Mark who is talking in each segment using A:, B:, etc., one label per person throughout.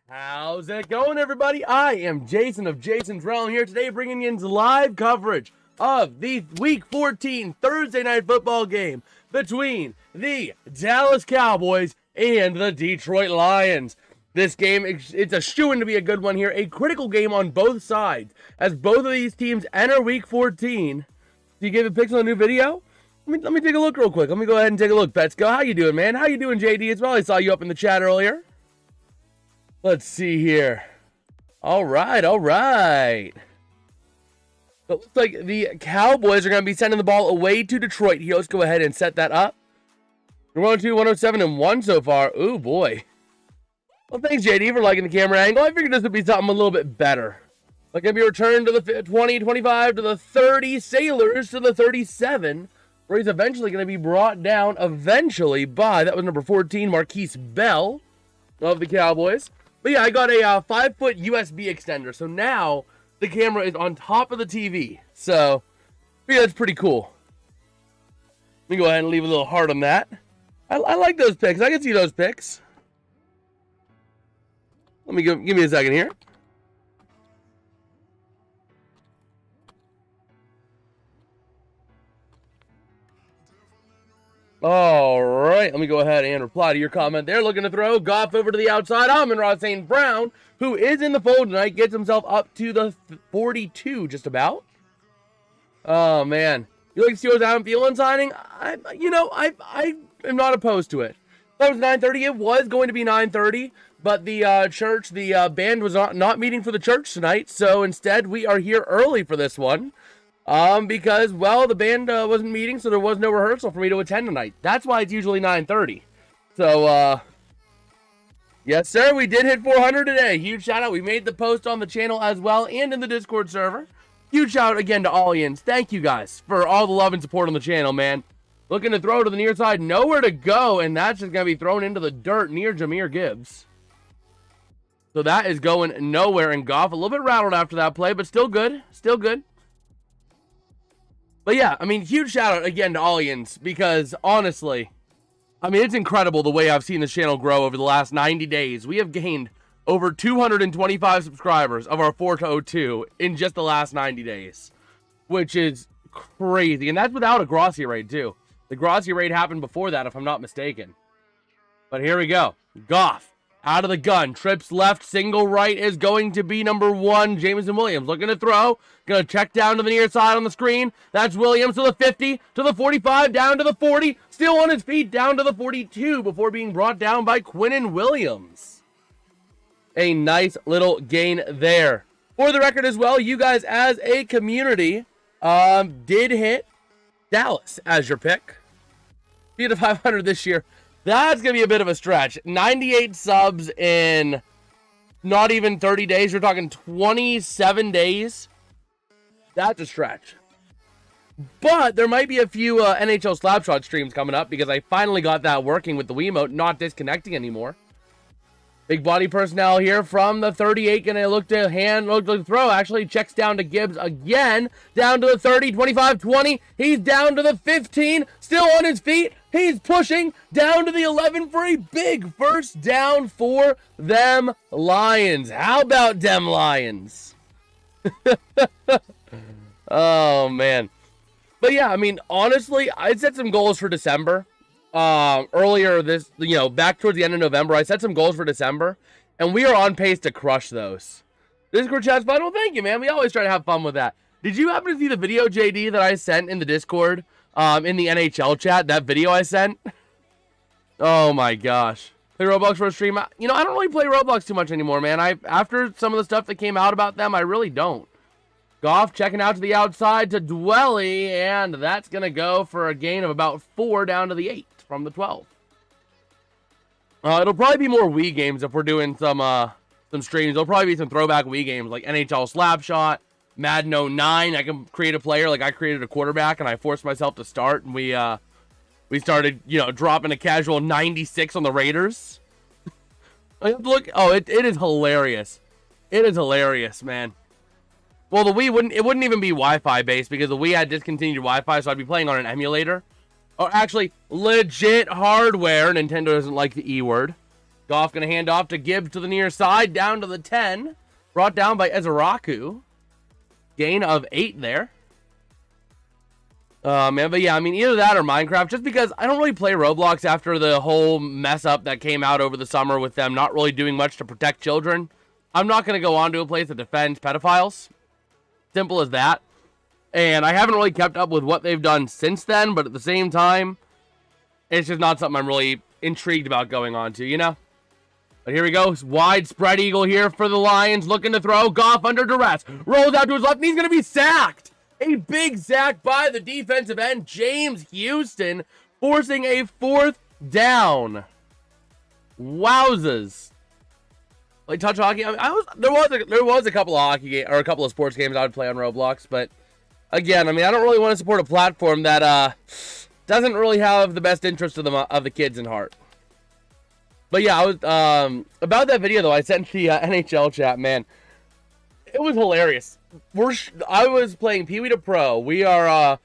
A: How's it going, everybody? I am Jason of JasonsRealm here today, bringing in live coverage of the Week 14 Thursday Night Football game between the Dallas Cowboys and the Detroit Lions. This game, it's a shoo-in to be a good one here, a critical game on both sides, as both of these teams enter Week 14. Do you give a picks on a new video? Let me take a look real quick. Let me go ahead and take a look. Petsko, how you doing, man? How you doing, JD, as well? I saw you up in the chat earlier. Let's see here. All right. So it looks like the Cowboys are going to be sending the ball away to Detroit here. Let's go ahead and set that up. We're 102, 107, and 1 so far. Ooh, boy. Well, thanks, JD, for liking the camera angle. I figured this would be something a little bit better. Like, going to be returned to the 20, 25, to the 30, Sailors to the 37, where he's eventually going to be brought down, by, that was number 14, Marquise Bell of the Cowboys. But yeah, I got a 5-foot USB extender, so now the camera is on top of the TV. So, yeah, that's pretty cool. Let me go ahead and leave a little heart on that. I like those picks. I can see those picks. Let me give me a second here. All right, let me go ahead and reply to your comment there. Looking to throw Goff over to the outside. Amon-Ra St. Brown, who is in the fold tonight, gets himself up to the 42 just about. Oh, man. You like Steelers Adam Thielen signing? I am not opposed to it. That was 9:30. It was going to be 9:30, but the band was not meeting for the church tonight, so instead we are here early for this one. Because, well, the band wasn't meeting, so there was no rehearsal for me to attend tonight. That's why it's usually 9:30. So, yes, sir, we did hit 400 today. Huge shout out. We made the post on the channel as well and in the Discord server. Huge shout out again to Allians. Thank you guys for all the love and support on the channel, man. Looking to throw to the near side, nowhere to go, and that's just going to be thrown into the dirt near Jahmyr Gibbs. So that is going nowhere, and Goff a little bit rattled after that play, but still good. Still good. But yeah, I mean, huge shout out again to Allians, because honestly, I mean, it's incredible the way I've seen this channel grow over the last 90 days. We have gained over 225 subscribers of our 4-02 in just the last 90 days, which is crazy. And that's without a Gracia raid too. The Gracia raid happened before that, if I'm not mistaken. But here we go. Goff out of the gun. Trips left, single right is going to be number 1. Jameson Williams looking to throw. Going to check down to the near side on the screen. That's Williams to the 50, to the 45, down to the 40. Still on his feet, down to the 42 before being brought down by Quinnen Williams. A nice little gain there. For the record as well, you guys as a community did hit Dallas as your pick. Be to 500 this year. That's going to be a bit of a stretch. 98 subs in not even 30 days. We're talking 27 days. That's a stretch. But there might be a few NHL Slapshot streams coming up because I finally got that working with the Wiimote, not disconnecting anymore. Big body personnel here from the 38. Going to look to throw. Actually checks down to Gibbs again. Down to the 30, 25, 20. He's down to the 15. Still on his feet. He's pushing down to the 11 for a big first down for them Lions. How about them Lions? Oh, man. But yeah, I mean, honestly, I set some goals for December. Earlier this, back towards the end of November, I set some goals for December, and we are on pace to crush those. Discord chat's fun. Well, thank you, man. We always try to have fun with that. Did you happen to see the video, JD, that I sent in the Discord, in the NHL chat? That video I sent? Oh my gosh. Play Roblox for a stream? I don't really play Roblox too much anymore, man. After some of the stuff that came out about them, I really don't. Goff checking out to the outside to Dwelly, and that's going to go for a gain of about 4 down to the 8 from the 12. It'll probably be more Wii games if we're doing some streams. There'll probably be some throwback Wii games like NHL Slapshot, Madden 09. I can create a player, like I created a quarterback and I forced myself to start, and we started, dropping a casual 96 on the Raiders. Look, it is hilarious. It is hilarious, man. Well, the Wii wouldn't even be Wi-Fi based because the Wii had discontinued Wi-Fi, so I'd be playing on an emulator. Or actually, legit hardware. Nintendo doesn't like the E word. Goff going to hand off to Gibbs to the near side, down to the 10. Brought down by Ezeraku. Gain of 8 there. Man, but yeah, I mean, either that or Minecraft, just because I don't really play Roblox after the whole mess up that came out over the summer with them not really doing much to protect children. I'm not going to go on to a place that defends pedophiles. Simple as that. And I haven't really kept up with what they've done since then, but at the same time, it's just not something I'm really intrigued about going on to, you know? But here we go. Wide spread eagle here for the Lions, looking to throw. Goff under duress. Rolls out to his left, and he's going to be sacked. A big sack by the defensive end, James Houston, forcing a 4th down. Wowzers. Like touch hockey. I mean, there was a couple of hockey or a couple of sports games I would play on Roblox, but again, I mean, I don't really want to support a platform that doesn't really have the best interest of the kids in heart. But yeah, I was about that video though. I sent the NHL chat, man. It was hilarious. I was playing Pee Wee to Pro. We are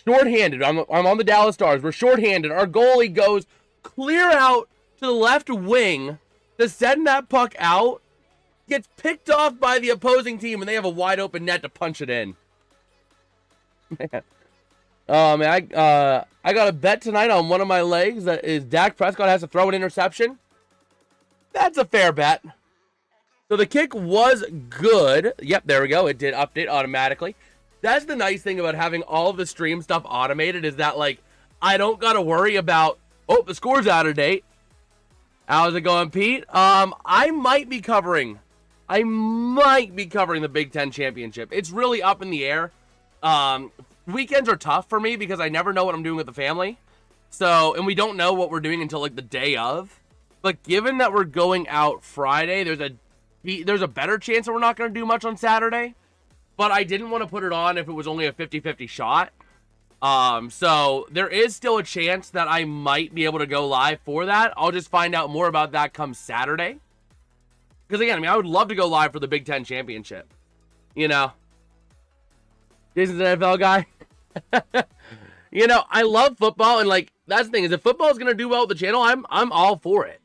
A: shorthanded. I'm on the Dallas Stars. We're shorthanded. Our goalie goes clear out to the left wing to send that puck out. Gets picked off by the opposing team, and they have a wide open net to punch it in. Man. Man, I got a bet tonight on one of my legs that is Dak Prescott has to throw an interception. That's a fair bet. So the kick was good. Yep, there we go. It did update automatically. That's the nice thing about having all of the stream stuff automated is that, like, I don't got to worry about, oh, the score's out of date. How's it going, Pete? I might be covering the Big Ten Championship. It's really up in the air. Weekends are tough for me because I never know what I'm doing with the family. So, and we don't know what we're doing until, like, the day of. But given that we're going out Friday, there's a better chance that we're not going to do much on Saturday. But I didn't want to put it on if it was only a 50-50 shot. So there is still a chance that I might be able to go live for that. I'll just find out more about that come Saturday. Because again, I mean, I would love to go live for the Big Ten Championship. You know? Jason's an NFL guy. You know, I love football, and like, that's the thing, is if football is going to do well with the channel, I'm all for it.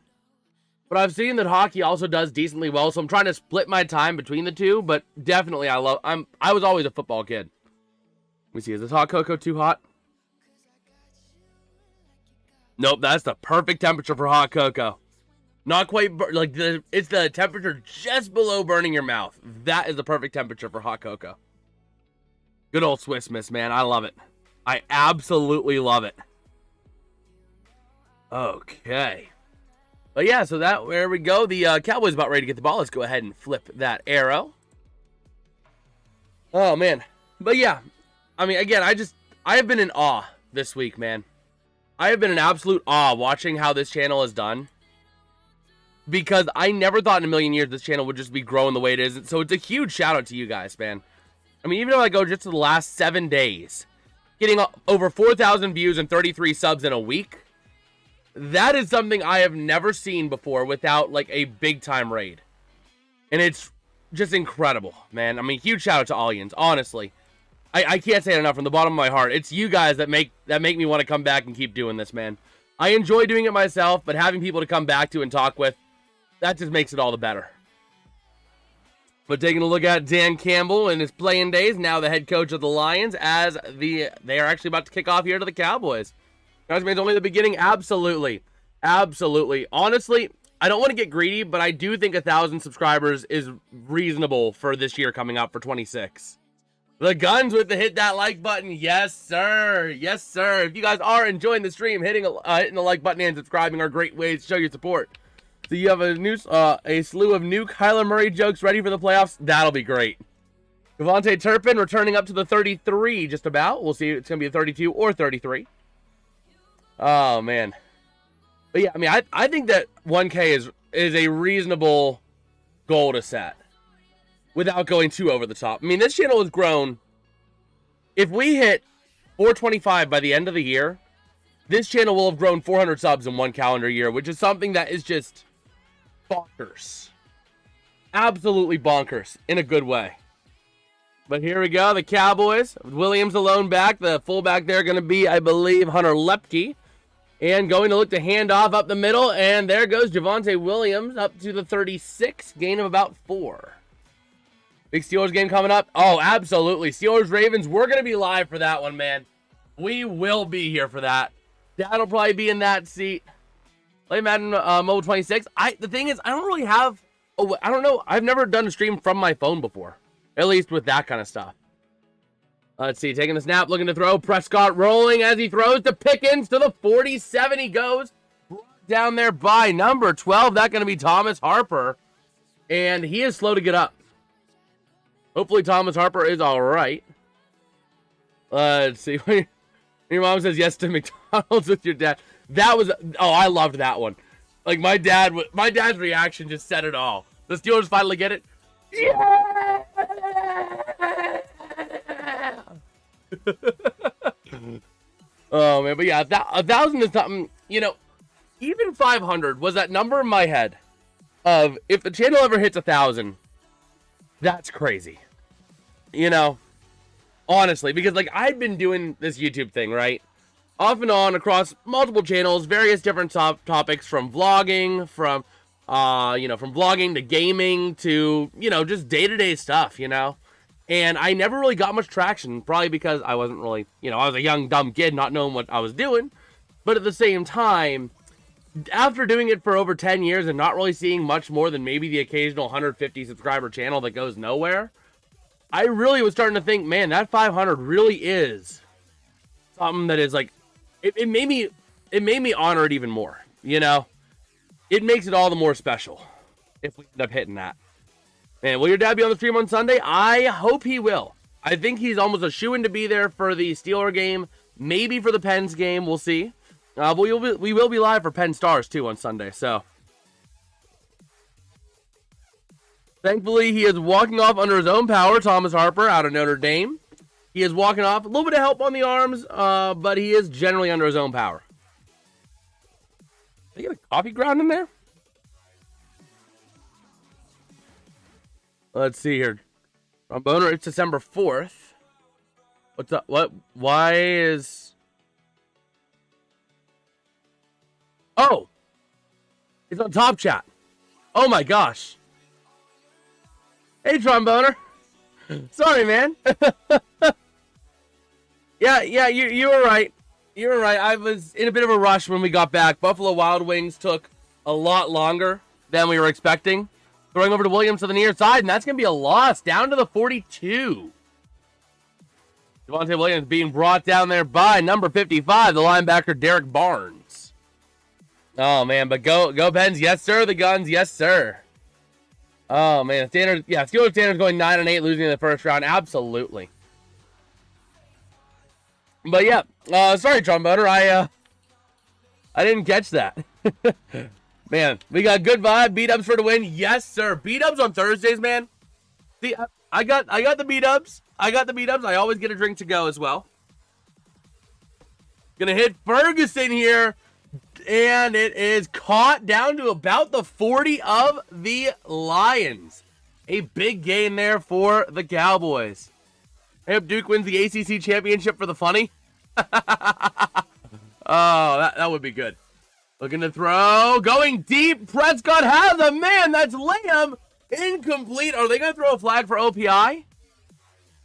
A: But I've seen that hockey also does decently well, so I'm trying to split my time between the two, but definitely I was always a football kid. Let me see, is this hot cocoa too hot? Nope, that's the perfect temperature for hot cocoa. Not quite, it's the temperature just below burning your mouth. That is the perfect temperature for hot cocoa. Good old Swiss Miss, man, I love it. I absolutely love it. Okay. But yeah, so there we go. The Cowboys about ready to get the ball. Let's go ahead and flip that arrow. Oh, man. But yeah, I mean, again, I have been in awe this week, man. I have been in absolute awe watching how this channel is done. Because I never thought in a million years this channel would just be growing the way it is. So it's a huge shout out to you guys, man. I mean, even if I go just to the last 7 days, getting over 4,000 views and 33 subs in a week, that is something I have never seen before without, like, a big-time raid. And it's just incredible, man. I mean, huge shout-out to Allians, honestly. I can't say it enough from the bottom of my heart. It's you guys that make me want to come back and keep doing this, man. I enjoy doing it myself, but having people to come back to and talk with, that just makes it all the better. But taking a look at Dan Campbell in his playing days, now the head coach of the Lions, as they are actually about to kick off here to the Cowboys. Guys, man, it's only the beginning. Absolutely. Absolutely. Honestly, I don't want to get greedy, but I do think 1,000 subscribers is reasonable for this year coming up for 26. The guns with the hit that like button. Yes, sir. Yes, sir. If you guys are enjoying the stream, hitting the like button and subscribing are great ways to show your support. So you have a slew of new Kyler Murray jokes ready for the playoffs. That'll be great. Devontae Turpin returning up to the 33 just about. We'll see if it's going to be a 32 or 33. Oh, man. But yeah, I mean, I think that 1K is a reasonable goal to set without going too over the top. I mean, this channel has grown. If we hit 425 by the end of the year, this channel will have grown 400 subs in one calendar year, which is something that is just bonkers. Absolutely bonkers in a good way. But here we go, the Cowboys. Williams alone back. The fullback there going to be, I believe, Hunter Lepke. And going to look to hand off up the middle, and there goes Javonte Williams up to the 36, gain of about 4. Big Steelers game coming up. Oh, absolutely. Steelers-Ravens, we're going to be live for that one, man. We will be here for that. Dad'll probably be in that seat. Play Madden Mobile 26. The thing is, I don't really have... Oh, I don't know. I've never done a stream from my phone before. At least with that kind of stuff. Let's see. Taking the snap, looking to throw. Prescott rolling as he throws to Pickens to the 47. He goes. Down there by number 12. That's going to be Thomas Harper. And he is slow to get up. Hopefully Thomas Harper is all right. Let's see. Your mom says yes to McDonald's with your dad. That was... Oh, I loved that one. Like, my dad's reaction just said it all. The Steelers finally get it. Yeah! Oh, man. But yeah, 1,000 is something, you know, even 500 was that number in my head of if the channel ever hits 1,000, that's crazy. You know, honestly, because like I'd been doing this YouTube thing, right? Off and on across multiple channels, various different topics from vlogging, from vlogging to gaming to, you know, just day-to-day stuff, you know? And I never really got much traction, probably because I wasn't really, you know, I was a young, dumb kid not knowing what I was doing. But at the same time, after doing it for over 10 years and not really seeing much more than maybe the occasional 150 subscriber channel that goes nowhere, I really was starting to think, man, that 500 really is something that is like, it made me honor it even more, you know? It makes it all the more special if we end up hitting that. And will your dad be on the stream on Sunday? I hope he will. I think he's almost a shoo-in to be there for the Steeler game, maybe for the Pens game. We'll see. But we will be live for Penn Stars too on Sunday. So, thankfully, he is walking off under his own power. Thomas Harper out of Notre Dame. He is walking off. A little bit of help on the arms, but he is generally under his own power. Did you get a coffee ground in there? Let's see here. Tromboner, it's December 4th. What's up? What? Why is... Oh! It's on Top Chat. Oh my gosh. Hey, Tromboner. Sorry, man. Yeah, you were right. You were right. I was in a bit of a rush when we got back. Buffalo Wild Wings took a lot longer than we were expecting. Throwing over to Williams to the near side, and that's going to be a loss. Down to the 42. Javonte Williams being brought down there by number 55, the linebacker Derek Barnes. Oh, man, but go Pens. Yes, sir. The Guns. Yes, sir. Oh, man. Steelers standards going 9-8, losing in the first round. Absolutely. But, yeah. Sorry, Tromboner. I didn't catch that. Man, we got good vibe. Beat-ups for the win. Yes, sir. Beat-ups on Thursdays, man. See, I got the beat-ups. I always get a drink to go as well. Gonna hit Ferguson here. And it is caught down to about the 40 of the Lions. A big gain there for the Cowboys. I hope Duke wins the ACC championship for the funny. Oh, that would be good. Looking to throw. Going deep. Prescott has a man. That's Lamb. Incomplete. Are they going to throw a flag for OPI?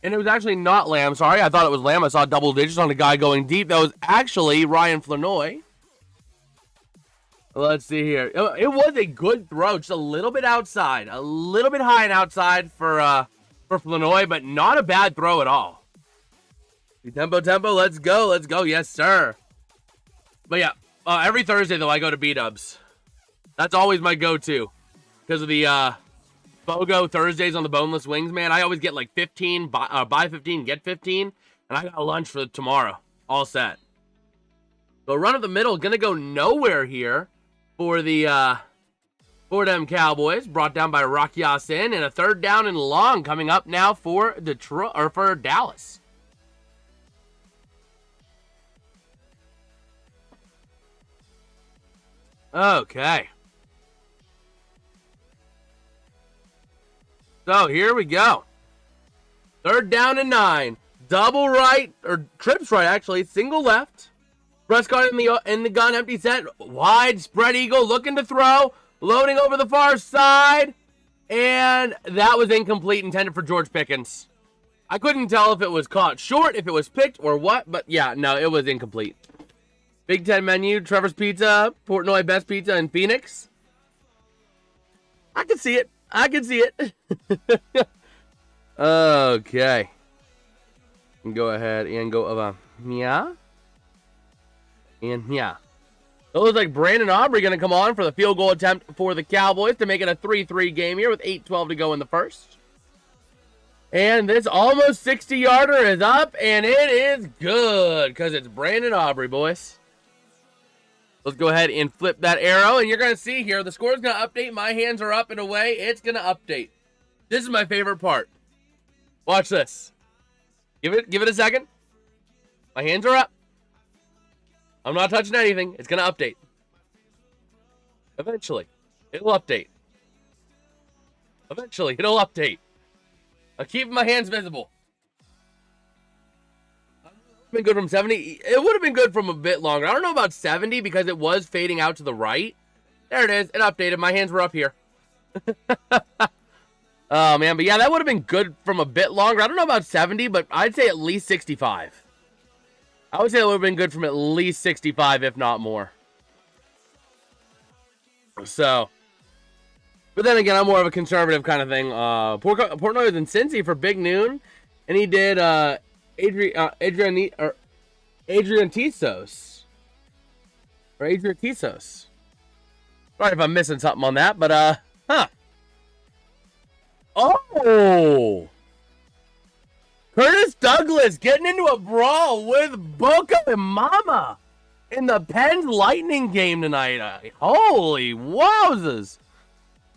A: And it was actually not Lamb. Sorry, I thought it was Lamb. I saw double digits on a guy going deep. That was actually Ryan Flanoy. Let's see here. It was a good throw. Just a little bit outside. A little bit high and outside for Flanoy, but not a bad throw at all. Tempo. Let's go. Yes, sir. But yeah, every Thursday, though, I go to B-Dubs. That's always my go-to. Because of the BOGO Thursdays on the boneless wings, man. I always get like 15, buy 15, get 15. And I got lunch for tomorrow. All set. So run up the middle, gonna go nowhere here for the them Cowboys. Brought down by Rock Ya-Sin, and a third down and long coming up now for Detroit or for Dallas. Okay. So here we go. Third down and 9. Double right, or trips right actually. Single left. Prescott in the gun, empty set, wide, spread eagle, looking to throw, loading over the far side, and that was incomplete, intended for George Pickens. I couldn't tell if it was caught short, if it was picked, or what, but yeah, no, it was incomplete. Big Ten menu, Trevor's Pizza, Portnoy Best Pizza in Phoenix. I can see it. I can see it. Okay. Go ahead and go over. Yeah. And yeah. It looks like Brandon Aubrey going to come on for the field goal attempt for the Cowboys to make it a 3-3 game here with 8:12 to go in the first. And this almost 60-yarder is up, and it is good because it's Brandon Aubrey, boys. Let's go ahead and flip that arrow, and you're going to see here, the score is going to update. My hands are up and away. It's going to update. This is my favorite part. Watch this. Give it a second. My hands are up. I'm not touching anything. It's going to update. Eventually, it'll update. Eventually, it'll update. I'm keeping my hands visible. Been good from 70. It would have been good from a bit longer. I don't know about 70 because it was fading out to the right. There it is. It updated. My hands were up here. Oh, man. But yeah, that would have been good from a bit longer. I don't know about 70, but I'd say at least 65. I would say it would have been good from at least 65, if not more. So, but then again, I'm more of a conservative kind of thing. Portnoy was in Cincy for Big Noon, and he did Adrian Tisos. Or Adrian Tisos. Sorry if I'm missing something on that, but, huh. Oh! Curtis Douglas getting into a brawl with Boca and Mama in the Pens Lightning game tonight. Holy wowzers.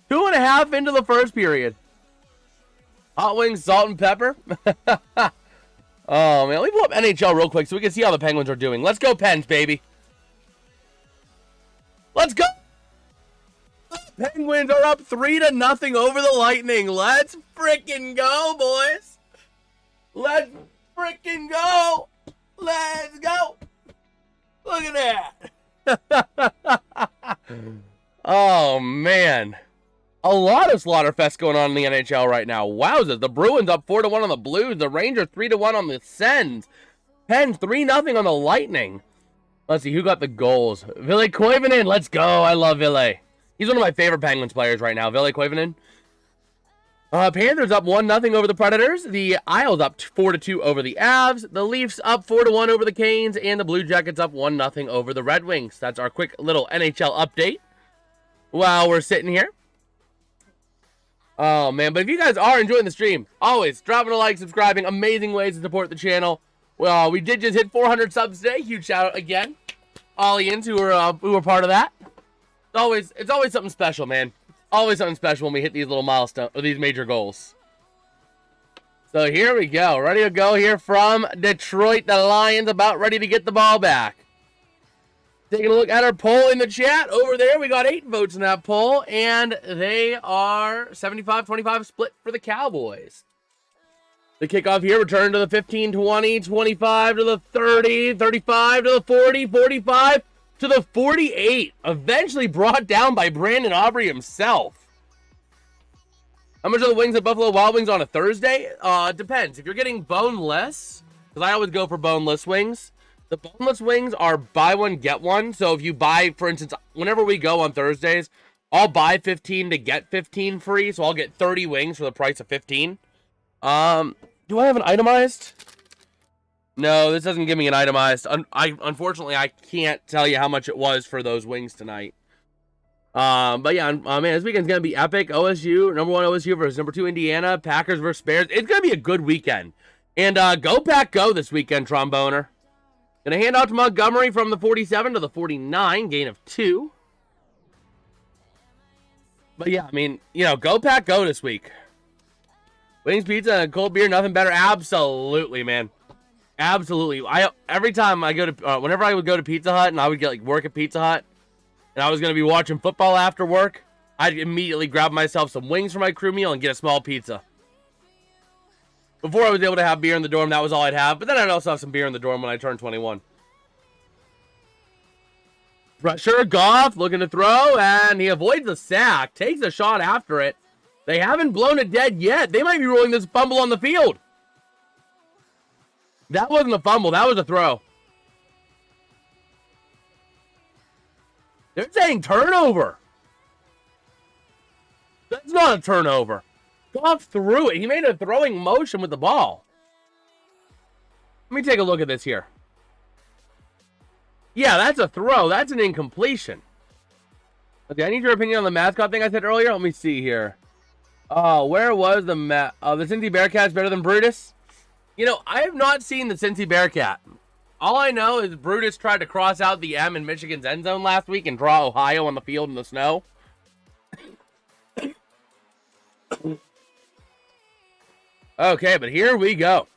A: 2.5 into the first period. Hot wings, salt and pepper. Oh, man. Let me pull up NHL real quick so we can see how the Penguins are doing. Let's go, Pens, baby. Let's go. The Penguins are up 3-0 over the Lightning. Let's freaking go, boys. Let's freaking go. Let's go. Look at that. Oh, man. A lot of slaughterfest going on in the NHL right now. Wowzers. The Bruins up 4-1 on the Blues. The Rangers 3-1 on the Sens. Pens 3-0 on the Lightning. Let's see who got the goals. Ville Koivunen. Let's go. I love Ville. He's one of my favorite Penguins players right now. Ville Koivunen. Panthers up 1-0 over the Predators. The Isles up 4-2 over the Avs. The Leafs up 4-1 over the Canes. And the Blue Jackets up 1-0 over the Red Wings. That's our quick little NHL update while we're sitting here. Oh, man. But if you guys are enjoying the stream, always dropping a like, subscribing. Amazing ways to support the channel. Well, we did just hit 400 subs today. Huge shout out again. All-Ians who were part of that. It's always something special, man. Always something special when we hit these little milestones, or these major goals. So here we go. Ready to go here from Detroit. The Lions about ready to get the ball back. Taking a look at our poll in the chat. Over there, we got 8 votes in that poll, and they are 75-25 split for the Cowboys. The kickoff here, return to the 15-20, 25 to the 30, 35 to the 40, 45 to the 48. Eventually brought down by Brandon Aubrey himself. How much are the wings at Buffalo Wild Wings on a Thursday? It depends. If you're getting boneless, because I always go for boneless wings, the boneless wings are buy one, get one. So if you buy, for instance, whenever we go on Thursdays, I'll buy 15 to get 15 free. So I'll get 30 wings for the price of 15. Do I have an itemized? No, this doesn't give me an itemized. Unfortunately, I can't tell you how much it was for those wings tonight. But yeah, man, this weekend's going to be epic. OSU, number 1 OSU versus number 2 Indiana. Packers versus Bears. It's going to be a good weekend. And go Pack go this weekend, Tromboner. Going to hand out to Montgomery from the 47 to the 49. Gain of 2. But yeah, I mean, you know, go Pack go this week. Wings, pizza, and cold beer, nothing better. Absolutely, man. Absolutely. Every time I go to, whenever I would go to Pizza Hut and I would get like work at Pizza Hut, and I was going to be watching football after work, I'd immediately grab myself some wings for my crew meal and get a small pizza. Before I was able to have beer in the dorm, that was all I'd have. But then I'd also have some beer in the dorm when I turned 21. Pressure, Goff looking to throw, and he avoids the sack. Takes a shot after it. They haven't blown it dead yet. They might be rolling this fumble on the field. That wasn't a fumble. That was a throw. They're saying turnover. That's not a turnover. Goff threw it. He made a throwing motion with the ball. Let me take a look at this here. Yeah, that's a throw. That's an incompletion. Okay, I need your opinion on the mascot thing I said earlier. Let me see here. Oh, where was the the Cincy Bearcats better than Brutus? You know, I have not seen the Cincy Bearcat. All I know is Brutus tried to cross out the M in Michigan's end zone last week and draw Ohio on the field in the snow. Okay, but here we go.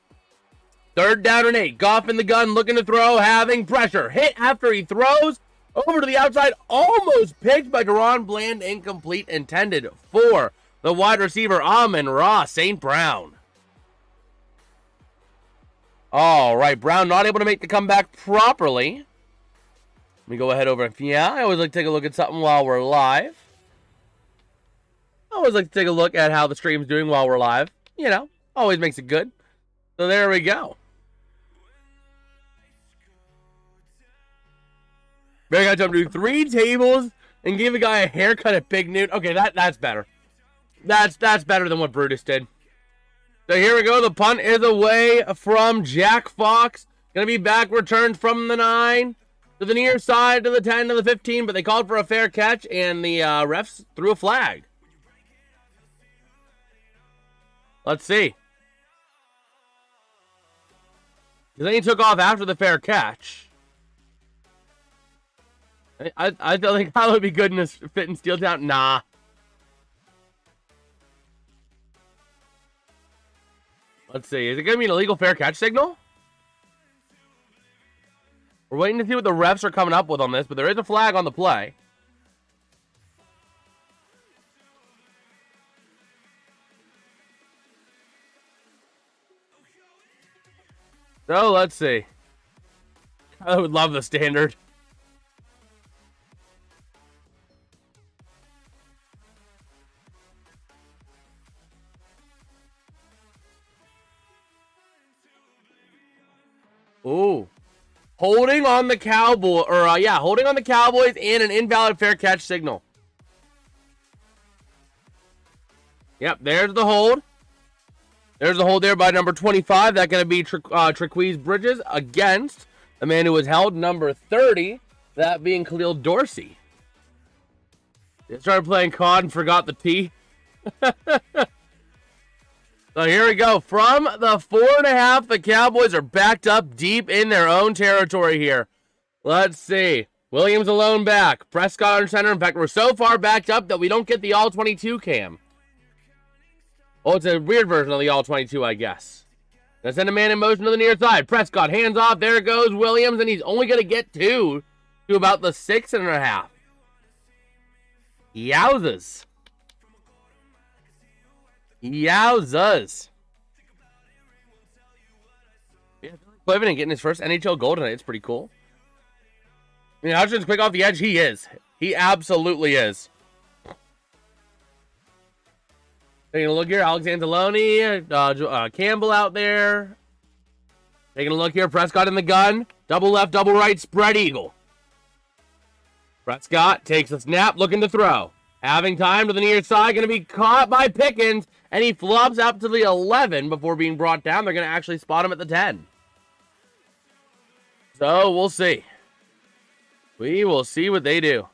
A: 3rd down and 8. Goff in the gun, looking to throw, having pressure. Hit after he throws. Over to the outside. Almost picked by Deron Bland. Incomplete. Intended for the wide receiver, Amon-Ra St. Brown. All right, Brown not able to make the comeback properly. Let me go ahead over. Yeah, I always like to take a look at something while we're live. I always like to take a look at how the stream's doing while we're live. You know, always makes it good. So there we go. Bear got jumped to 3 tables and gave a guy a haircut at Big Noon. Okay, that's better. That's better than what Brutus did. So here we go. The punt is away from Jack Fox. Going to be back returned from the 9 to the near side to the 10 to the 15, but they called for a fair catch, and the refs threw a flag. Let's see. Then he took off after the fair catch. I don't think Kyle would be good in this fit in Steel Town. Nah. Let's see. Is it going to be an illegal fair catch signal? We're waiting to see what the refs are coming up with on this, but there is a flag on the play. So, let's see. I would love the standard. Ooh. Holding on the Cowboy, holding on the Cowboys and an invalid fair catch signal. Yep, there's the hold. There's the hold there by number 25. That's going to be Trequise Bridges against the man who was held, number 30, that being Khalil Dorsey. They started playing COD and forgot the T. So here we go. From the 4.5, the Cowboys are backed up deep in their own territory here. Let's see. Williams alone back. Prescott under center. In fact, we're so far backed up that we don't get the all-22 cam. Oh, it's a weird version of the all-22, I guess. Gonna send a man in motion to the near side. Prescott, hands off. There goes Williams, and he's only going to get 2 to about the 6.5. Yowzas. Yowzas. Yeah, Cleveland getting his first NHL goal tonight. It's pretty cool. I mean, Hutchinson's quick off the edge. He is. He absolutely is. Taking a look here. Alex Anzalone. Campbell out there. Taking a look here. Prescott in the gun. Double left, double right. Spread eagle. Prescott takes a snap. Looking to throw. Having time to the near side. Going to be caught by Pickens. And he flops out to the 11 before being brought down. They're going to actually spot him at the 10. So, we'll see. We will see what they do.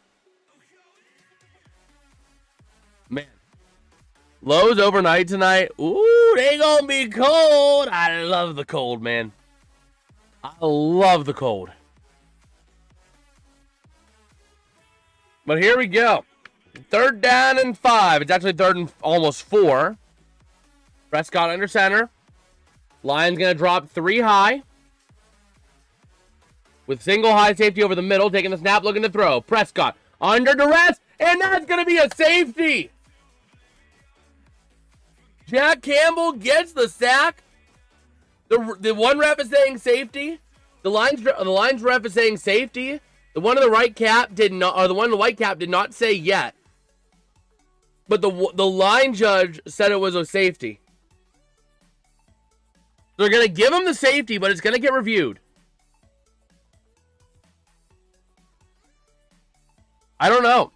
A: Man. Lows overnight tonight. Ooh, they gonna be cold. I love the cold, man. I love the cold. But here we go. 3rd down and 5. It's actually 3rd and almost 4. Prescott under center. Lions going to drop 3 high. With single high safety over the middle. Taking the snap, looking to throw. Prescott under duress. And that's going to be a safety. Jack Campbell gets the sack. The one ref is saying safety. The Lions ref is saying safety. The one in the right cap did not, or the one in the white cap did not say yet. But the line judge said it was a safety. They're going to give him the safety, but it's going to get reviewed. I don't know.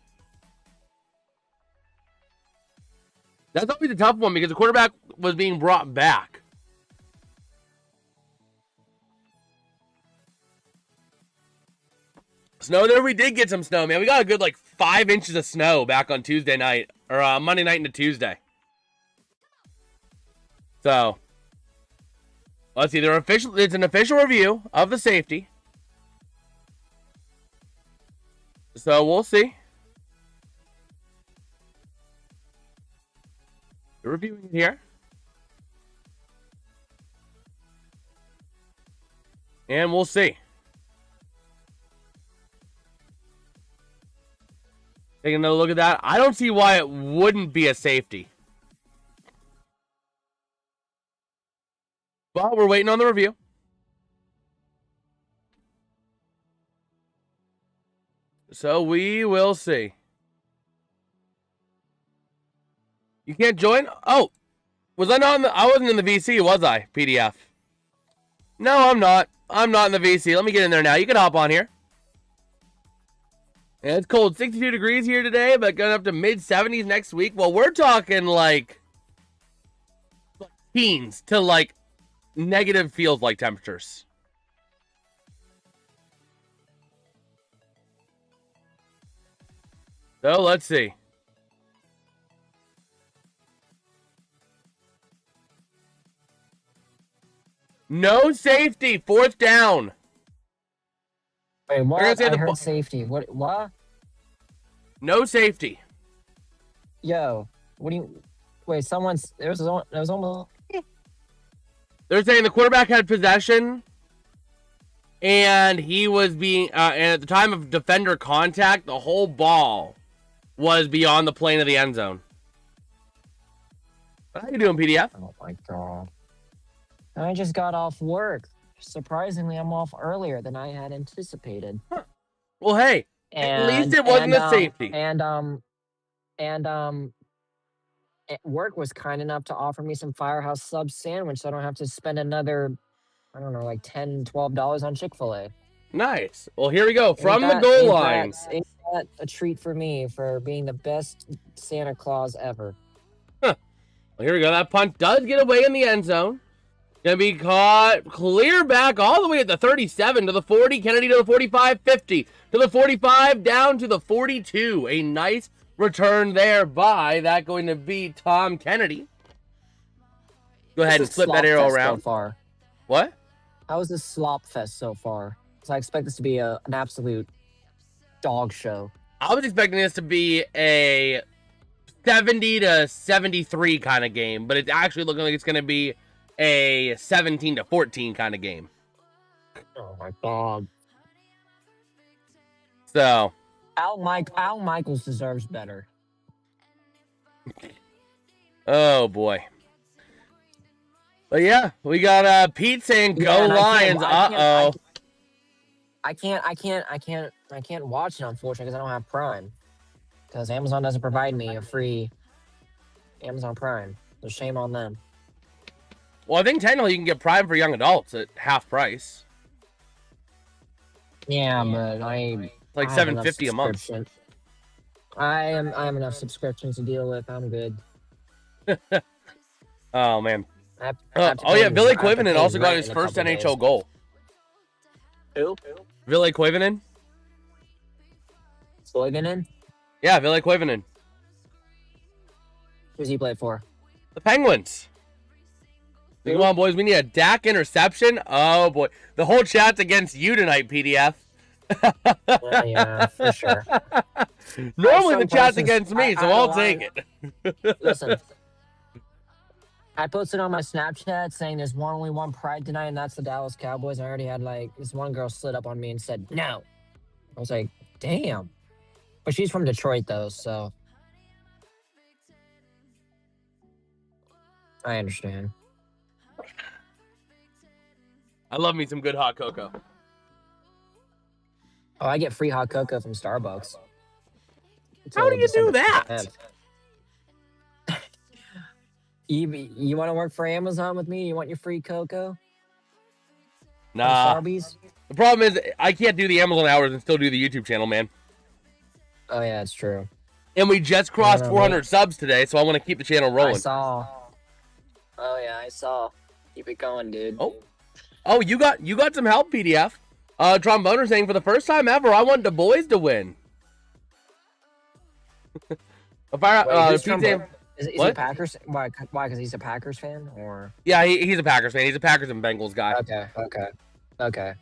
A: That's always a tough one because the quarterback was being brought back. Snow there, we did get some snow, man. We got a good 5 inches of snow back on Tuesday night, or Monday night into Tuesday. So, let's see. It's an official review of the safety. So we'll see. They're reviewing it here. And we'll see. Taking another look at that. I don't see why it wouldn't be a safety. But we're waiting on the review. So we will see. You can't join? Oh, was I not in I wasn't in the VC, was I? PDF. No, I'm not. I'm not in the VC. Let me get in there now. You can hop on here. And it's cold. 62 degrees here today, but going up to mid-70s next week. Well, we're talking teens to negative feels like temperatures. So let's see. No safety. 4th down.
B: Wait, what? I heard safety. What?
A: No safety.
B: Yo, what do you... Wait, there was almost...
A: They're saying the quarterback had possession, and he was being... and at the time of defender contact, the whole ball was beyond the plane of the end zone. How you doing, PDF?
B: Oh, my God. I just got off work. Surprisingly, I'm off earlier than I had anticipated.
A: Huh. Well, hey, at least it wasn't a safety.
B: Work was kind enough to offer me some Firehouse Sub sandwich, so I don't have to spend another, I don't know, $10, $12 on Chick-fil-A.
A: Nice. Well, here we go. From the goal line.
B: Ain't that a treat for me for being the best Santa Claus ever?
A: Huh. Well, here we go. That punt does get away in the end zone. Gonna be caught clear back all the way at the 37 to the 40. Kennedy to the 45, 50 to the 45, down to the 42. A nice return there by that going to be Tom Kennedy. Go ahead and flip that arrow around.
B: So far.
A: What?
B: How is this slop fest so far? So I expect this to be an absolute dog show.
A: I was expecting this to be a 70 to 73 kind of game, but it's actually looking like it's going to be a 17 to 14 kind of game.
B: Oh my God.
A: So
B: Al Michaels deserves better.
A: Oh boy. But yeah, we got Pete saying go Lions. Uh-oh.
B: I can't watch it, unfortunately, because I don't have Prime. Because Amazon doesn't provide me a free Amazon Prime. So shame on them.
A: Well, I think technically you can get Prime for young adults at half price.
B: Yeah, but I
A: like $7.50 a month.
B: I have enough subscriptions to deal with. I'm good.
A: Oh man. Oh yeah, Billy Koivunen also got his first NHL goal.
B: Who?
A: Ville Koivunen.
B: Koivunen?
A: Yeah, Ville Koivunen.
B: Who's he play for?
A: The Penguins. Come on, boys. We need a Dak interception. Oh, boy. The whole chat's against you tonight, PDF.
B: Yeah, for sure.
A: Normally the chat's against me, so I'll take it.
B: Listen. I posted on my Snapchat saying there's only one pride tonight, and that's the Dallas Cowboys. I already had, this one girl slid up on me and said, no. I was like, damn. But she's from Detroit, though, so. I understand.
A: I love me some good hot cocoa.
B: Oh, I get free hot cocoa from Starbucks.
A: How do
B: Until
A: you do
B: December
A: that?
B: 10th. You want to work for Amazon with me? You want your free cocoa? From
A: Nah.
B: Starbucks?
A: The problem is I can't do the Amazon hours and still do the YouTube channel, man.
B: Oh yeah, it's true.
A: And we just crossed 400 subs today, so I want to keep the channel rolling.
B: I saw. Oh yeah, I saw. Keep it going, dude.
A: Oh, you got some help, PDF. Tromboner saying for the first time ever, I want the boys to win.
B: Wait,
A: Pete
B: is he a Packers? Why? Because he's a Packers fan, or?
A: Yeah, he's a Packers fan. He's a Packers and Bengals guy.
B: Okay.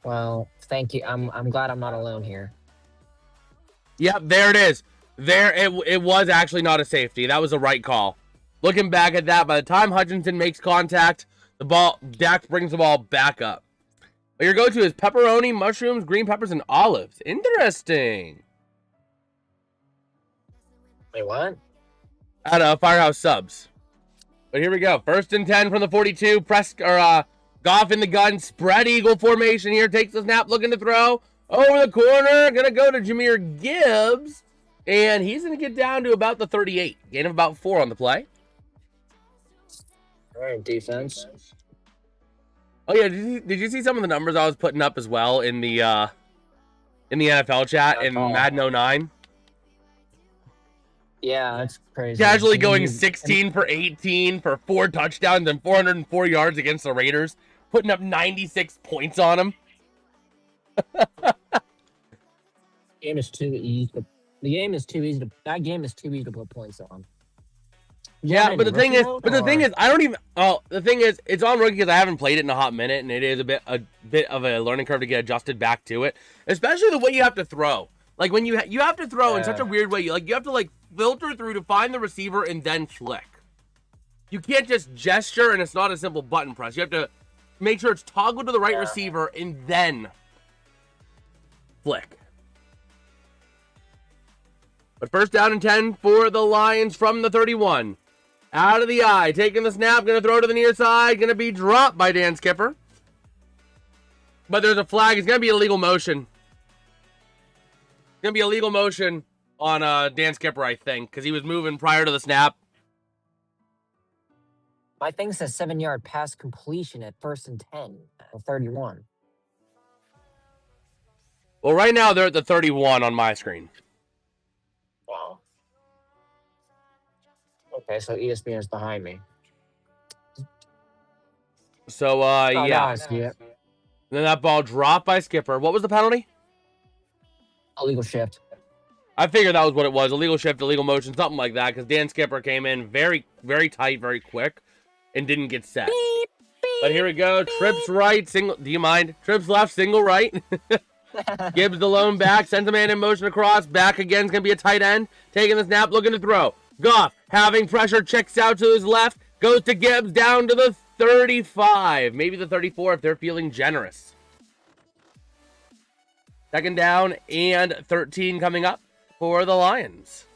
B: Well, thank you. I'm glad I'm not alone here.
A: Yep, there it is. It was actually not a safety. That was a right call. Looking back at that, by the time Hutchinson makes contact, Dak brings the ball back up. But your go-to is pepperoni, mushrooms, green peppers, and olives. Interesting.
B: Wait, what?
A: At Firehouse Subs. But here we go. 1st and 10 from the 42. Goff in the gun. Spread eagle formation here. Takes the snap. Looking to throw. Over the corner. Going to go to Jahmyr Gibbs. And he's going to get down to about the 38. Gain of about 4 on the play.
B: All right, defense.
A: Oh, yeah. Did you see some of the numbers I was putting up as well in the NFL chat in Madden 09?
B: Yeah, that's crazy.
A: Casually going 16 for 18 for 4 touchdowns and 404 yards against the Raiders, putting up 96 points on them.
B: Game is too easy. That game is too easy to put points on.
A: Yeah, but the thing is, I don't even. Oh, the thing is, it's on rookie because I haven't played it in a hot minute, and it is a bit of a learning curve to get adjusted back to it, especially the way you have to throw. Like when you have to throw in such a weird way, you have to filter through to find the receiver and then flick. You can't just gesture and it's not a simple button press. You have to make sure it's toggled to the right receiver and then flick. But 1st down and 10 for the Lions from the 31. Out of the eye, taking the snap, going to throw to the near side, going to be dropped by Dan Skipper. But there's a flag. It's going to be illegal motion. It's going to be illegal motion on Dan Skipper, I think, because he was moving prior to the snap.
B: My thing says 7-yard pass completion at 1st and 10 at 31.
A: Well, right now they're at the 31 on my screen.
B: Wow. Okay, so ESPN is behind me.
A: So, yeah. And then that ball dropped by Skipper. What was the penalty?
B: Illegal shift.
A: I figured that was what it was. Illegal shift, illegal motion, something like that. Because Dan Skipper came in very, very tight, very quick, and didn't get set. Beep, beep, but here we go. Beep. Trips right, single. Do you mind? Trips left, single right. Gibbs the lone back, sends a man in motion across. Back again is going to be a tight end. Taking the snap, looking to throw. Goff having pressure, checks out to his left. Goes to Gibbs, down to the 35. Maybe the 34 if they're feeling generous. 2nd down and 13 coming up for the Lions.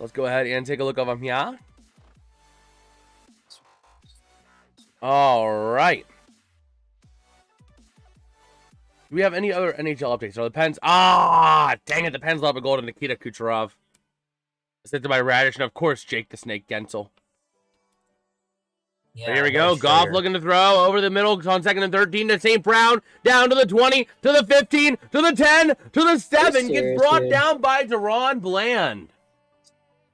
A: Let's go ahead and take a look over here. All right. Do we have any other NHL updates? So the Pens. Dang it. The Pens love a goal to Nikita Kucherov. Assisted by Radish and, of course, Jake the Snake Gensel. Yeah, here we go. Goff looking to throw over the middle on 2nd and 13 to St. Brown. Down to the 20, to the 15, to the 10, to the 7. Gets brought down by Deron Bland.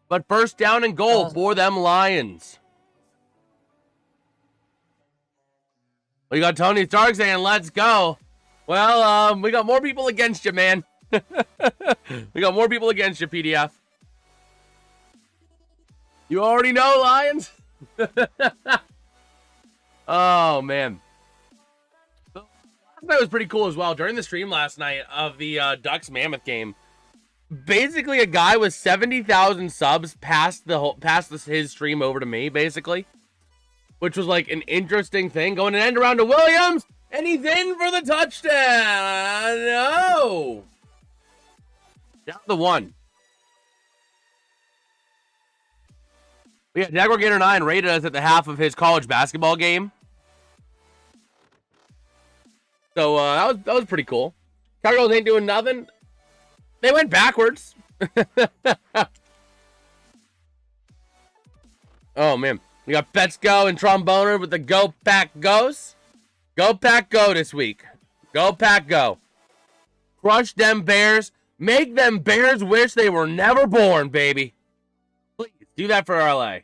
A: But 1st down and goal for them Lions. We got Tony Stark saying, let's go. Well, we got more people against you, man. We got more people against you, PDF. You already know, Lions. Oh, man. That was pretty cool as well. During the stream last night of the Ducks Mammoth game, basically a guy with 70,000 subs passed his stream over to me, basically. Which was like an interesting thing. Going an end around to Williams. And he's in for the touchdown. No. Down the 1. Yeah, Jaguar Gator 9 rated us at the half of his college basketball game. So that was pretty cool. Cowgirls ain't doing nothing. They went backwards. Oh, man. We got Betsko and Tromboner with the Go Pack Goes. Go Pack Go this week. Go Pack Go. Crush them Bears. Make them Bears wish they were never born, baby. Please do that for LA.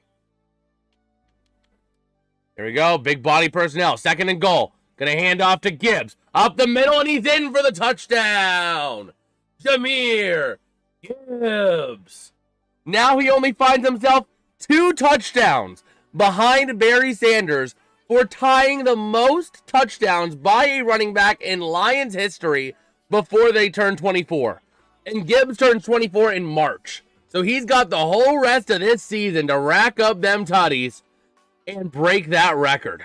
A: Here we go. Big body personnel. Second and goal. Gonna hand off to Gibbs. Up the middle, and he's in for the touchdown. Jameer Gibbs. Now he only finds himself 2 touchdowns behind Barry Sanders for tying the most touchdowns by a running back in Lions history before they turn 24. And Gibbs turns 24 in March. So he's got the whole rest of this season to rack up them tutties and break that record.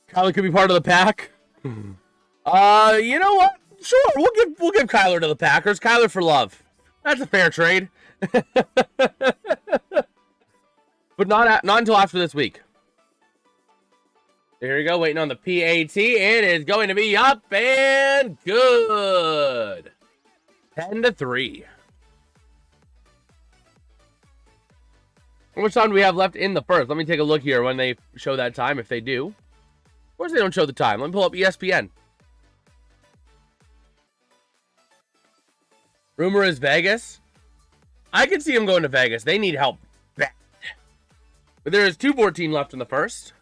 A: Kyler could be part of the pack. You know what? Sure, we'll give Kyler to the Packers. Kyler for love. That's a fair trade. But not until after this week. Here we go, waiting on the PAT. It is going to be up and good. 10-3. How much time do we have left in the first? Let me take a look here when they show that time, if they do. Of course they don't show the time. Let me pull up ESPN. Rumor is Vegas. I can see them going to Vegas. They need help bad. But there is 2:14 left in the first.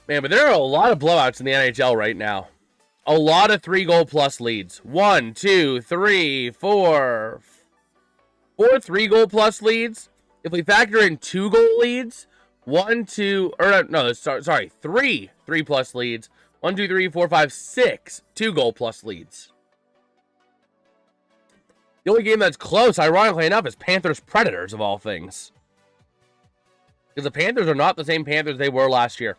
A: Man, but there are a lot of blowouts in the NHL right now. A lot of 3-goal plus leads. 1, 2, 3, 4. 4 3-goal plus leads. If we factor in 2-goal leads, 3 3+ leads. 1, 2, 3, 4, 5, 6 2-goal plus leads. The only game that's close, ironically enough, is Panthers Predators of all things. Because the Panthers are not the same Panthers they were last year.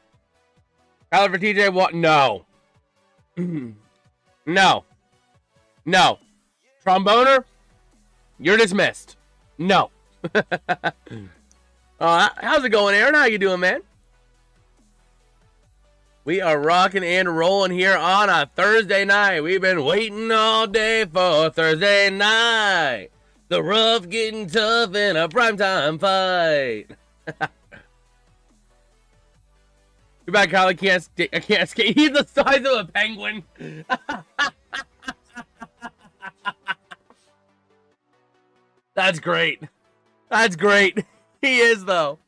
A: Kyler for TJ Watt? No. No. No. Tromboner? You're dismissed. No. How's it going, Aaron? How you doing, man? We are rocking and rolling here on a Thursday night. We've been waiting all day for Thursday night. The rough getting tough in a primetime fight. Too bad Kyle I can't skate. He's the size of a penguin. That's great. That's great. He is, though.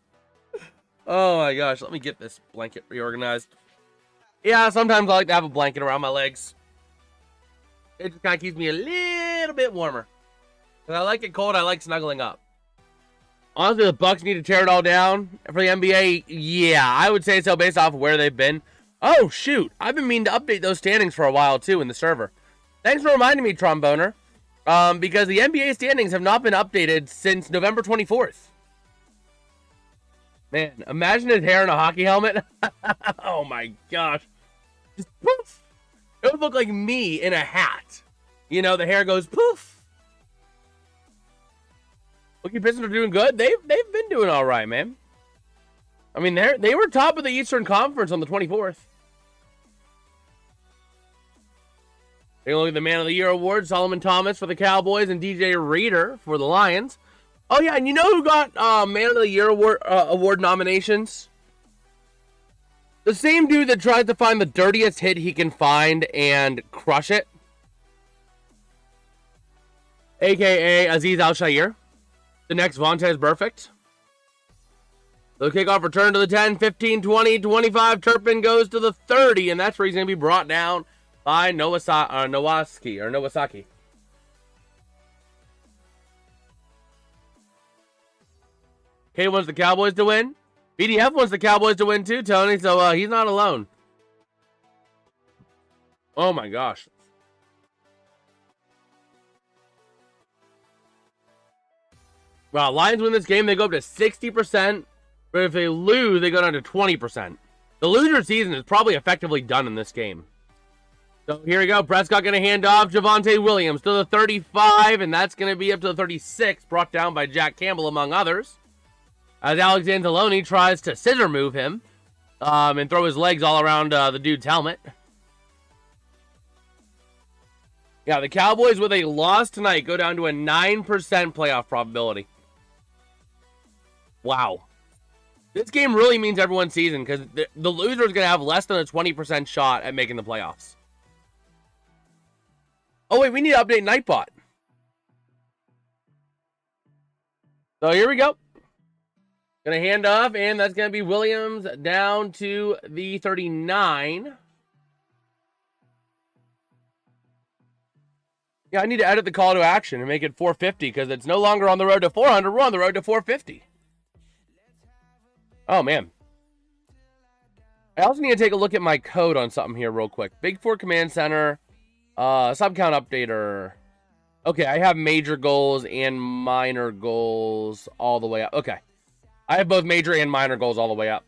A: Oh, my gosh. Let me get this blanket reorganized. Yeah, sometimes I like to have a blanket around my legs. It just kind of keeps me a little bit warmer. Because I like it cold, I like snuggling up. Honestly, the Bucks need to tear it all down for the NBA. Yeah, I would say so based off of where they've been. Oh, shoot. I've been meaning to update those standings for a while, too, in the server. Thanks for reminding me, Tromboner. Because the NBA standings have not been updated since November 24th. Man, imagine his hair in a hockey helmet. Oh, my gosh. Just poof. It would look like me in a hat. You know, the hair goes poof. Look, Pistons are doing good. They've been doing all right, man. I mean, they were top of the Eastern Conference on the 24th. Take a look at the Man of the Year award. Solomon Thomas for the Cowboys and DJ Reader for the Lions. Oh, yeah, and you know who got Man of the Year award nominations? The same dude that tries to find the dirtiest hit he can find and crush it. A.K.A. Aziz Al-Shair. The next Vontaze Perfect. The kickoff return to the 10, 15, 20, 25. Turpin goes to the 30, and that's where he's going to be brought down by Nowasaki. K wants the Cowboys to win. BDF wants the Cowboys to win too, Tony, so he's not alone. Oh my gosh. Well, Lions win this game, they go up to 60%, but if they lose, they go down to 20%. The loser season is probably effectively done in this game. So here we go. Prescott going to hand off Javonte Williams to the 35, and that's going to be up to the 36, brought down by Jack Campbell, among others. as Alex Anzalone tries to scissor move him and throw his legs all around the dude's helmet. Yeah, the Cowboys with a loss tonight go down to a 9% playoff probability. Wow. This game really means everyone's season because the loser is going to have less than a 20% shot at making the playoffs. Oh, wait, we need to update Nightbot. So here we go. Going to hand off, and that's going to be Williams down to the 39. Yeah, I need to edit the call to action and make it 450 because it's no longer on the road to 400. We're on the road to 450. Oh, man. I also need to take a look at my code on something here real quick. Big 4 Command Center. Sub count updater. Okay, I have major goals and minor goals all the way up. Okay. I have both major and minor goals all the way up.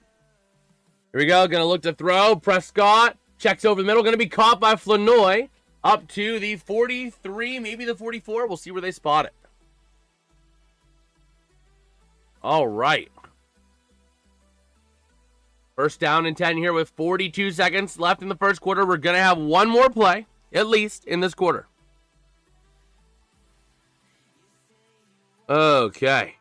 A: Here we go. Going to look to throw. Prescott checks over the middle. Going to be caught by Flanoy. Up to the 43, maybe the 44. We'll see where they spot it. All right. First down and 10 here with 42 seconds left in the first quarter. We're going to have one more play, at least, in this quarter. Okay.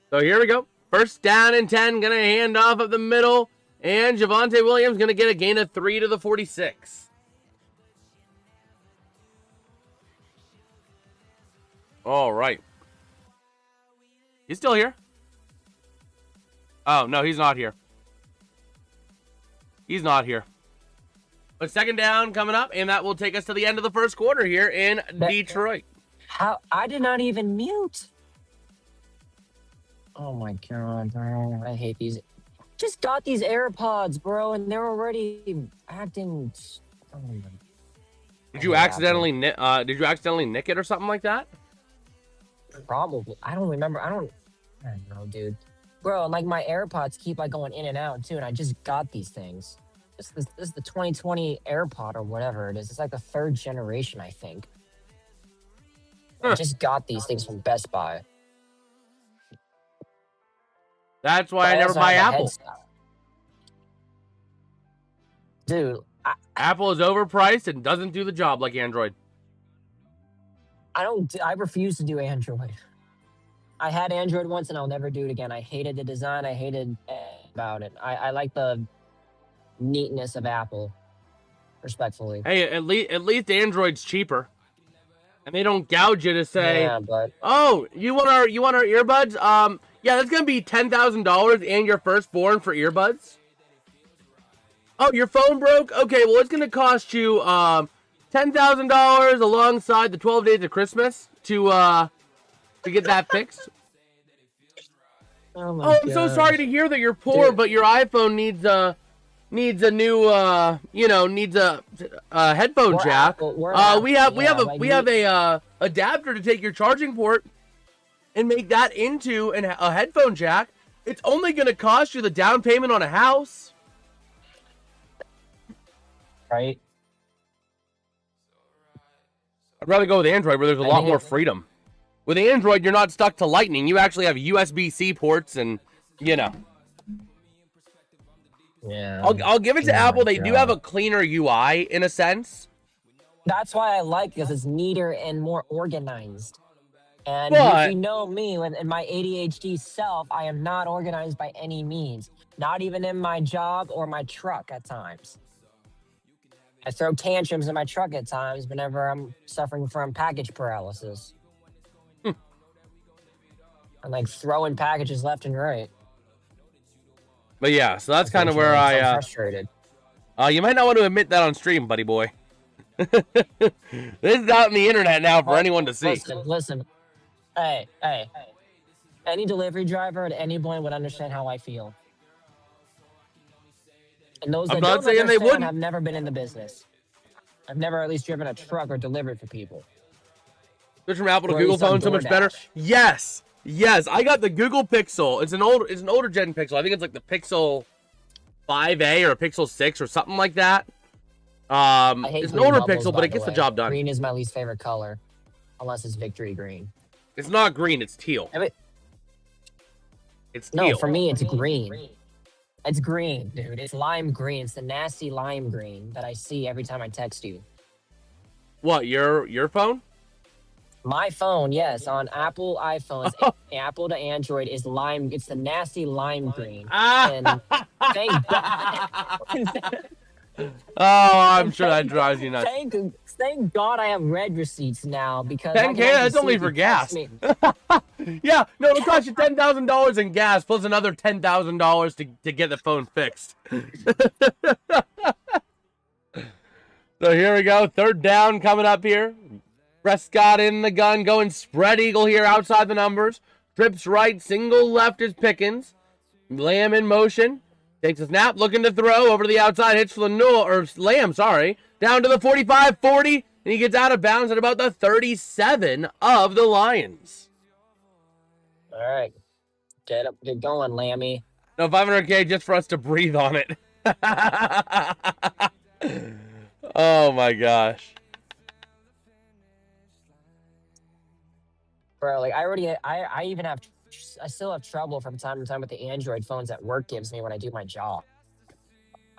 A: So here we go. First down and 10. Going to hand off up the middle. And Javonte Williams going to get a gain of 3 to the 46. All right. He's still here. Oh, no, he's not here. He's not here. But second down coming up, and that will take us to the end of the first quarter here in Detroit.
B: How? I did not even mute. Oh, my God, bro. I hate these. Just got these AirPods, bro, and they're already acting. Oh,
A: did you accidentally nick it or something like that?
B: Probably. I don't remember. I don't know, dude. Bro, like my AirPods keep like going in and out too, and I just got these things. This is the 2020 AirPod or whatever it is. It's like the 3rd generation, I think. I just got these things from Best Buy.
A: That's why I never buy Apple.
B: Dude.
A: Apple is overpriced and doesn't do the job like Android.
B: I refuse to do Android. I had Android once and I'll never do it again. I hated the design. I hated about it. I like the neatness of Apple, respectfully.
A: Hey, at least Android's cheaper. And they don't gouge you to say,
B: yeah, but...
A: oh, you want our earbuds? Yeah, that's going to be $10,000 and your firstborn for earbuds. Oh, your phone broke? Okay, well, it's going to cost you $10,000 alongside the 12 days of Christmas to get that fixixed.
B: Oh,
A: I'm so sorry to hear that you're poor, dude. But your iPhone needs a new needs a headphone jack. We have a adapter to take your charging port and make that into a headphone jack. It's only going to cost you the down payment on a house.
B: Right.
A: I'd rather go with Android where there's a lot more freedom. With Android, you're not stuck to Lightning. You actually have USB-C ports and,
B: Yeah.
A: I'll give it to Apple. They do have a cleaner UI in a sense.
B: That's why I like it, because it's neater and more organized. And if you know me, in my ADHD self, I am not organized by any means. Not even in my job or my truck at times. I throw tantrums in my truck at times whenever I'm suffering from package paralysis. I'm like throwing packages left and right.
A: But yeah, so that's kind of where I'm
B: frustrated.
A: You might not want to admit that on stream, buddy boy. This is out on the internet now for anyone to see.
B: Listen. Hey. Any delivery driver at any point would understand how I feel. And those that don't understand have never been in the business. I've never at least driven a truck or delivered for people.
A: Switch from Apple to Google phone so much better. Yes, I got the Google Pixel. It's an older gen Pixel. I think it's like the Pixel 5a or a Pixel 6 or something like that. It's an older Pixel, but it gets the job done.
B: Green is my least favorite color, unless it's Victory Green.
A: It's not green, it's teal. It's teal.
B: No, for me, it's green. It's green, dude. It's lime green. It's the nasty lime green that I see every time I text you.
A: What, your phone?
B: My phone, yes, on Apple iPhones, Apple to Android is lime. It's the nasty lime green. And thank God.
A: Oh, I'm sure that drives you nuts.
B: Thank God I have red receipts now because
A: 10K, that's only for gas. Yeah, no, it'll cost you $10,000 in gas plus another $10,000 to get the phone fixed. So here we go, third down coming up here. Prescott in the gun, going spread eagle here outside the numbers. Trips right, single left is Pickens. Lamb in motion. Takes a snap, looking to throw over to the outside. Hits Lamb, down to the 45-40, and he gets out of bounds at about the 37 of the Lions.
B: All right. Get going, Lammy.
A: No, 500K just for us to breathe on it. Oh, my gosh.
B: Bro, like, I still have trouble from time to time with the Android phones that work gives me when I do my job.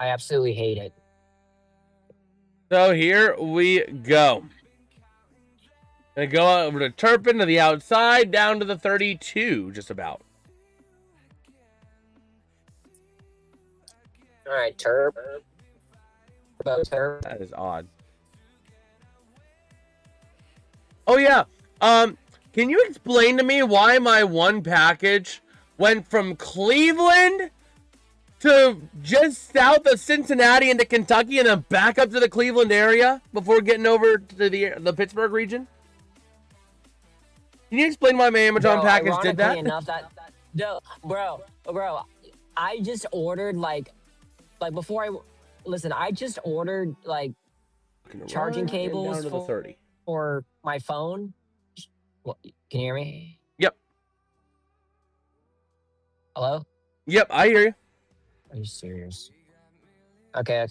B: I absolutely hate it.
A: So here we go. Gonna go over to Turpin to the outside, down to the 32, just about.
B: All right, Turp.
A: That is odd. Oh yeah. Can you explain to me why my one package went from Cleveland to just south of Cincinnati into Kentucky and then back up to the Cleveland area before getting over to the Pittsburgh region? Can you explain why my Amazon package did that?
B: No, bro, I just ordered I just ordered charging cables
A: down to the 30.
B: for my phone. What, can you hear me?
A: Yep.
B: Hello?
A: Yep, I hear you.
B: Are you serious? Okay.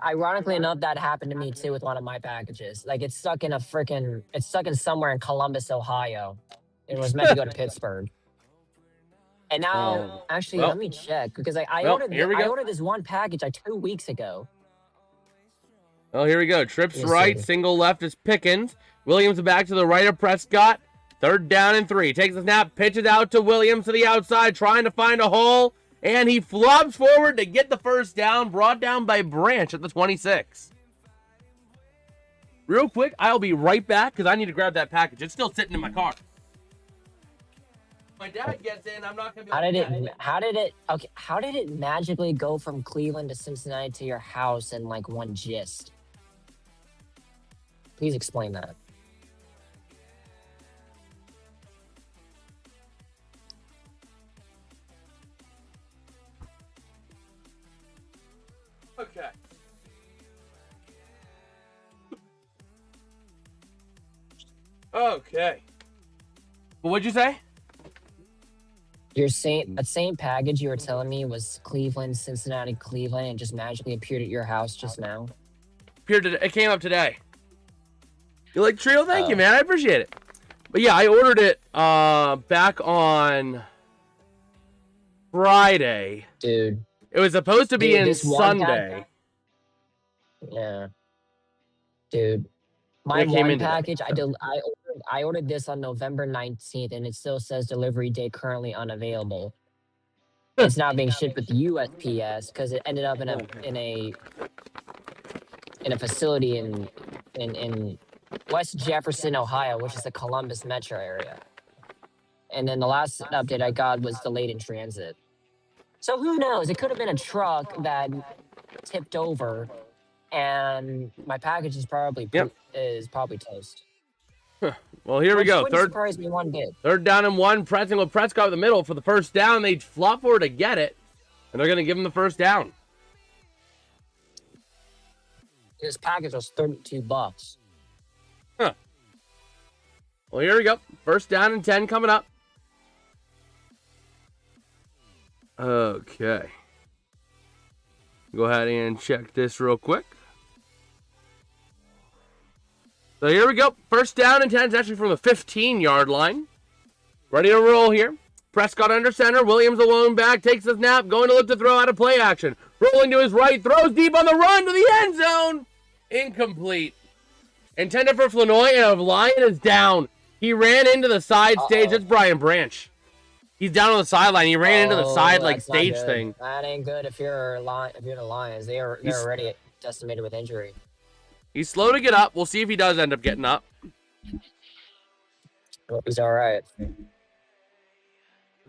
B: Ironically enough, that happened to me too with one of my packages. Like it's stuck in somewhere in Columbus, Ohio. It was meant to go to Pittsburgh. And now, let me check because I ordered this one package 2 weeks ago.
A: Well, here we go. Trips right, single left is Pickens. Williams back to the right of Prescott. Third down and 3. Takes a snap, pitches out to Williams to the outside, trying to find a hole. And he flops forward to get the first down, brought down by Branch at the 26. Real quick, I'll be right back because I need to grab that package. It's still sitting in my car. My dad gets in, I'm not going to be
B: how did it magically go from Cleveland to Cincinnati to your house in like one gist? Please explain that.
A: Okay. Okay. What'd you say?
B: That same package you were telling me was Cleveland, Cincinnati, Cleveland, and just magically appeared at your house just now.
A: It came up today. You like Trio? Thank you, man. I appreciate it. But yeah, I ordered it back on Friday.
B: Dude.
A: It was supposed to be in Sunday.
B: Yeah. Dude. My one package, I ordered this on November 19th, and it still says delivery date currently unavailable. It's not being shipped with USPS because it ended up in a facility in West Jefferson, Ohio, which is the Columbus metro area. And then the last update I got was delayed in transit. So who knows? It could have been a truck that tipped over, and my package is probably toast.
A: Well, here we go.
B: Surprised me one bit.
A: Third down and 1. Pressing with Prescott in the middle for the first down. They flop forward to get it, and they're going to give him the first down.
B: This package was $32.
A: Huh. Well, here we go. First down and 10 coming up. Okay. Go ahead and check this real quick. So here we go. First down and 10 is actually from the 15-yard line. Ready to roll here. Prescott under center. Williams alone back. Takes the snap. Going to look to throw out of play action. Rolling to his right. Throws deep on the run to the end zone. Incomplete. Intended for Flanoy, and Lion is down. He ran into the side stage. It's Brian Branch. He's down on the sideline. He ran into the side stage thing.
B: That ain't good if you're the Lions. They're already decimated with injury.
A: He's slow to get up. We'll see if he does end up getting up.
B: Hope he's all right.
A: Okay,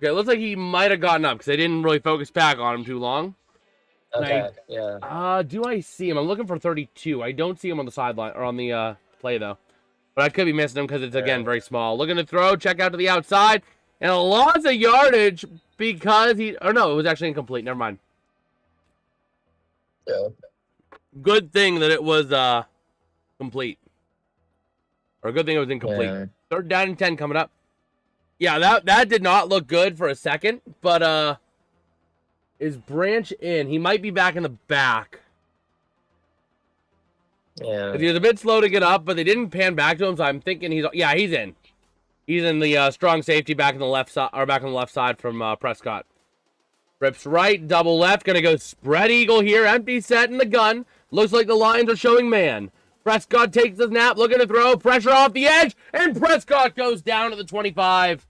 A: it looks like he might have gotten up because they didn't really focus back on him too long.
B: Okay, yeah.
A: Do I see him? I'm looking for 32. I don't see him on the sideline or on the play though. But I could be missing him because it's again very small. Looking to throw, check out to the outside, and a loss of yardage because he. Or no, it was actually incomplete. Never mind.
B: Yeah.
A: Good thing that it was complete. Or good thing it was incomplete.
B: Yeah.
A: Third down and 10 coming up. Yeah, that did not look good for a second, but is Branch in? He might be back in the back.
B: Yeah.
A: He was a bit slow to get up, but they didn't pan back to him, so I'm thinking he's in. He's in the strong safety back on the left side, or back on the left side from Prescott. Rips right, double left, gonna go spread eagle here, empty set in the gun. Looks like the Lions are showing man. Prescott takes the snap, looking to throw, pressure off the edge, and Prescott goes down to the 25.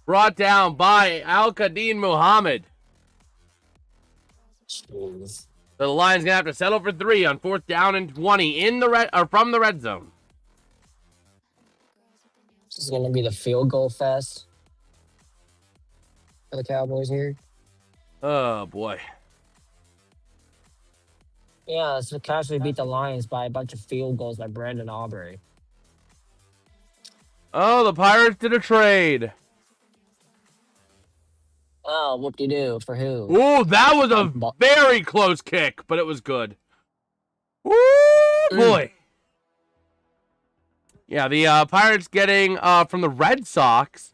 A: Brought down by Al-Qadim Muhammad.
B: Jeez.
A: So the Lions gonna have to settle for 3 on 4th down and 20 in the red or from the red zone.
B: This is gonna be the field goal fest for the Cowboys here.
A: Oh boy.
B: Yeah, so Cowboys beat the Lions by a bunch of field goals by Brandon Aubrey.
A: Oh, the Pirates did a trade.
B: Oh, whoop-de-doo. For who?
A: Ooh, that was a very close kick, but it was good. Woo, boy. Yeah, the Pirates getting from the Red Sox,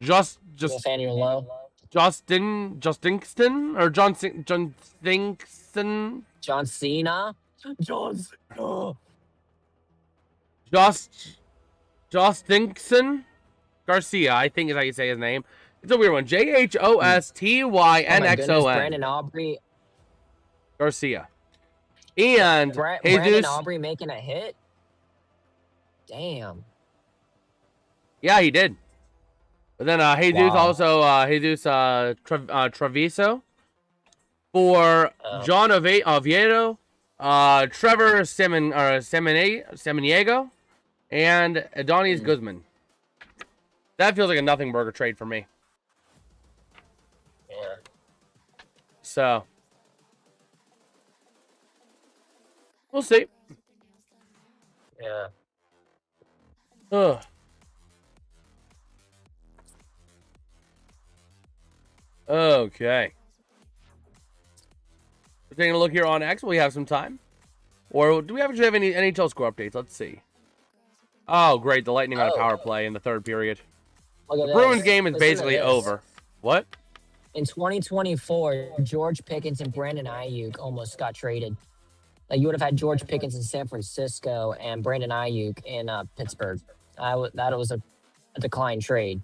A: just
B: Nathaniel Lowe.
A: Justinston or John Stinkson.
B: John Cena.
A: Justinkson Garcia, I think is how you say his name. It's a weird one. JHOSTYNXON.
B: Brandon Aubrey.
A: Garcia. And
B: Brandon Aubrey making a hit? Damn.
A: Yeah, he did. But then Jesus also, Treviso for John Oviedo, Trevor Semeniego, and Adonis Guzman. That feels like a nothing burger trade for me.
B: Yeah.
A: So we'll see.
B: Yeah.
A: Ugh. Okay. We're taking a look here on X. We have some time. Or do we actually have any NHL score updates? Let's see. Oh, great. The Lightning on a power play in the third period. The Bruins game is basically over. What?
B: In 2024, George Pickens and Brandon Ayuk almost got traded. Like you would have had George Pickens in San Francisco and Brandon Ayuk in Pittsburgh. That was a decline trade.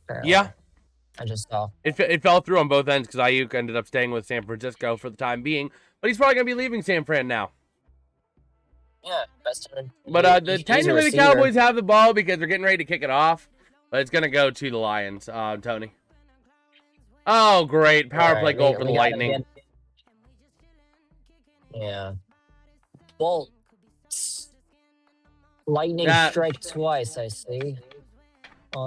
B: Apparently.
A: Yeah.
B: I just saw.
A: It fell through on both ends because Ayuk ended up staying with San Francisco for the time being. But he's probably going to be leaving San Fran now.
B: Yeah.
A: But technically the Cowboys have the ball because they're getting ready to kick it off. But it's going to go to the Lions, Tony. Oh, great. Power play goal for the Lightning.
B: Yeah. Well, Lightning strike twice, I see.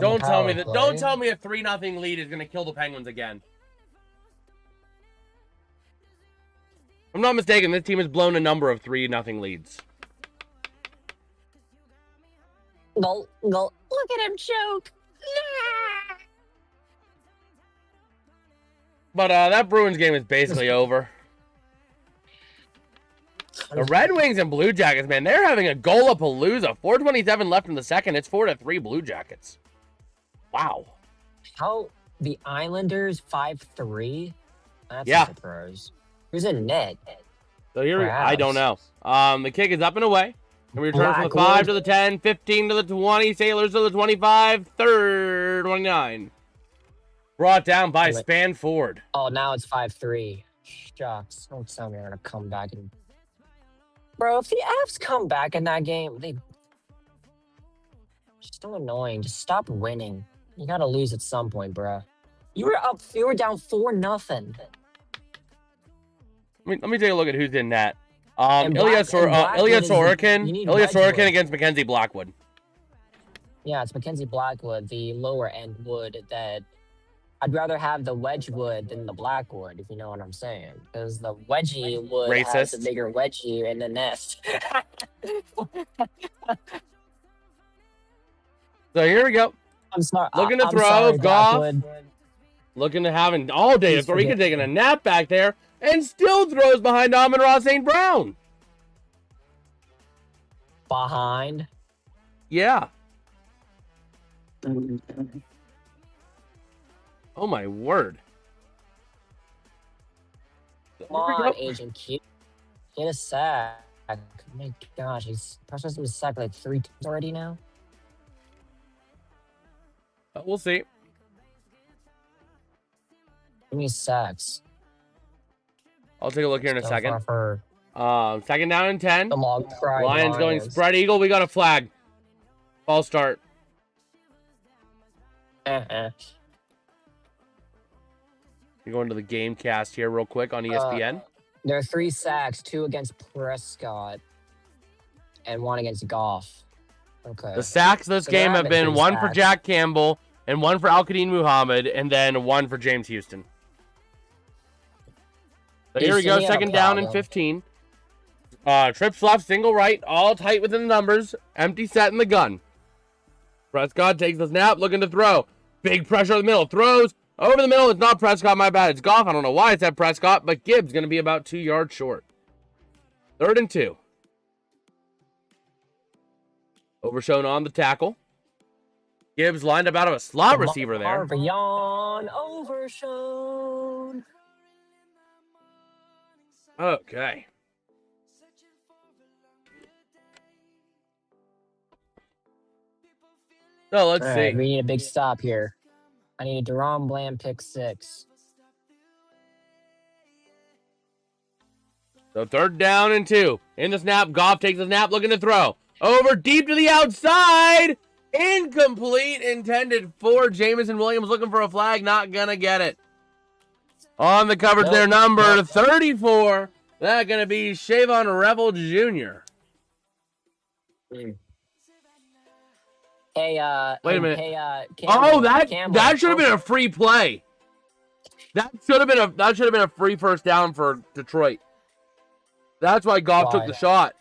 A: Don't tell me a 3-0 lead is going to kill the Penguins again. If I'm not mistaken, this team has blown a number of 3-0 leads.
B: No, look at him choke.
A: But that Bruins game is basically over. The Red Wings and Blue Jackets, man, they're having a goal-a-palooza. 4:27 left in the second. It's 4-3 Blue Jackets. Wow.
B: How the Islanders 5-3? That's
A: a
B: surprise. Who's in net?
A: So here, I don't know.
B: Perhaps.
A: The kick is up and away. And we return from the
B: Blackwood.
A: 5 to the 10, 15 to the 20, Sailors to the 25, third, 29. Brought down by Spanford.
B: Oh, now it's 5-3. Shucks. Don't tell me they're going to come back. Bro, if the Avs come back in that game, they... Just so annoying. Just stop winning. You got to lose at some point, bro. You were down 4-0.
A: Let me take a look at who's in that.
B: Ilya
A: Sorokin against Mackenzie Blackwood.
B: Yeah, it's Mackenzie Blackwood, the lower end wood that I'd rather have the wedge wood than the blackwood, if you know what I'm saying. Because the wedgie wood has a bigger wedgie in the nest.
A: So here we go.
B: I'm sorry.
A: Looking to
B: I'm
A: throw,
B: sorry,
A: Goff.
B: Blackwood.
A: Looking to have an all day to throw. He could taking a nap back there and still throws behind Amon-Ra St. Brown.
B: Behind?
A: Yeah. Oh my word.
B: Come on, Agent Q. Get a sack. Oh my gosh, he's supposed to be sacked like 3 times already now.
A: We'll see.
B: Give me sacks.
A: I'll take a look here in a second.
B: For
A: Second down and 10.
B: the
A: Lions going spread eagle. We got a flag. Ball start.
B: Uh-uh.
A: You go into the game cast here real quick on ESPN.
B: There are 3 sacks, 2 against Prescott and 1 against Goff. Okay.
A: The sacks this game have been 1 for Jack Campbell and 1 for Al-Qadim Muhammad and then 1 for James Houston. So here we go, second down and 15. Trips left, single right, all tight within the numbers. Empty set in the gun. Prescott takes the snap, looking to throw. Big pressure in the middle. Throws over the middle. It's not Prescott, my bad. It's Goff. I don't know why it's at Prescott, but Gibbs going to be about 2 yards short. 3rd and 2. Overshown on the tackle. Gibbs lined up out of a slot receiver there.
B: Marvion Overshown.
A: Okay. So let's see.
B: We need a big stop here. I need a Deron Bland pick 6.
A: So 3rd down and 2. In the snap, Goff takes the snap, looking to throw. Over deep to the outside. Incomplete, intended for Jameson Williams, looking for a flag, not gonna get it. On the coverage there, number 34. That's gonna be Shavon Revel Jr.
B: Hey,
A: wait a minute.
B: Hey,
A: Campbell, that should have been a free play. That should have been a free first down for Detroit. That's why Goff took the shot.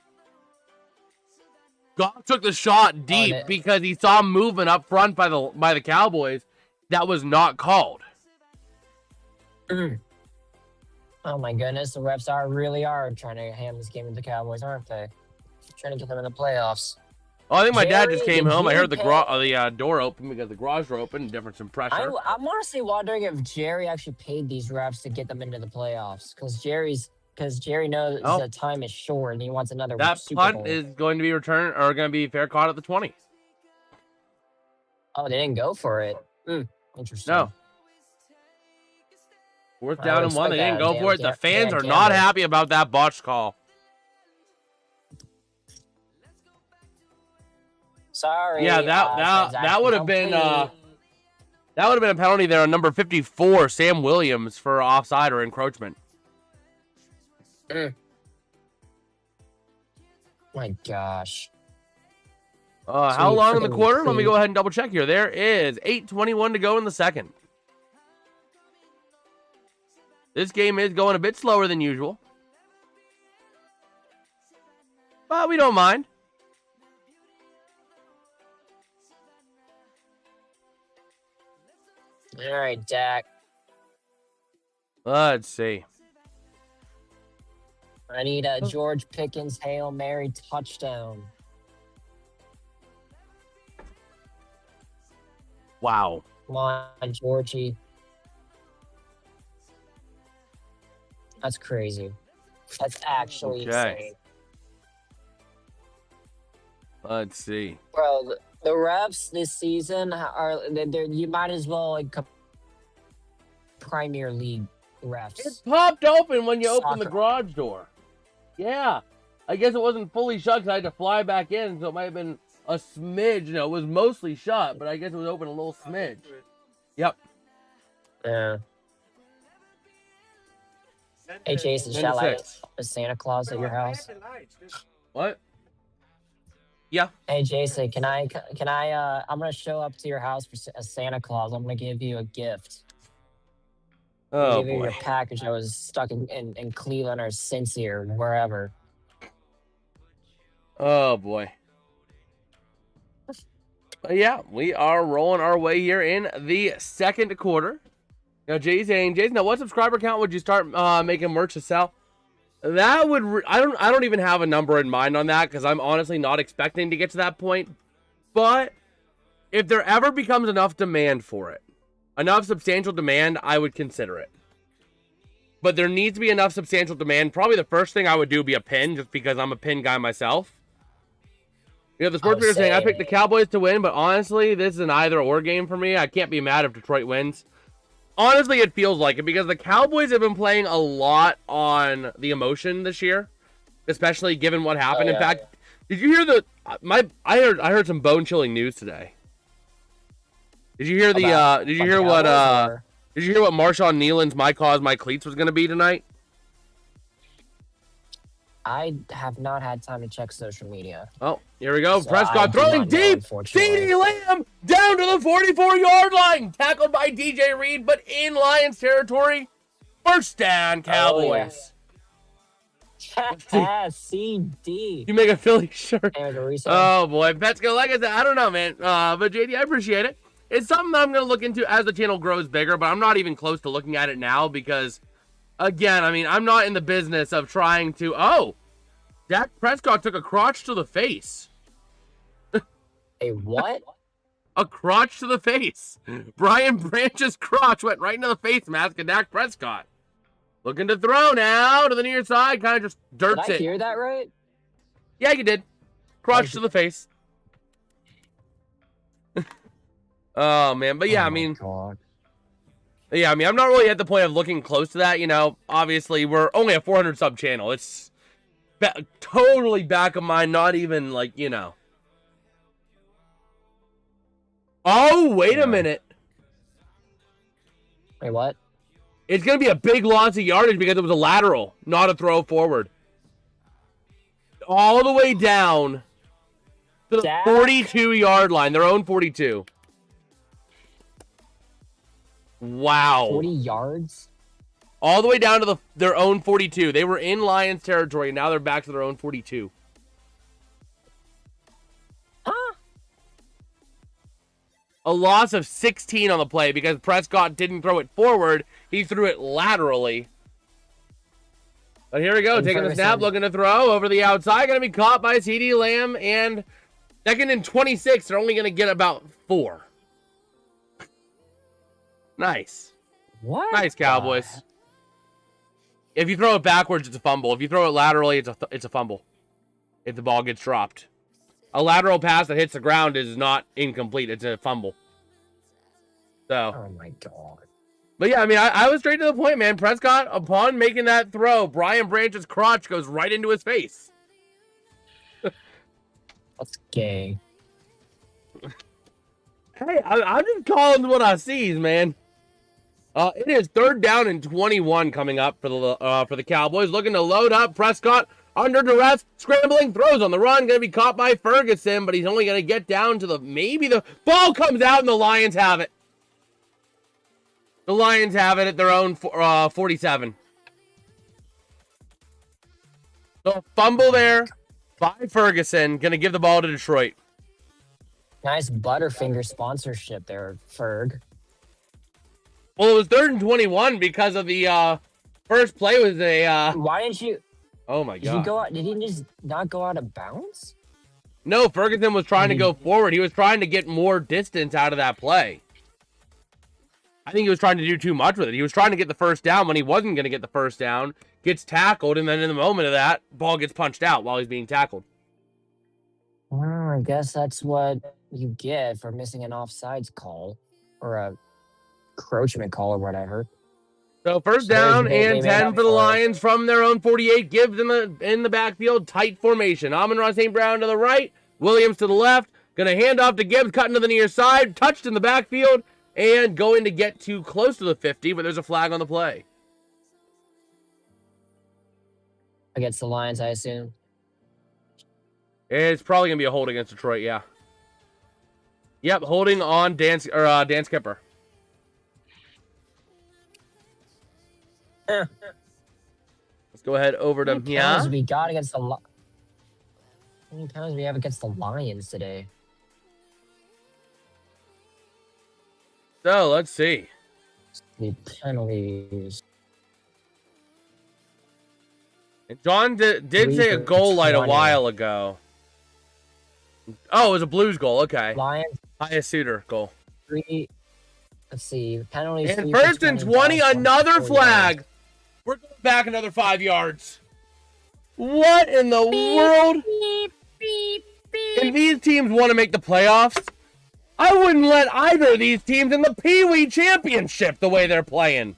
A: Goff took the shot deep because he saw movement up front by the Cowboys. That was not called.
B: Oh my goodness, the refs really are trying to hand this game to the Cowboys, aren't they? Trying to get them in the playoffs.
A: Oh, I think my dad just came home. I heard the door open because the garage door open. Difference in pressure.
B: I'm honestly wondering if Jerry actually paid these refs to get them into the playoffs because Jerry knows the time is short and he wants another.
A: That punt is going to be returned or going to be fair caught at the 20.
B: Oh, they didn't go for it. Interesting.
A: No. 4th down and 1. They didn't go for it. The fans are not happy about that botched call.
B: Sorry.
A: Yeah, that would have been a penalty there on number 54, Sam Williams, for offside or encroachment.
B: My gosh.
A: How long in the quarter? Let me go ahead and double check here. There is 8:21 to go in the second. This game is going a bit slower than usual, but we don't mind.
B: All right, Dak.
A: Let's see.
B: I need a George Pickens Hail Mary touchdown.
A: Wow.
B: Come on, Georgie. That's crazy. That's actually insane.
A: Let's see.
B: Bro, the refs this season you might as well like Premier League refs.
A: It popped open when you opened the
B: Soccer.
A: garage door. Yeah. I guess it wasn't fully shut because I had to fly back in, so it might have been a smidge. You know, it was mostly shut, but I guess it was open a little smidge. Yep.
B: Yeah. Hey, Jason, shall I a Santa Claus at your house?
A: What? Yeah.
B: Hey, Jason, can I, I'm going to show up to your house for a Santa Claus. I'm going to give you a gift.
A: Oh,
B: give you
A: boy.
B: your package that was stuck in Cleveland or Cincy or wherever.
A: Oh, boy. But yeah, we are rolling our way here in the second quarter. Now, Jay's saying, Jason, now what subscriber count would you start making merch to sell? That would I don't even have a number in mind on that because I'm honestly not expecting to get to that point. But if there ever becomes enough demand for it, enough substantial demand, I would consider it. But there needs to be enough substantial demand. Probably the first thing I would do would be a pin, just because I'm a pin guy myself. You know, the sports meter saying I picked the Cowboys to win, but honestly, this is an either-or game for me. I can't be mad if Detroit wins. Honestly, it feels like it because the Cowboys have been playing a lot on the emotion this year, especially given what happened. In fact, did you hear I heard some bone-chilling news today. Did you hear did you hear what Marshawn Nealon's "My Cause, My Cleats" was going to be tonight?
B: I have not had time to check social media.
A: Oh, here we go.
B: So
A: Prescott throwing deep. CeeDee Lamb down to the 44-yard line. Tackled by DJ Reed, but in Lions territory. First down, Cowboys.
B: CD.
A: You make a Philly shirt. Oh, boy. Petsko, like I said, I don't know, man. But, JD, I appreciate it. It's something that I'm going to look into as the channel grows bigger, but I'm not even close to looking at it now because, again, I mean, I'm not in the business of trying to... Oh! Dak Prescott took a crotch to the face.
B: A what?
A: A crotch to the face. Brian Branch's crotch went right into the face mask of Dak Prescott. Looking to throw now to the near side. Kind of just dirts it.
B: Did I hear that right?
A: Yeah, you did. Crotch to the face. Oh, man. But yeah, I mean... Yeah, I mean, I'm not really at the point of looking close to that. You know, obviously, we're only a 400 sub channel. It's totally back of mind, not even like, you know. Oh, wait a minute.
B: Wait, what?
A: It's going to be a big loss of yardage because it was a lateral, not a throw forward. All the way down to the 42-yard line, their own 42. Wow.
B: 40 yards?
A: All the way down to their own 42. They were in Lions territory. Now they're back to their own 42.
B: Huh?
A: A loss of 16 on the play because Prescott didn't throw it forward. He threw it laterally. But here we go. Taking the snap, looking to throw over the outside. Going to be caught by CeeDee Lamb. And second and 26. They're only going to get about 4. Nice.
B: What?
A: Nice, Cowboys. If you throw it backwards, it's a fumble. If you throw it laterally, it's a fumble. If the ball gets dropped. A lateral pass that hits the ground is not incomplete. It's a fumble. So.
B: Oh, my God.
A: But yeah, I mean, I was straight to the point, man. Prescott, upon making that throw, Brian Branch's crotch goes right into his face.
B: That's gay.
A: Hey, I'm just calling what I see, man. It is third down and 21 coming up for the Cowboys. Looking to load up. Prescott under duress, scrambling, throws on the run. Going to be caught by Ferguson, but he's only going to get down to maybe the ball comes out and the Lions have it. The Lions have it at their own 47. So a fumble there by Ferguson. Going to give the ball to Detroit.
B: Nice Butterfinger sponsorship there, Ferg.
A: Well, it was third and 21 because of the first play was a...
B: Why didn't you...
A: Oh, my God.
B: Did he just not go out of bounds?
A: No, Ferguson was trying to go forward. He was trying to get more distance out of that play. I think he was trying to do too much with it. He was trying to get the first down when he wasn't going to get the first down, gets tackled, and then in the moment of that, ball gets punched out while he's being tackled.
B: Well, I guess that's what you get for missing an offsides call or a encroachment call or what I heard.
A: So first
B: So
A: down
B: they
A: and
B: made
A: 10
B: up
A: for the
B: for it.
A: Lions from their own 48. Gibbs in the backfield, tight formation. Amon-Ra St. Brown to the right, Williams to the left. Going to hand off to Gibbs, cutting to the near side, touched in the backfield, and going to get too close to the 50, but there's a flag on the play.
B: Against the Lions, I assume.
A: It's probably going to be a hold against Detroit, yeah. Yep, holding on Dan Skipper.
B: Eh.
A: Let's go ahead over to
B: How many penalties we got against the How many penalties we have against the Lions today?
A: So, let's see.
B: The penalties.
A: And John did say a goal light a
B: 20.
A: while ago. Oh, it was a Blues goal. Okay.
B: Lions,
A: Highest Suitor goal.
B: 3. Let's see. Penalties.
A: And
B: 3 for
A: first and 20,
B: Dallas,
A: another
B: 1 for
A: flag. We're going back another 5 yards. What in the world? If these teams want to make the playoffs, I wouldn't let either of these teams in the Pee Wee Championship the way they're playing.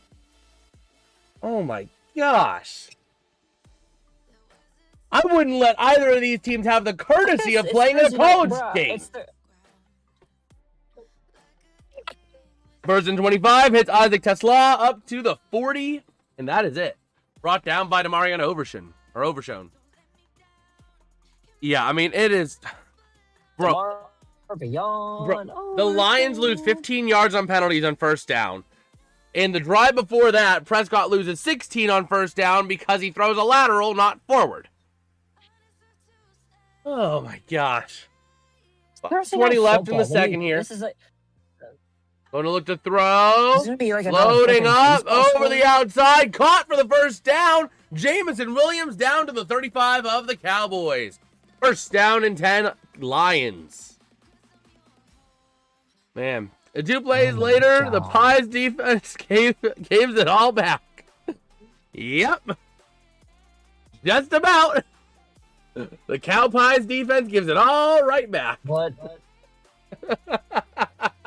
A: Oh my gosh. I wouldn't let either of these teams have the courtesy of playing in a college game. First and 25 hits Isaac Tesla up to the 40, and that is it. Brought down by Demarion Overshone. Yeah, I mean, it is... Bro, the Lions lose 15 yards on penalties on first down. And the drive before that, Prescott loses 16 on first down because he throws a lateral, not forward. Oh my gosh. 20 left in the second here.
B: This is like,
A: Going to look to throw.
B: this is gonna be like
A: Loading up
B: baseball
A: over
B: story.
A: the outside. Caught for the first down. Jameson Williams down to the 35 of the Cowboys. First down and 10, Lions. Man, 2 plays later, the Pies defense gave it all back. Yep. Just about. The Cow Pies defense gives it all right back.
B: What?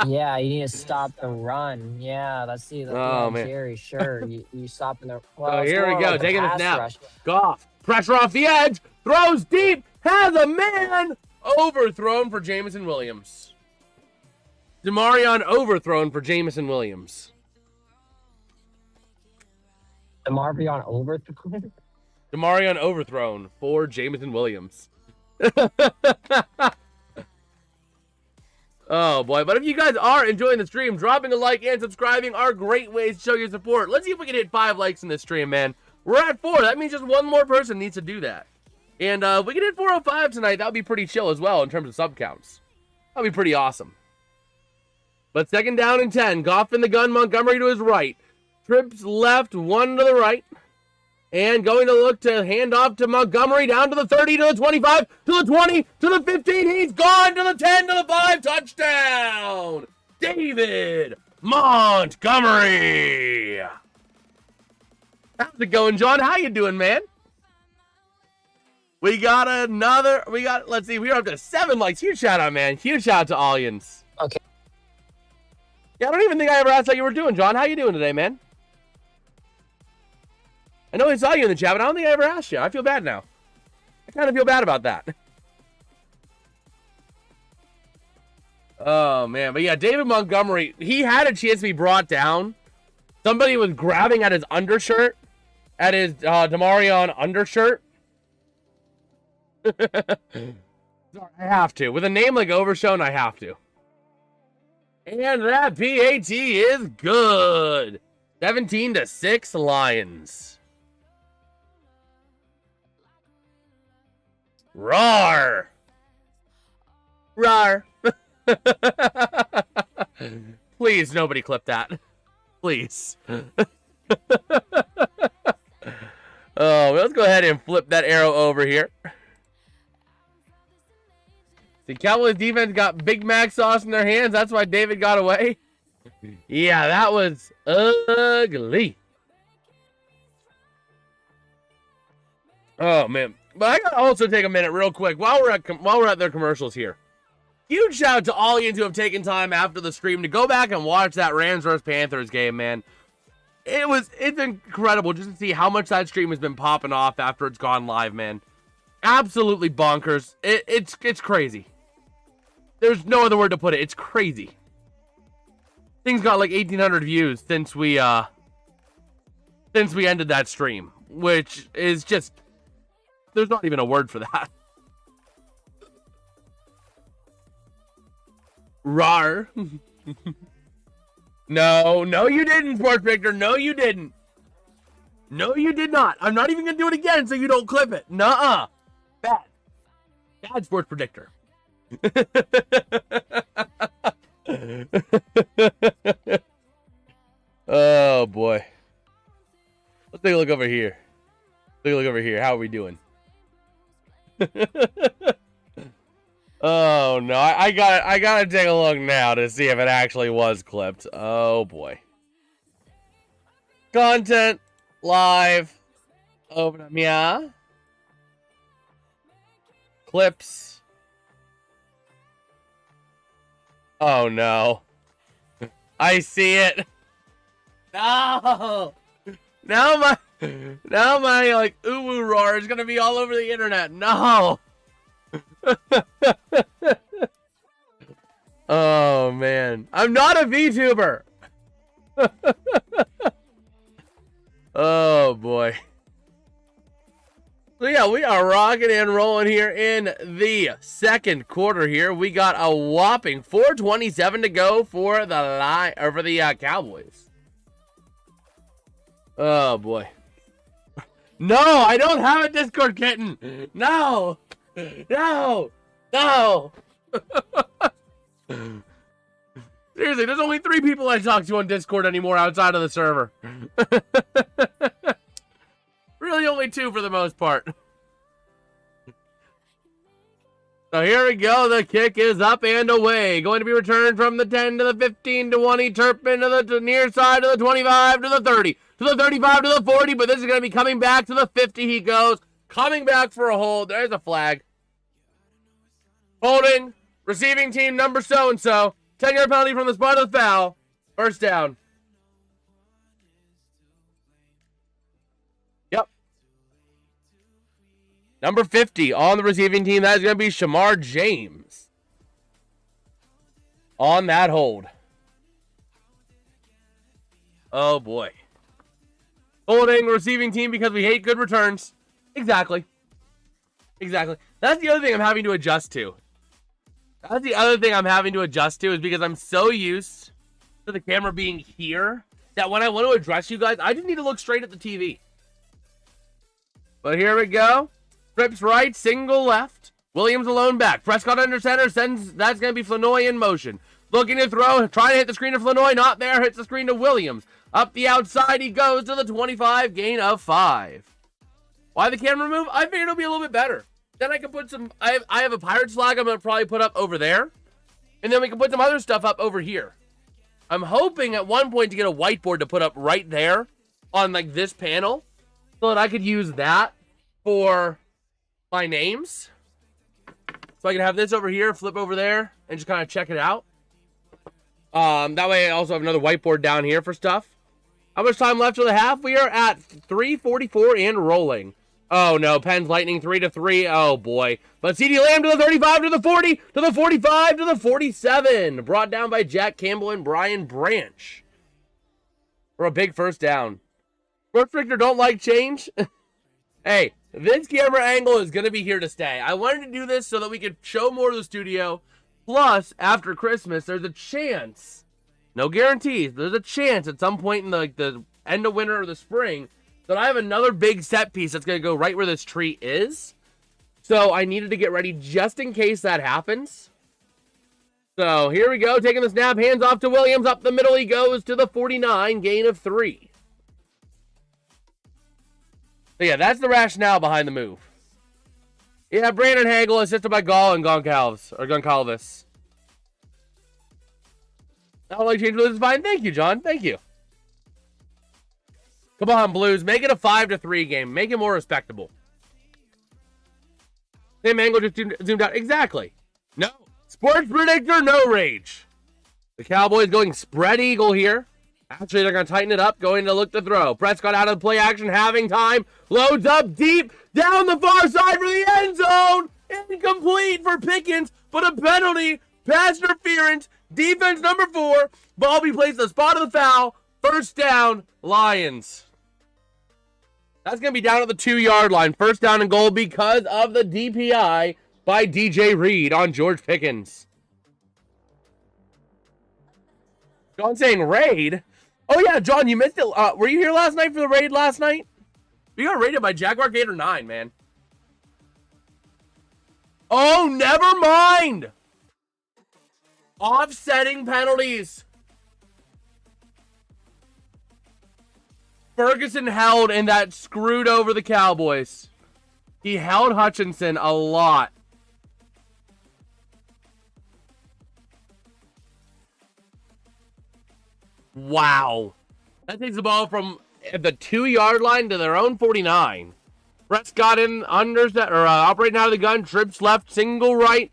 B: Yeah, you need to stop the run. Yeah, let's see.
A: Oh, man.
B: Jerry, sure. You stop in the. Well,
A: Oh,
B: it's
A: here we
B: more
A: go.
B: like the
A: Taking a
B: pass
A: snap.
B: rush.
A: Goff. Pressure off the edge. Throws deep. Has a man. Overthrown for Jameson Williams. Demarion overthrown for Jameson Williams.
B: Marvion overthrown.
A: Demarion overthrown for Jameson Williams. Oh boy, but if you guys are enjoying the stream, dropping a like and subscribing are great ways to show your support. Let's see if we can hit 5 likes in this stream, man. We're at 4. That means just one more person needs to do that. And if we can hit 405 tonight, that would be pretty chill as well in terms of sub counts. That would be pretty awesome. But second down and 10. Goff in the gun, Montgomery to his right. Trips left, 1 to the right. And going to look to hand off to Montgomery down to the 30, to the 25, to the 20, to the 15. He's gone to the 10, to the 5. Touchdown! David Montgomery! How's it going, John? How you doing, man? Let's see, we're up to 7 likes. Huge shout out, man. Huge shout out to Allians.
B: Okay.
A: Yeah, I don't even think I ever asked how you were doing, John. How you doing today, man? I know I saw you in the chat, but I don't think I ever asked you. I feel bad now. I kind of feel bad about that. Oh, man. But yeah, David Montgomery, he had a chance to be brought down. Somebody was grabbing at his undershirt, at his Demarion undershirt. Sorry, I have to. With a name like Overshone, I have to. And that PAT is good. 17-6 Lions. Roar! Roar! Please, nobody clip that. Please. Oh, let's go ahead and flip that arrow over here. The Cowboys defense got Big Mac sauce in their hands. That's why David got away. Yeah, that was ugly. Oh man, but I gotta also take a minute real quick while we're at their commercials here. Huge shout out to all you who have taken time after the stream to go back and watch that Rams vs Panthers game, man. It's incredible just to see how much that stream has been popping off after it's gone live, man. Absolutely bonkers. It's crazy. There's no other word to put it. It's crazy. Thing's got like 1,800 views since we ended that stream, which is just, there's not even a word for that. Rar. No, you didn't, Sports Predictor. No, you didn't. No, you did not. I'm not even going to do it again so you don't clip it. Nuh-uh. Bad Sports Predictor. Oh, boy. Let's take a look over here. How are we doing? Oh no, I gotta take a look now to see if it actually was clipped. Oh boy. Content live. Open up, yeah. Clips. Oh no. I see it. No. Now my like ooh roar is gonna be all over the internet. No. Oh man, I'm not a VTuber. Oh boy. So yeah, we are rocking and rolling here in the second quarter. Here we got a whopping 4:27 to go for the Cowboys. Oh boy. No, I don't have a Discord kitten. No. No! Seriously, there's only 3 people I talk to on Discord anymore outside of the server. Really only 2 for the most part. So here we go. The kick is up and away. Going to be returned from the 10 to the 15 to 20. Turpin to the near side to the 25 to the 30 to the 35 to the 40. But this is going to be coming back to the 50. He goes. Coming back for a hold. There's a flag. Holding. Receiving team number so-and-so. 10-yard penalty from the spot of the foul. First down. Yep. Number 50 on the receiving team. That is going to be Shamar James. On that hold. Oh, boy. Holding receiving team because we hate good returns. Exactly. That's the other thing I'm having to adjust to. Is because I'm so used to the camera being here that when I want to address you guys, I just need to look straight at the TV. But here we go. Trips right, single left. Williams alone back. Prescott under center sends. That's going to be Flanoy in motion. Looking to throw. Trying to hit the screen to Flanoy. Not there. Hits the screen to Williams. Up the outside he goes to the 25. Gain of 5. Why the camera move? I figured it'll be a little bit better. Then I can put some, I have a Pirates flag I'm going to probably put up over there. And then we can put some other stuff up over here. I'm hoping at one point to get a whiteboard to put up right there on like this panel. So that I could use that for my names. So I can have this over here, flip over there, and just kind of check it out. That way I also have another whiteboard down here for stuff. How much time left to the half? We are at 3:44 and rolling. Oh no, Penn's Lightning 3-3. Oh boy. But CeeDee Lamb to the 35, to the 40, to the 45, to the 47. Brought down by Jack Campbell and Brian Branch. For a big first down. Sports Predictor don't like change. Hey, this camera angle is going to be here to stay. I wanted to do this so that we could show more of the studio. Plus, after Christmas, there's a chance. No guarantees. There's a chance at some point in the end of winter or the spring that I have another big set piece that's going to go right where this tree is. So I needed to get ready just in case that happens. So here we go. Taking the snap. Hands off to Williams. Up the middle he goes to the 49. Gain of 3. So yeah, that's the rationale behind the move. Yeah, Brandon Hagel assisted by Gall and Goncalves. I don't like change with this is fine. Thank you, John. Thank you. Come on, Blues. Make it a 5-3 game. Make it more respectable. Same angle, just zoomed out. Exactly. No. Sports predictor, no rage. The Cowboys going spread eagle here. Actually, they're going to tighten it up. Going to look to throw. Prescott out of the play action. Having time. Loads up deep. Down the far side for the end zone. Incomplete for Pickens. But a penalty. Pass interference. Defense number 4. Ball be placed at the spot of the foul. First down, Lions. That's going to be down at the 2-yard line. First down and goal because of the DPI by DJ Reed on George Pickens. John saying raid. Oh, yeah, John, you missed it. Were you here last night for the raid last night? We got raided by Jaguar Gator 9, man. Oh, never mind. Offsetting penalties. Ferguson held, and that screwed over the Cowboys. He held Hutchinson a lot. Wow. That takes the ball from the 2-yard line to their own 49. Prescott in under operating out of the gun. Trips left, single right.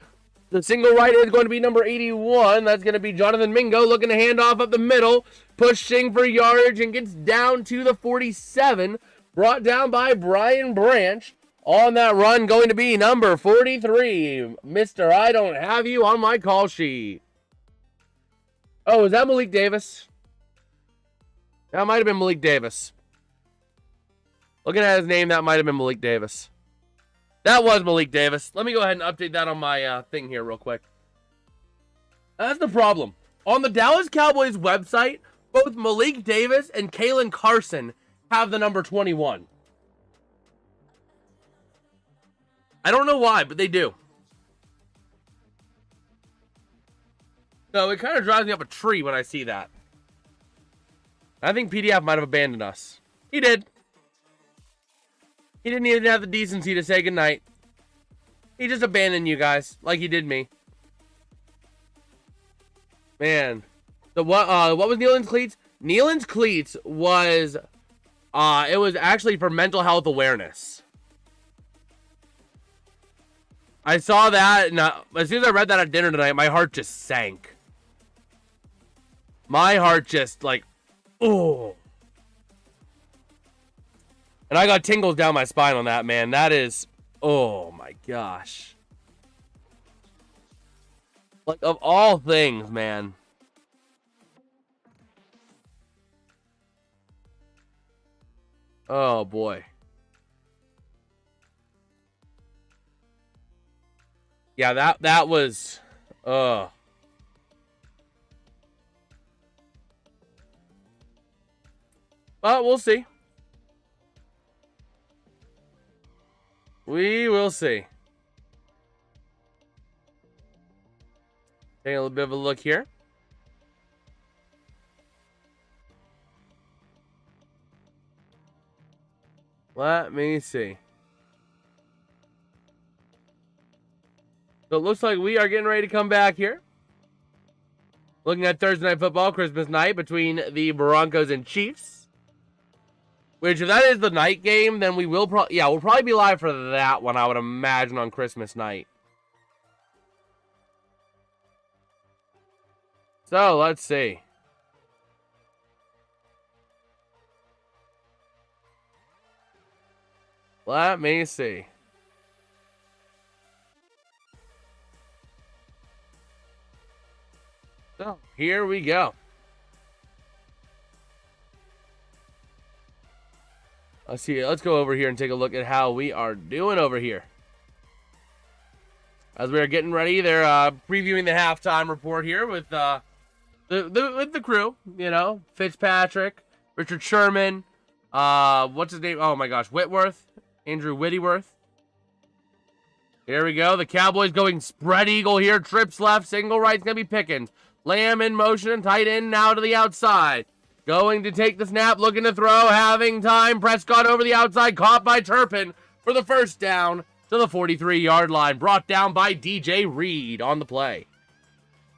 A: The single right is going to be number 81. That's going to be Jonathan Mingo looking to hand off up the middle. Pushing for yardage and gets down to the 47. Brought down by Brian Branch. On that run going to be number 43. Mr. I don't have you on my call sheet. Oh, is that Malik Davis? That might have been Malik Davis. Looking at his name, that might have been Malik Davis. That was Malik Davis. Let me go ahead and update that on my thing here real quick. That's the problem. On the Dallas Cowboys website, both Malik Davis and Kalen Carson have the number 21. I don't know why, but they do. So it kind of drives me up a tree when I see that. I think PDF might have abandoned us. He did. He didn't even have the decency to say goodnight. He just abandoned you guys, like he did me. Man. So what was Nealon's cleats? Nealon's cleats was, it was actually for mental health awareness. I saw that, and as soon as I read that at dinner tonight, my heart just sank. My heart just, like, oh. And I got tingles down my spine on that, man. That is, oh my gosh. Like, of all things, man. Oh boy. Yeah, that was, but we'll see. We will see. Taking a little bit of a look here. Let me see. So it looks like we are getting ready to come back here. Looking at Thursday Night Football, Christmas night between the Broncos and Chiefs. Which, if that is the night game, then we will probably, we'll probably be live for that one, I would imagine, on Christmas night. So, let's see. Let me see. So, here we go. Let's see. Let's go over here and take a look at how we are doing over here. As we are getting ready, they're previewing the halftime report here with the crew. You know, Fitzpatrick, Richard Sherman, what's his name? Oh my gosh, Whitworth, Andrew Whittyworth. Here we go. The Cowboys going spread eagle here. Trips left, single right's gonna be Pickens. Lamb in motion, tight end now to the outside. Going to take the snap, looking to throw, having time. Prescott over the outside, caught by Turpin for the first down to the 43-yard line. Brought down by DJ Reed on the play.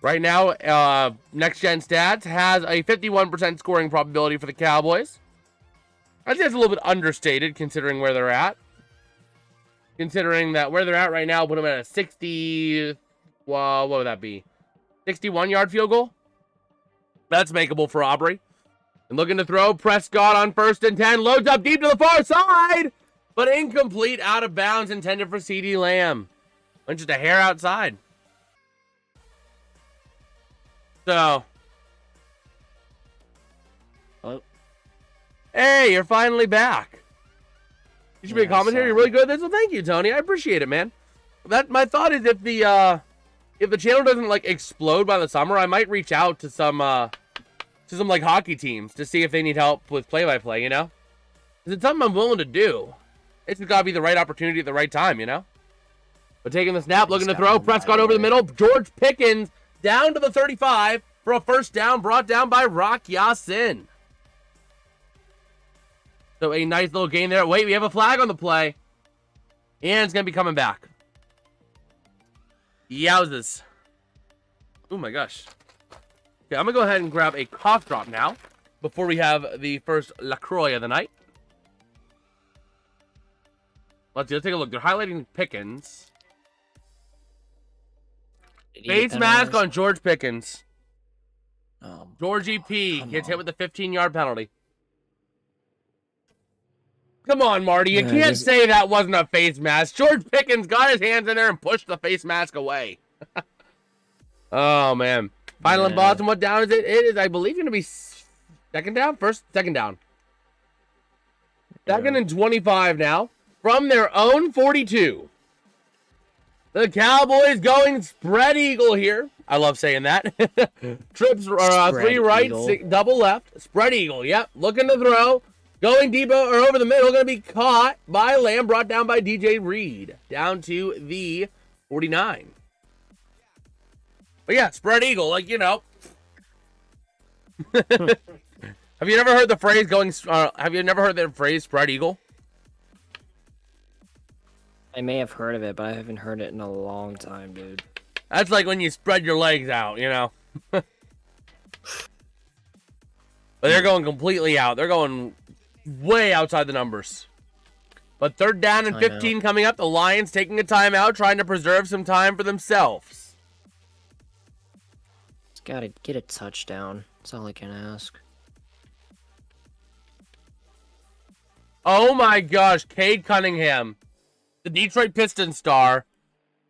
A: Right now, Next Gen Stats has a 51% scoring probability for the Cowboys. I'd say it's a little bit understated considering where they're at. Considering that where they're at right now, put them at a 60, well, what would that be? 61-yard field goal? That's makeable for Aubrey. And looking to throw, Prescott on 1st and 10, loads up deep to the far side, but incomplete, out of bounds, intended for CeeDee Lamb. Went just a hair outside. So.
C: Oh.
A: Hey, you're finally back. You should be a commentator. You're really good at this. Well, thank you, Tony. I appreciate it, man. My thought is if the channel doesn't like explode by the summer, I might reach out to some like hockey teams to see if they need help with play-by-play. You know, 'cause it's something I'm willing to do. It's got to be the right opportunity at the right time. You know. But taking the snap, looking to throw, Prescott over the middle. George Pickens down to the 35 for a first down, brought down by Rock Ya-Sin. So a nice little gain there. Wait, we have a flag on the play. And it's going to be coming back. Yowzers. Oh my gosh. Okay, I'm going to go ahead and grab a cough drop now before we have the first LaCroix of the night. Let's take a look. They're highlighting Pickens. Face mask on George Pickens. Georgie P gets hit with the 15-yard penalty. Come on, Marty. You can't say that wasn't a face mask. George Pickens got his hands in there and pushed the face mask away. Oh, man. Final and bottom. What down is it? It is, I believe, going to be second down? Second down. Second and 25 now. From their own 42. The Cowboys going spread eagle here. I love saying that. Trips 3 right, double left. Spread eagle. Yep. Looking to throw. Going deep or over the middle, going to be caught by Lamb, brought down by DJ Reed. Down to the 49. But yeah, spread eagle, like, you know. Have you never heard the phrase spread eagle?
C: I may have heard of it, but I haven't heard it in a long time, dude.
A: That's like when you spread your legs out, you know. But they're going completely out. They're going way outside the numbers. But third down and 15 coming up. The Lions taking a timeout, trying to preserve some time for themselves.
C: Just gotta get a touchdown. That's all I can ask.
A: Oh my gosh, Cade Cunningham, the Detroit Pistons star,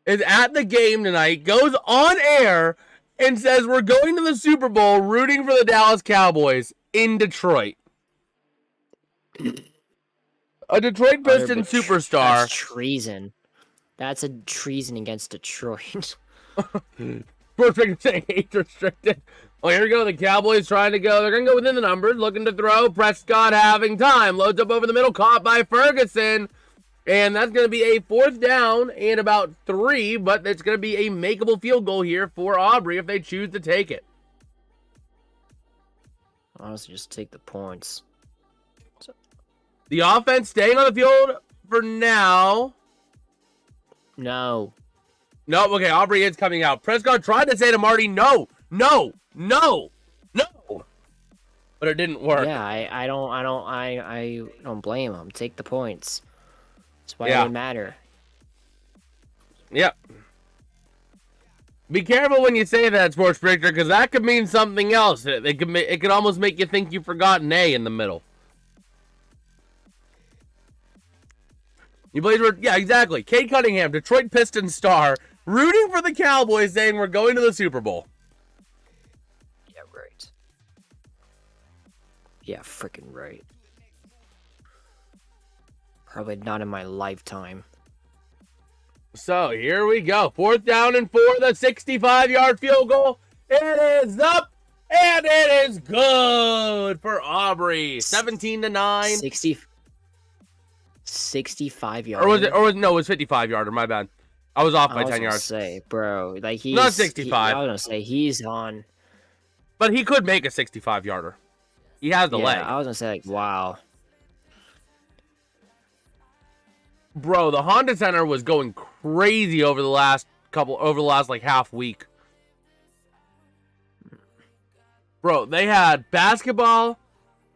A: is at the game tonight, goes on air, and says we're going to the Super Bowl rooting for the Dallas Cowboys in Detroit. A Detroit Pistons superstar.
C: That's treason. That's a treason against Detroit.
A: Perfect saying age restricted. Oh, here we go. The Cowboys trying to go. They're going to go within the numbers. Looking to throw. Prescott having time. Loads up over the middle. Caught by Ferguson. And that's going to be a fourth down and about 3. But it's going to be a makeable field goal here for Aubrey if they choose to take it.
C: Honestly, just take the points.
A: The offense staying on the field for now.
C: No.
A: No, okay, Aubrey is coming out. Prescott tried to say to Marty, no. But it didn't work.
C: Yeah, I don't blame him. Take the points. That's why they matter.
A: Yep. Be careful when you say that, Sports Predictor, because that could mean something else. It could almost make you think you forgot an A in the middle. You believe yeah, exactly. Cade Cunningham, Detroit Pistons star, rooting for the Cowboys, saying we're going to the Super Bowl.
C: Yeah, right. Yeah, freaking right. Probably not in my lifetime.
A: So, here we go. Fourth down and 4, the 65-yard field goal. It is up, and it is good for Aubrey. 17-9.
C: 65 yards.
A: It was 55-yarder, my bad. I was off by 10 yards.
C: Say, bro, like he's
A: not 65.
C: I was gonna say he's on.
A: But he could make a 65-yarder. He has the leg.
C: I was gonna say, like, wow.
A: Bro, the Honda Center was going crazy over the last like half week. Bro, they had basketball,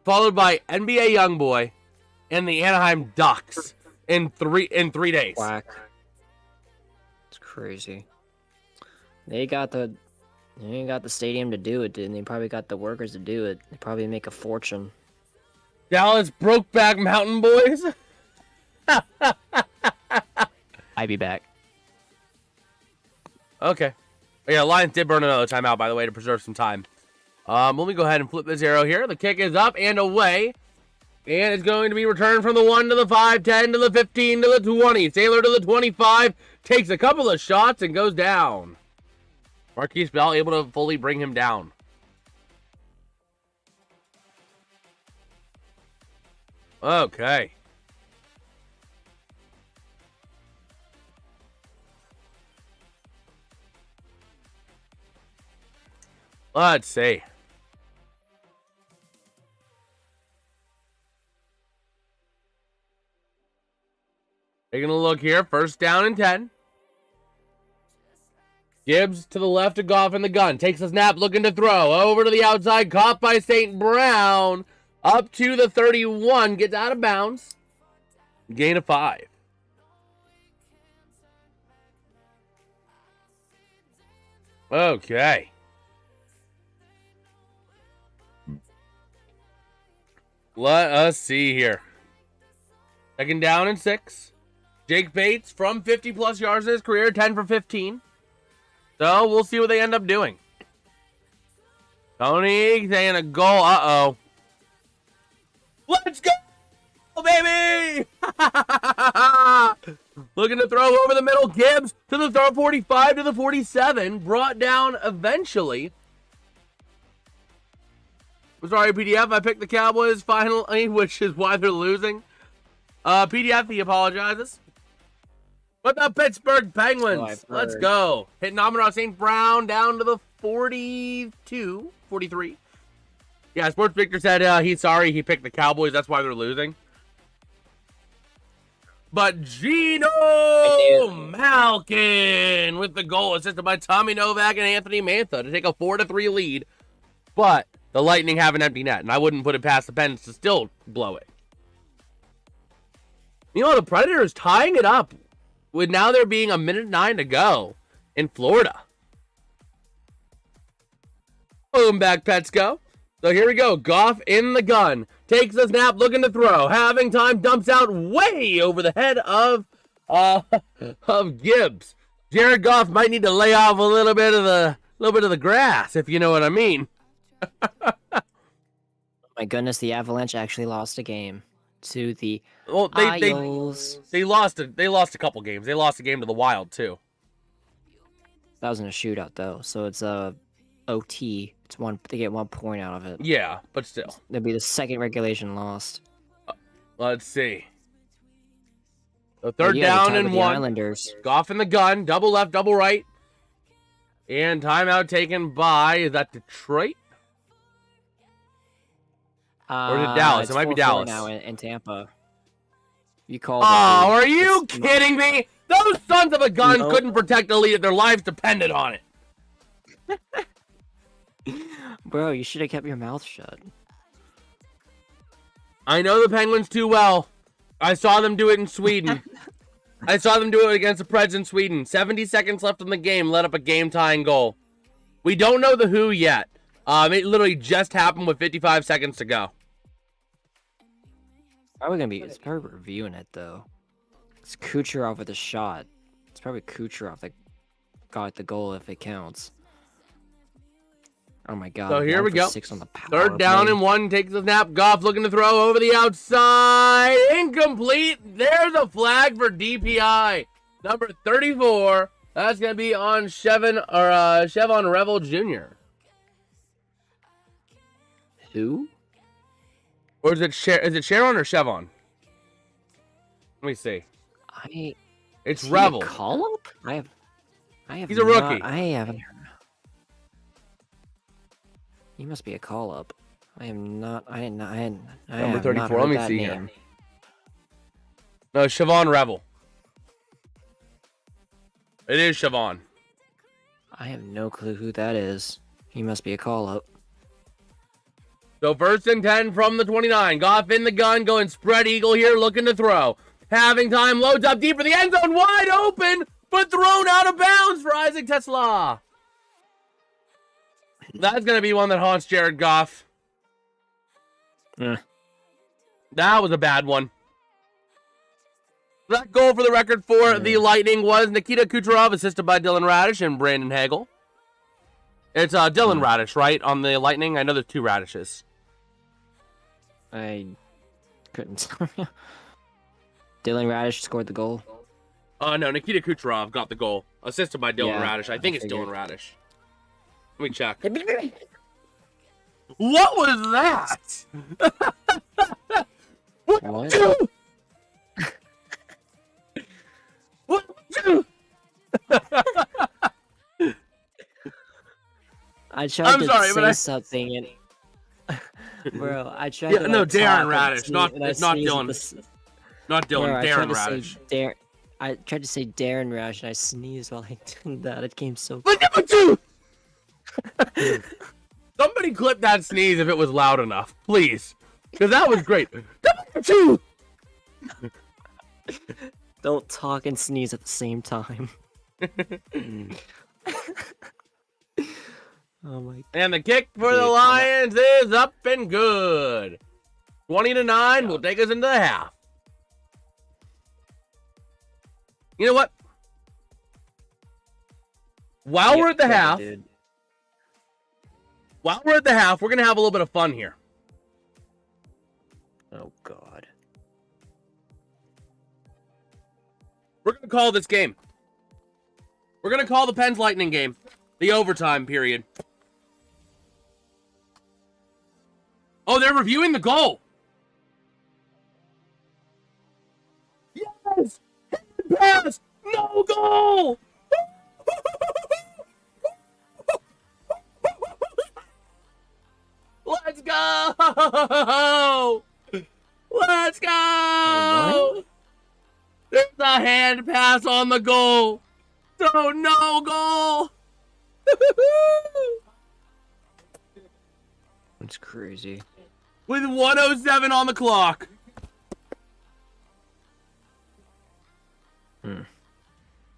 A: followed by NBA YoungBoy, and the Anaheim Ducks in 3 days.
C: Whack. It's crazy. They got the stadium to do it, and they probably got the workers to do it. They probably make a fortune.
A: Dallas Brokeback Mountain Boys.
C: I'd be back.
A: Okay. Yeah, Lions did burn another timeout, by the way, to preserve some time. Let me go ahead and flip this arrow here. The kick is up and away. And it's going to be returned from the 1 to the 5, 10 to the 15 to the 20. Sailor to the 25. Takes a couple of shots and goes down. Marquise Bell able to fully bring him down. Okay. Let's see. Taking a look here. First down and 10. Gibbs to the left of Goff in the gun. Takes a snap, looking to throw. Over to the outside. Caught by St. Brown. Up to the 31. Gets out of bounds. Gain of 5. Okay. Let us see here. Second down and 6. Jake Bates from 50-plus yards in his career, 10 for 15. So we'll see what they end up doing. Tony saying a goal. Uh-oh. Let's go, baby! Looking to throw over the middle. Gibbs to the 45 to the 47. Brought down eventually. I'm sorry, PDF. I picked the Cowboys finally, which is why they're losing. PDF, he apologizes. What the Pittsburgh Penguins? Let's go. Hitting Amon St. Brown down to the 42, 43. Yeah, Sports Victor said he's sorry he picked the Cowboys. That's why they're losing. But Geno Malkin with the goal assisted by Tommy Novak and Anthony Mantha to take a 4-3 lead. But the Lightning have an empty net, and I wouldn't put it past the Pens to still blow it. You know, the Predators tying it up with now there being 1:09 to go in Florida. Welcome back, Petsko. So here we go. Goff in the gun. Takes the snap, looking to throw. Having time, dumps out way over the head of Gibbs. Jared Goff might need to lay off a little bit of the grass, if you know what I mean.
C: Oh my goodness, the Avalanche actually lost a game to the Isles.
A: They lost a couple games. They lost a game to the Wild too.
C: That was in a shootout though, so it's OT. It's one. They get 1 point out of it.
A: Yeah, but still,
C: it'll be the second regulation lost.
A: Let's see. The third down and 1.
C: Islanders.
A: Goff in the gun, double left, double right, and timeout taken by, is that Detroit? Or is it Dallas? It might be Dallas.
C: Now in Tampa. You called.
A: Oh, are you kidding me? Those sons of a gun couldn't protect the lead if their lives depended on it.
C: Bro, you should have kept your mouth shut.
A: I know the Penguins too well. I saw them do it in Sweden. I saw them do it against the Preds in Sweden. 70 seconds left in the game, let up a game-tying goal. We don't know the who yet. It literally just happened with 55 seconds to go.
C: It's probably reviewing it though. It's Kucherov with a shot. It's probably Kucherov that got the goal if it counts. Oh my god.
A: So here we go.
C: 6 on the power
A: Third down and 1. Takes the snap. Goff looking to throw over the outside. Incomplete. There's a flag for DPI. Number 34. That's going to be on Chevon Revel Jr.
C: Who?
A: Or is it Sharon or Chevon? Let me see. It's Revel.
C: Call up? I have.
A: He's a rookie.
C: I haven't heard. He must be a call up. Number
A: 34. Let me see here. No, Chevon Revel. It is Chevon.
C: I have no clue who that is. He must be a call up.
A: So 1st and 10 from the 29. Goff in the gun, going spread eagle here, looking to throw. Having time, loads up deep for the end zone, wide open, but thrown out of bounds for Isaac Tesla. That's going to be one that haunts Jared Goff.
C: Yeah.
A: That was a bad one. That goal for the record for the Lightning was Nikita Kucherov, assisted by Dylan Radish and Brandon Hagel. It's Dylan Radish, right, on the Lightning? I know there's 2 Radishes.
C: I couldn't. Dylan Radish scored the goal.
A: No, Nikita Kucherov got the goal, assisted by Dylan
C: Yeah,
A: Radish. I think it's
C: figured.
A: Dylan Radish. Let me check. What was that?
C: What?
A: What?
C: I tried
A: I'm
C: to
A: sorry,
C: say
A: but
C: something and bro, I tried
A: Yeah,
C: to
A: no,
C: like,
A: Darren
C: talk and
A: Radish,
C: sneeze,
A: not-
C: and I
A: it's not
C: sneezed at
A: Dylan.
C: the s-
A: Not Dylan,
C: Bro,
A: Darren Radish.
C: I tried to say Darren Radish and I sneezed while I did that. It came so
A: But number 2! Somebody clip that sneeze if it was loud enough, please. Because that was great. Number 2!
C: Don't talk and sneeze at the same time. Oh my.
A: And the kick for the
C: Dude,
A: Lions is up and good. 20-9 will take us into the half. You know what? While we're at the half,
C: Dude.
A: we're gonna have a little bit of fun here.
C: Oh god.
A: We're gonna call this game. We're gonna call the Pens Lightning game the overtime period. Oh, they're reviewing the goal. Yes! Pass! No goal! Let's go! Let's go!
C: What?
A: There's a hand pass on the goal. So no goal.
C: That's crazy.
A: With 1:07 on the clock.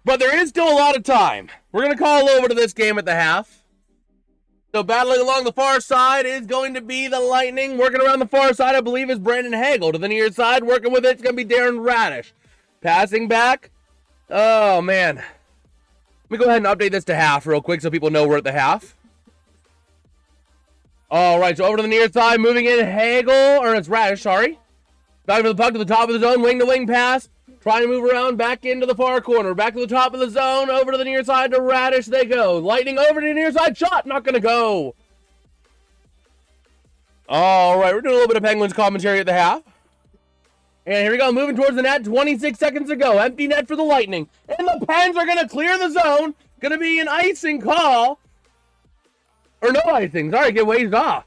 A: But there is still a lot of time. We're going to call over to this game at the half. So battling along the far side is going to be the Lightning. Working around the far side, I believe, is Brandon Hagel. To the near side, working with it's going to be Darren Radish. Passing back. Oh, man. Let me go ahead and update this to half real quick so people know we're at the half. All right, so over to the near side, moving in Hagel, or it's Radish, sorry. Back to the puck to the top of the zone, wing-to-wing pass. Trying to move around back into the far corner. Back to the top of the zone. Over to the near side to Radish they go. Lightning over to the near side. Shot. Not going to go. All right. We're doing a little bit of Penguins commentary at the half. And here we go. Moving towards the net. 26 seconds to go. Empty net for the Lightning. And the Pens are going to clear the zone. Going to be an icing call. Or no icing. Sorry. Get waved off.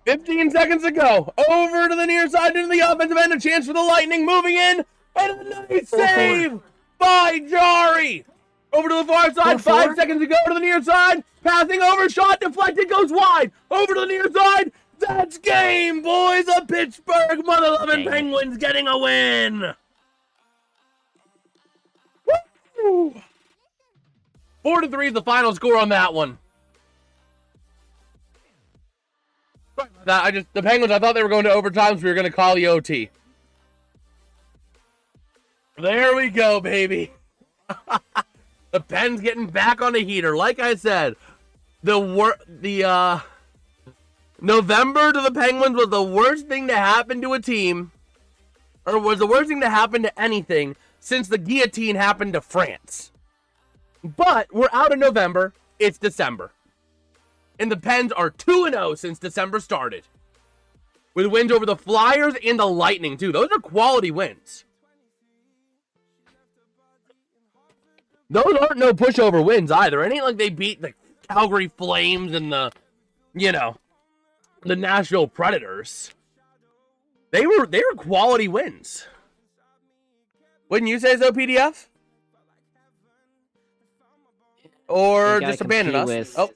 A: 15 seconds to go. Over to the near side into the offensive end. A chance for the Lightning. Moving in. And a nice save by Jari. Over to the far side. 5 seconds to go to the near side. Passing over. Shot deflected. Goes wide. Over to the near side. That's game, boys. The Pittsburgh Mother-loving Penguins getting a win. Woo! 4-3 is the final score on that one. Sorry about that. The Penguins, I thought they were going to overtime, so we were going to call the OT. There we go, baby. The Pens getting back on the heater. Like I said, November to the Penguins was the worst thing to happen to a team, or was the worst thing to happen to anything since the guillotine happened to France. But we're out of November. It's December. And the Pens are 2-0 since December started. With wins over the Flyers and the Lightning, too. Those are quality wins. Those aren't no pushover wins either. It ain't like they beat the Calgary Flames and the Nashville Predators. They were quality wins. Wouldn't you say so, PDF? Or just abandon us?
C: With...
A: Oh.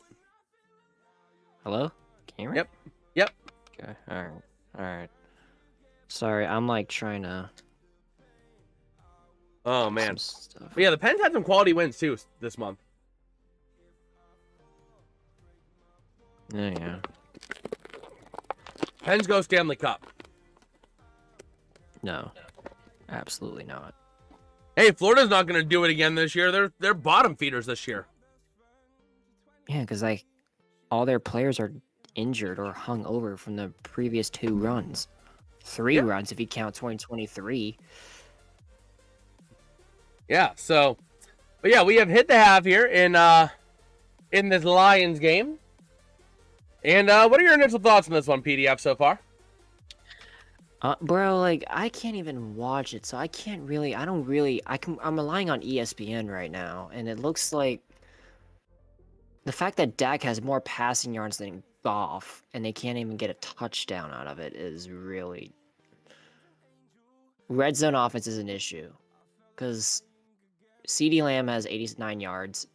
C: Hello? Can you hear me?
A: Yep.
C: Okay. All right. All right. Sorry, I'm like trying to.
A: Oh man.
C: Some stuff.
A: But yeah, the Pens had some quality wins too this month.
C: Yeah.
A: Pens go Stanley Cup.
C: No, absolutely not.
A: Hey, Florida's not going to do it again this year. They're bottom feeders this year.
C: Yeah, because like all their players are injured or hung over from the previous 2 runs. 3 runs if you count 2023.
A: Yeah, so, but yeah, we have hit the half here in this Lions game. And what are your initial thoughts on this one, PDF, so far?
C: Bro, like I can't even watch it, so I can't really. I'm relying on ESPN right now, and it looks like the fact that Dak has more passing yards than Goff, and they can't even get a touchdown out of it is really. Red zone offense is an issue, because CeeDee Lamb has 89 yards.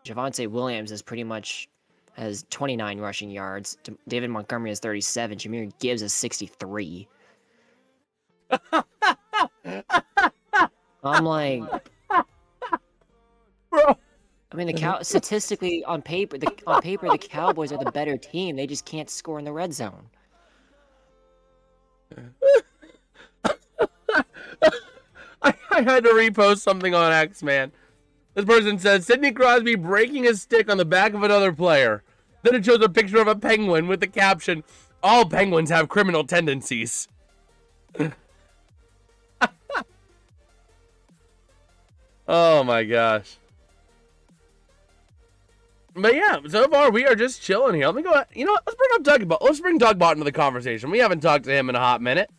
C: Javonte Williams has 29 rushing yards. David Montgomery has 37. Jahmyr Gibbs has 63. I'm like,
A: Bro.
C: I mean, statistically on paper, the Cowboys are the better team. They just can't score in the red zone.
A: I had to repost something on X, man. This person says, Sidney Crosby breaking his stick on the back of another player. Then it shows a picture of a penguin with the caption, all penguins have criminal tendencies. Oh my gosh. But yeah, so far we are just chilling here. Let me go. You know what? Let's bring up Dougbot. Let's bring Dougbot into the conversation. We haven't talked to him in a hot minute.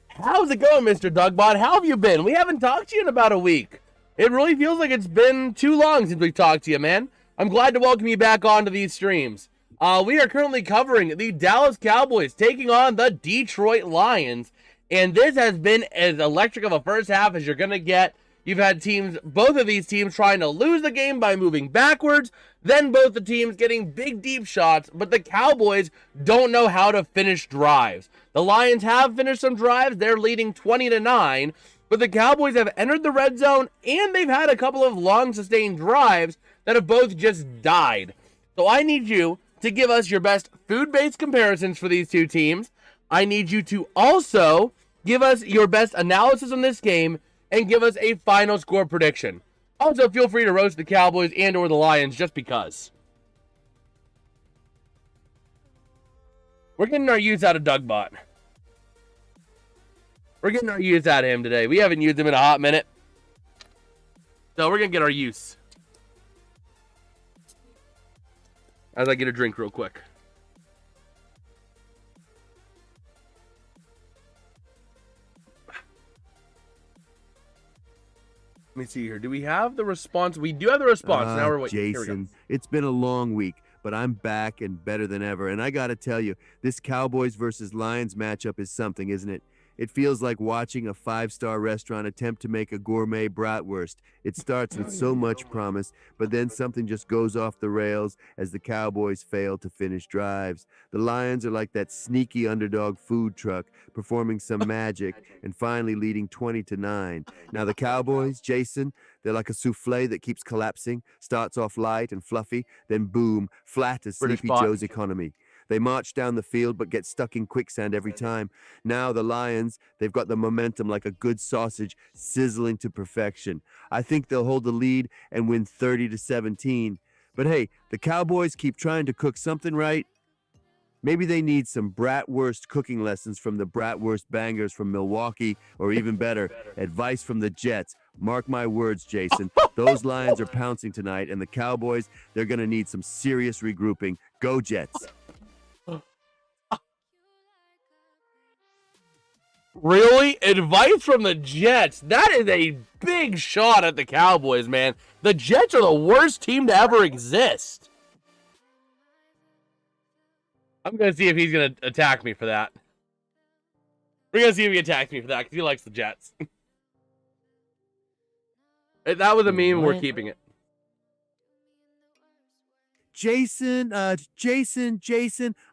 A: How's it going, Mr. Dougbot? How have you been? We haven't talked to you in about a week. It really feels like it's been too long since we talked to you, man. I'm glad to welcome you back onto these streams. We are currently covering the Dallas Cowboys taking on the Detroit Lions. And this has been as electric of a first half as you're going to get. You've had both of these teams trying to lose the game by moving backwards, then both the teams getting big, deep shots, but the Cowboys don't know how to finish drives. The Lions have finished some drives. They're leading 20-9, but the Cowboys have entered the red zone, and they've had a couple of long, sustained drives that have both just died. So I need you to give us your best food-based comparisons for these two teams. I need you to also give us your best analysis on this game and give us a final score prediction. Also, feel free to roast the Cowboys and or the Lions just because. We're getting our use out of Dougbot. We're getting our use out of him today. We haven't used him in a hot minute. So we're going to get our use. As I get a drink real quick. Let me see here. Do we have the response? We do have the response. Now we're waiting.
D: Jason, it's been a long week, but I'm back and better than ever. And I got to tell you, this Cowboys versus Lions matchup is something, isn't it? It feels like watching a 5-star restaurant attempt to make a gourmet bratwurst. It starts with so much promise, but then something just goes off the rails as the Cowboys fail to finish drives. The Lions are like that sneaky underdog food truck performing some magic and finally leading 20-9. Now the Cowboys, Jason, they're like a souffle that keeps collapsing, starts off light and fluffy, then boom, flat as Sleepy Joe's economy. They march down the field but get stuck in quicksand every time. Now the Lions, they've got the momentum like a good sausage sizzling to perfection. I think they'll hold the lead and win 30-17. But hey, the Cowboys keep trying to cook something right. Maybe they need some bratwurst cooking lessons from the bratwurst bangers from Milwaukee, or even better, advice from the Jets. Mark my words, Jason. Those Lions are pouncing tonight, and the Cowboys, they're going to need some serious regrouping. Go Jets.
A: Really? Advice from the Jets? That is a big shot at the Cowboys, man. The Jets are the worst team to ever exist. I'm going to see if he's going to attack me for that. We're going to see if he attacks me for that, because he likes the Jets. That was a meme, we're keeping it.
D: Jason,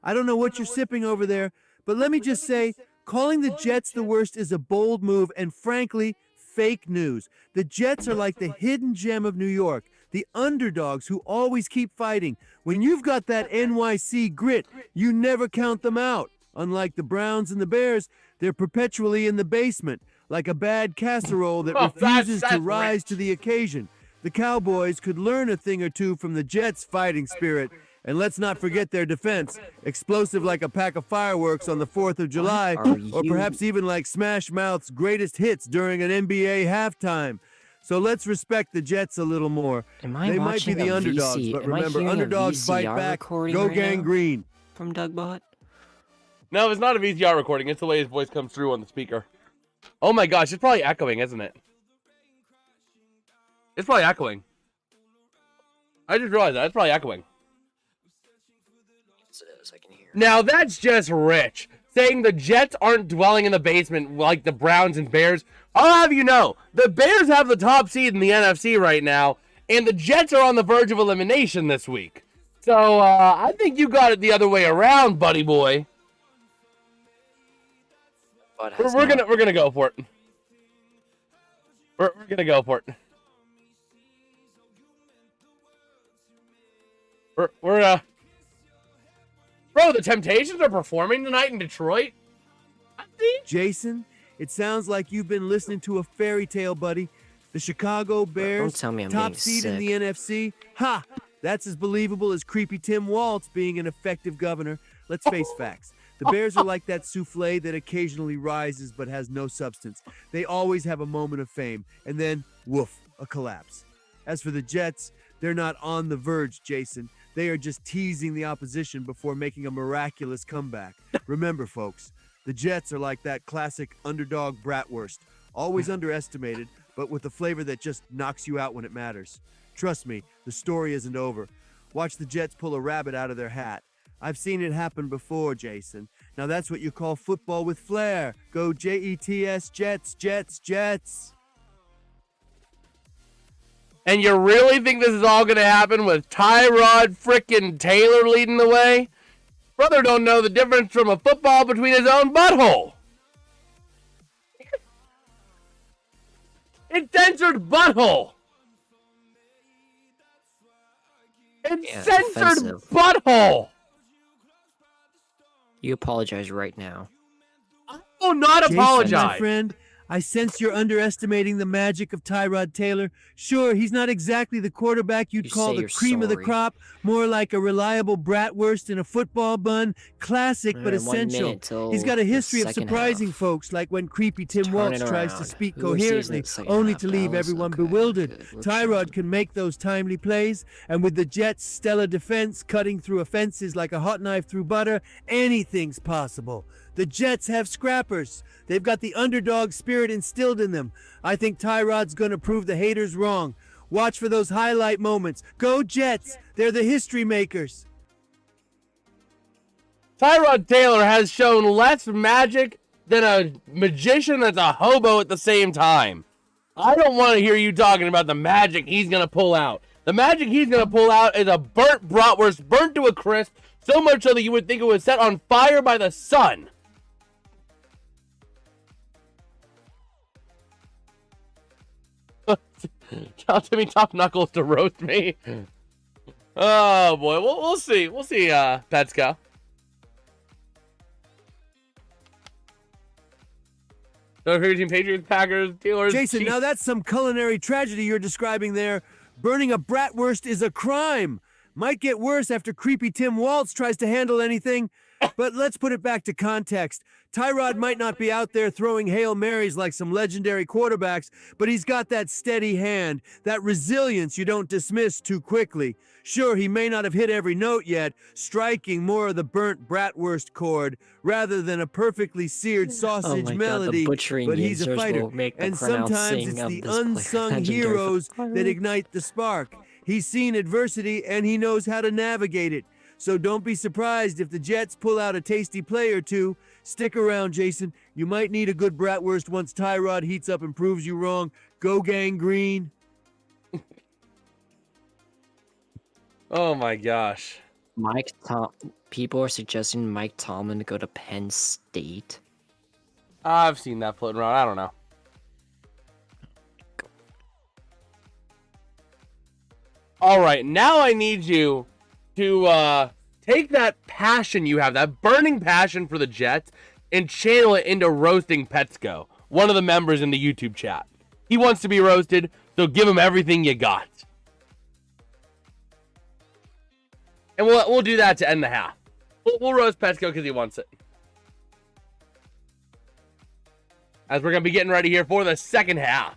D: I don't know what you're sipping over there, but let me just say, calling the Jets the worst is a bold move and frankly, fake news. The Jets are like the hidden gem of New York, the underdogs who always keep fighting. When you've got that NYC grit, you never count them out. Unlike the Browns and the Bears, they're perpetually in the basement, like a bad casserole that refuses to rise to the occasion. The Cowboys could learn a thing or two from the Jets' fighting spirit. And let's not forget their defense, explosive like a pack of fireworks on the 4th of July, or perhaps even like Smash Mouth's greatest hits during an NBA halftime. So let's respect the Jets a little more. They might be the underdogs, but remember, underdogs fight back. Go gang green.
C: From Dougbot?
A: No, it's not a VCR recording. It's the way his voice comes through on the speaker. Oh my gosh, it's probably echoing, isn't it? It's probably echoing. I just realized that. It's probably echoing.
C: Yes, it is. I can hear.
A: Now that's just rich. Saying the Jets aren't dwelling in the basement like the Browns and Bears. I'll have you know, the Bears have the top seed in the NFC right now, and the Jets are on the verge of elimination this week. So I think you got it the other way around, buddy boy. We're gonna go for it. We're gonna go for it. Bro, the Temptations are performing tonight in Detroit.
D: Jason, it sounds like you've been listening to a fairy tale, buddy. The Chicago Bears,
C: Don't tell me I'm
D: top
C: getting
D: seed in
C: sick.
D: the NFC. Ha! That's as believable as creepy Tim Waltz being an effective governor. Let's face facts. The Bears are like that souffle that occasionally rises but has no substance. They always have a moment of fame, and then, woof, a collapse. As for the Jets, they're not on the verge, Jason. They are just teasing the opposition before making a miraculous comeback. Remember, folks, the Jets are like that classic underdog bratwurst, always underestimated, but with a flavor that just knocks you out when it matters. Trust me, the story isn't over. Watch the Jets pull a rabbit out of their hat. I've seen it happen before, Jason. Now that's what you call football with flair. Go Jets, Jets, Jets, Jets.
A: And you really think this is all going to happen with Tyrod frickin' Taylor leading the way? Brother don't know the difference from a football between his own butthole. It's censored butthole. It's
C: Yeah,
A: censored
C: offensive.
A: butthole.
C: You apologize right now.
A: I will not
D: Jason, my
A: apologize.
D: friend, I sense you're underestimating the magic of Tyrod Taylor. Sure, he's not exactly the quarterback you'd
C: You
D: call
C: say
D: the
C: you're
D: cream of the
C: sorry.
D: crop, more like a reliable bratwurst in a football bun. Classic but
C: Alright, 1
D: essential.
C: minute till
D: He's got a
C: the
D: history of
C: second
D: surprising
C: half.
D: folks, like when creepy Tim
C: Turn
D: Waltz
C: it
D: tries to
C: around.
D: speak
C: Who receives
D: coherently,
C: it second
D: only
C: half,
D: to leave
C: Dallas?
D: everyone
C: Okay,
D: bewildered.
C: good. We're
D: Tyrod
C: chilling.
D: can make those timely plays, and with the Jets' stellar defense cutting through offenses like a hot knife through butter, anything's possible. The Jets have scrappers. They've got the underdog spirit instilled in them. I think Tyrod's going to prove the haters wrong. Watch for those highlight moments. Go Jets! They're the history makers.
A: Tyrod Taylor has shown less magic than a magician that's a hobo at the same time. I don't want to hear you talking about the magic he's going to pull out. The magic he's going to pull out is a burnt bratwurst, burnt to a crisp, so much so that you would think it was set on fire by the sun. Tell Timmy Top Knuckles to roast me. Oh boy, we'll see. We'll see, Petsko. So Team Patriots, Packers, Steelers.
D: Jason,
A: Chiefs.
D: now that's some culinary tragedy you're describing there. Burning a bratwurst is a crime. Might get worse after creepy Tim Waltz tries to handle anything. But let's put it back to context. Tyrod might not be out there throwing Hail Marys like some legendary quarterbacks, but he's got that steady hand, that resilience you don't dismiss too quickly. Sure, he may not have hit every note yet, striking more of the burnt bratwurst chord rather than a perfectly seared sausage
C: Oh my
D: melody,
C: God, the butchering
D: but he's a
C: users
D: fighter.
C: will make the
D: And sometimes
C: pronouncing
D: it's
C: of
D: the
C: this player
D: unsung
C: legendary
D: heroes
C: for
D: that ignite the spark. He's seen adversity and he knows how to navigate it. So don't be surprised if the Jets pull out a tasty play or two. Stick around, Jason. You might need a good bratwurst once Tyrod heats up and proves you wrong. Go gang green.
A: Oh my gosh.
C: People are suggesting Mike Tomlin to go to Penn State.
A: I've seen that floating around. I don't know. All right, now I need you to take that passion you have, that burning passion for the Jets, and channel it into roasting Petsko, one of the members in the YouTube chat. He wants to be roasted, so give him everything you got. And we'll do that to end the half. We'll roast Petsko because he wants it. As we're going to be getting ready here for the second half.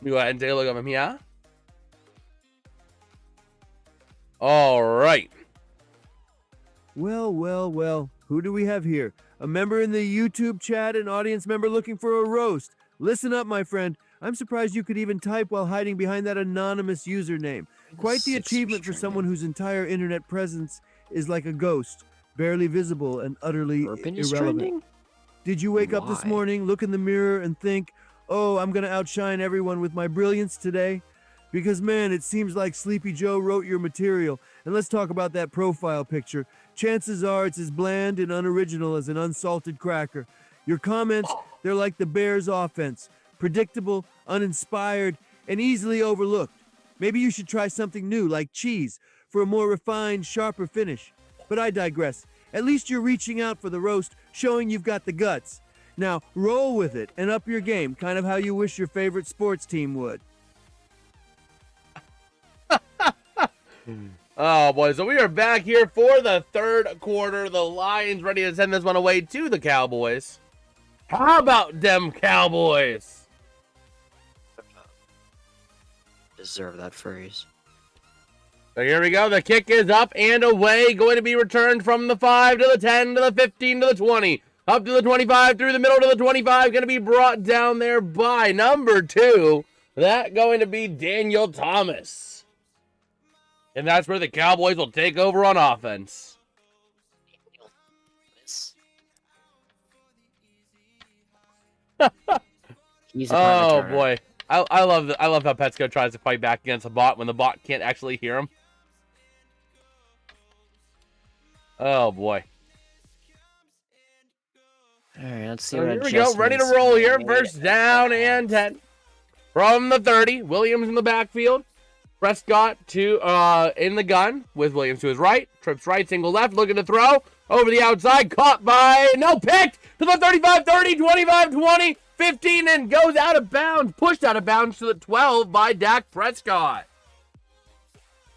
A: Let me go ahead and take a look at him here. All right.
D: Well. Who do we have here? A member in the YouTube chat, an audience member looking for a roast. Listen up, my friend. I'm surprised you could even type while hiding behind that anonymous username. Quite the achievement for someone whose entire internet presence is like a ghost, barely visible and utterly irrelevant. Did you wake up this morning, look in the mirror, and think, oh, I'm going to outshine everyone with my brilliance today? Because, man, it seems like Sleepy Joe wrote your material. And let's talk about that profile picture. Chances are it's as bland and unoriginal as an unsalted cracker. Your comments, they're like the Bears' offense. Predictable, uninspired, and easily overlooked. Maybe you should try something new, like cheese, for a more refined, sharper finish. But I digress. At least you're reaching out for the roast, showing you've got the guts. Now, roll with it and up your game, kind of how you wish your favorite sports team would.
A: Oh, boy. So we are back here for the third quarter. The Lions ready to send this one away to the Cowboys. How about them Cowboys?
C: Deserve that phrase.
A: So here we go. The kick is up and away. Going to be returned from the 5 to the 10 to the 15 to the 20. Up to the 25, through the middle to the 25. Going to be brought down there by number 2. That going to be Daniel Thomas. And that's where the Cowboys will take over on offense. Oh, boy. I love how Petsko tries to fight back against a bot when the bot can't actually hear him. Oh, boy.
C: All right, let's see
A: So
C: what
A: here we go, ready to roll here. First down and 10. From the 30, Williams in the backfield. Prescott to in the gun with Williams to his right. Trips right, single left, looking to throw. Over the outside, caught by, no, picked to the 35, 30, 25, 20, 15, and goes out of bounds. Pushed out of bounds to the 12 by Dak Prescott.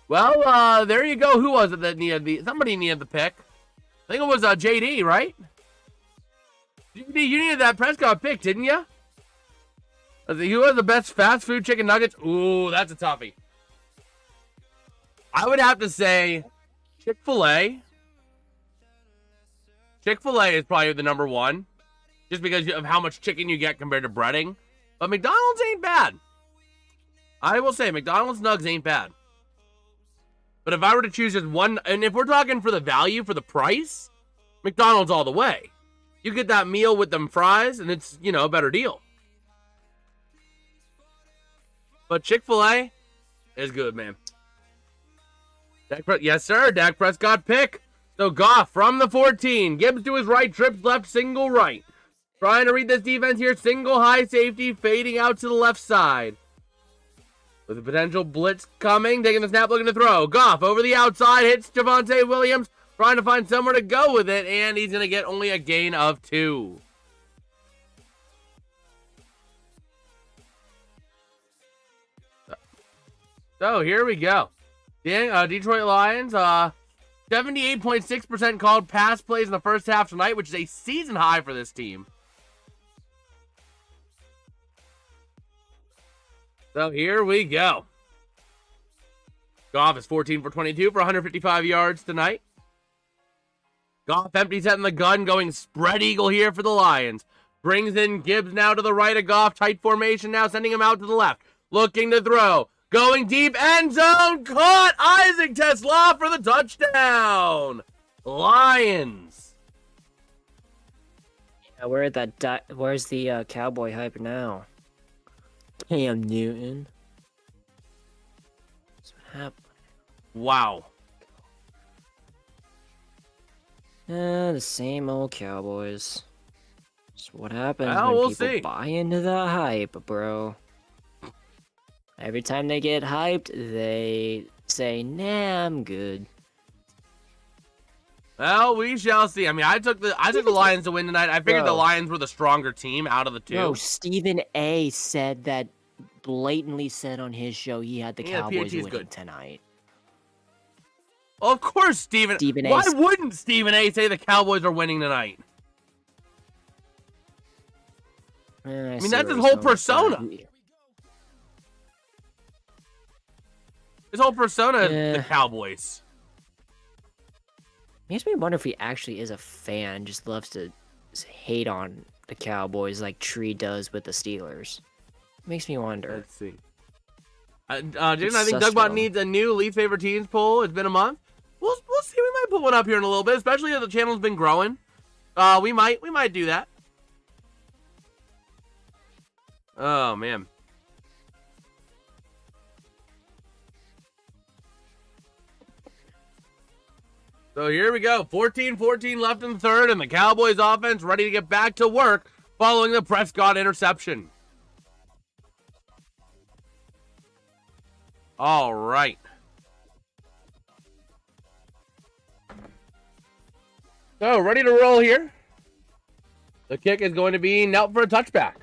A: Well, there you go. Who was it that needed somebody needed the pick? I think it was JD, right? JD, you needed that Prescott pick, didn't you? Who has the best fast food chicken nuggets? Ooh, that's a toughie. I would have to say Chick-fil-A. Chick-fil-A is probably the number one, just because of how much chicken you get compared to breading. But McDonald's ain't bad. I will say McDonald's nugs ain't bad. But if I were to choose just one, and if we're talking for the value, for the price, McDonald's all the way. You get that meal with them fries, and it's, you know, a better deal. But Chick-fil-A is good, man. Yes, sir. Dak Prescott pick. So Goff from the 14. Gibbs to his right. Trips left. Single right. Trying to read this defense here. Single high safety. Fading out to the left side. With a potential blitz coming. Taking the snap. Looking to throw. Goff over the outside. Hits Javonte Williams. Trying to find somewhere to go with it. And he's going to get only a gain of 2. So here we go. Detroit Lions, 78.6% called pass plays in the first half tonight, which is a season high for this team. So here we go. Goff is 14 for 22 for 155 yards tonight. Goff empty set in the gun, going spread eagle here for the Lions. Brings in Gibbs now to the right of Goff. Tight formation now, sending him out to the left. Looking to throw. Going deep, end zone, caught Isaac Tesla for the touchdown. Lions.
C: Yeah, where's the Cowboy hype now? Cam Newton. happened?
A: Wow.
C: The same old Cowboys. It's what happens
A: Well,
C: when
A: we'll
C: people
A: see.
C: buy into the hype, bro. Every time they get hyped, they say, "Nah, I'm good."
A: Well, we shall see. I mean, I took the Lions to win tonight. I figured the
C: Bro.
A: Lions were the stronger team out of the two.
C: No, Stephen A. said that, blatantly said on his show he had the
A: Yeah,
C: Cowboys
A: PAT is
C: winning
A: good.
C: tonight.
A: Well, of course, Stephen.
C: Stephen A.
A: Why wouldn't Stephen A. say the Cowboys are winning tonight?
C: I
A: mean, that's his whole persona. His whole persona is
C: Yeah.
A: the Cowboys.
C: Makes me wonder if he actually is a fan, just loves to hate on the Cowboys like Tree does with the Steelers. Makes me wonder.
A: Let's see. Jason, I think
C: Sus
A: Dougbot
C: wrong.
A: needs a new least favorite teams poll. It's been a month. We'll see. We might put one up here in a little bit, especially as the channel's been growing. We might do that. Oh man. So here we go. 14-14 left in the third, and the Cowboys offense ready to get back to work following the Prescott interception. All right. So, ready to roll here. The kick is going to be knelt for a touchback.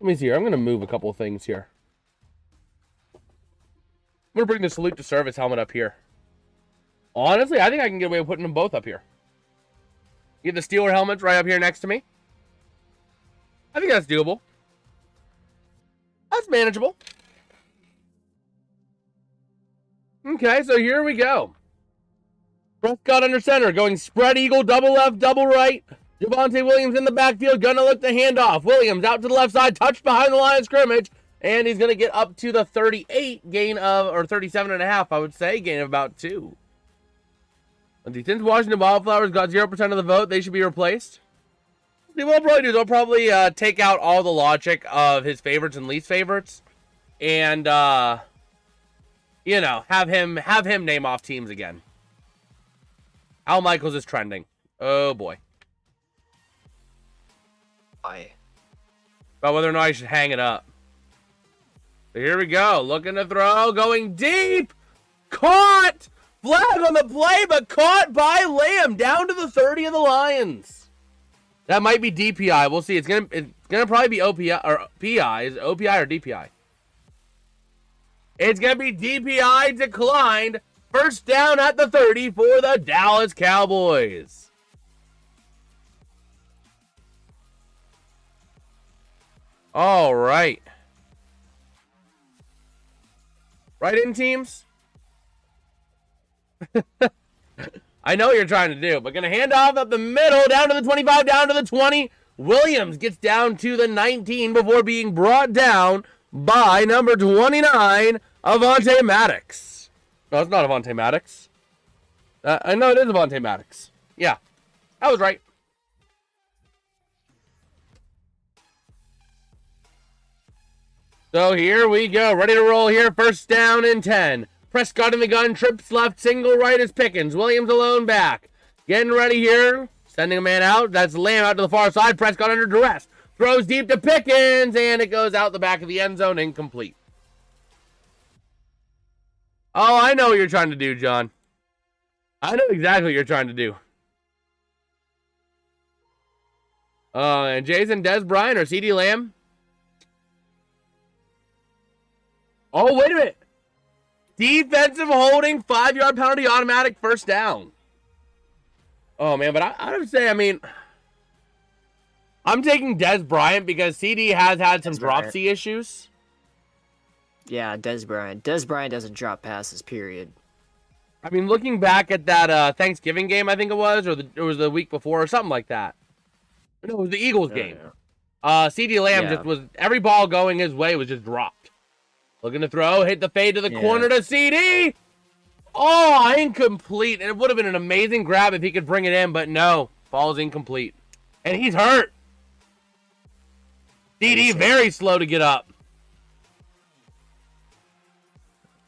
A: Let me see here. I'm going to move a couple of things here. I'm going to bring the salute to service helmet up here. Honestly, I think I can get away with putting them both up here. Get the Steeler helmets right up here next to me. I think that's doable. That's manageable. Okay, so here we go. Prescott under center, going spread eagle, double left, double right. Javonte Williams in the backfield, gonna look the handoff. Williams out to the left side, touched behind the line of scrimmage, and he's gonna get up to the 38, gain of, or 37.5, I would say, gain of about 2. Since Washington Wildflowers got 0% of the vote, they should be replaced. See, what they'll probably do, they'll probably take out all the logic of his favorites and least favorites, and you know, have him name off teams again. Al Michaels is trending. Oh boy.
C: Why?
A: About whether or not I should hang it up. So here we go. Looking to throw, going deep. Caught. Flag on the play, but caught by Lamb down to the 30 of the Lions. That might be DPI. We'll see. It's gonna probably be OPI or PI. Is it OPI or DPI? It's gonna be DPI declined. First down at the 30 for the Dallas Cowboys. All right. Right in, teams. I know what you're trying to do, but going to hand off up the middle, down to the 25, down to the 20. Williams gets down to the 19 before being brought down by number 29, Avonte Maddox. No, it's not Avonte Maddox. I know it is Avonte Maddox. Yeah, I was right. So here we go. Ready to roll here. First down and 10. Prescott in the gun. Trips left. Single right is Pickens. Williams alone back. Getting ready here. Sending a man out. That's Lamb out to the far side. Prescott under duress. Throws deep to Pickens. And it goes out the back of the end zone. Incomplete. Oh, I know what you're trying to do, John. I know exactly what you're trying to do. And Jason, Des Bryant, or CeeDee Lamb? Oh, wait a minute. Defensive holding, 5-yard penalty, automatic first down. Oh, man, but I would say, I mean, I'm taking Des Bryant because CD has had some dropsy issues.
C: Yeah, Des Bryant. Des Bryant doesn't drop passes, period.
A: I mean, looking back at that Thanksgiving game, I think it was, or it was the week before, or something like that. No, it was the Eagles game.
C: Yeah.
A: CeeDee Lamb just was, every ball going his way was just dropped. Looking to throw, hit the fade to the corner to CD. Oh, incomplete. And it would have been an amazing grab if he could bring it in, but no. Ball's incomplete. And he's hurt. CD very slow to get up.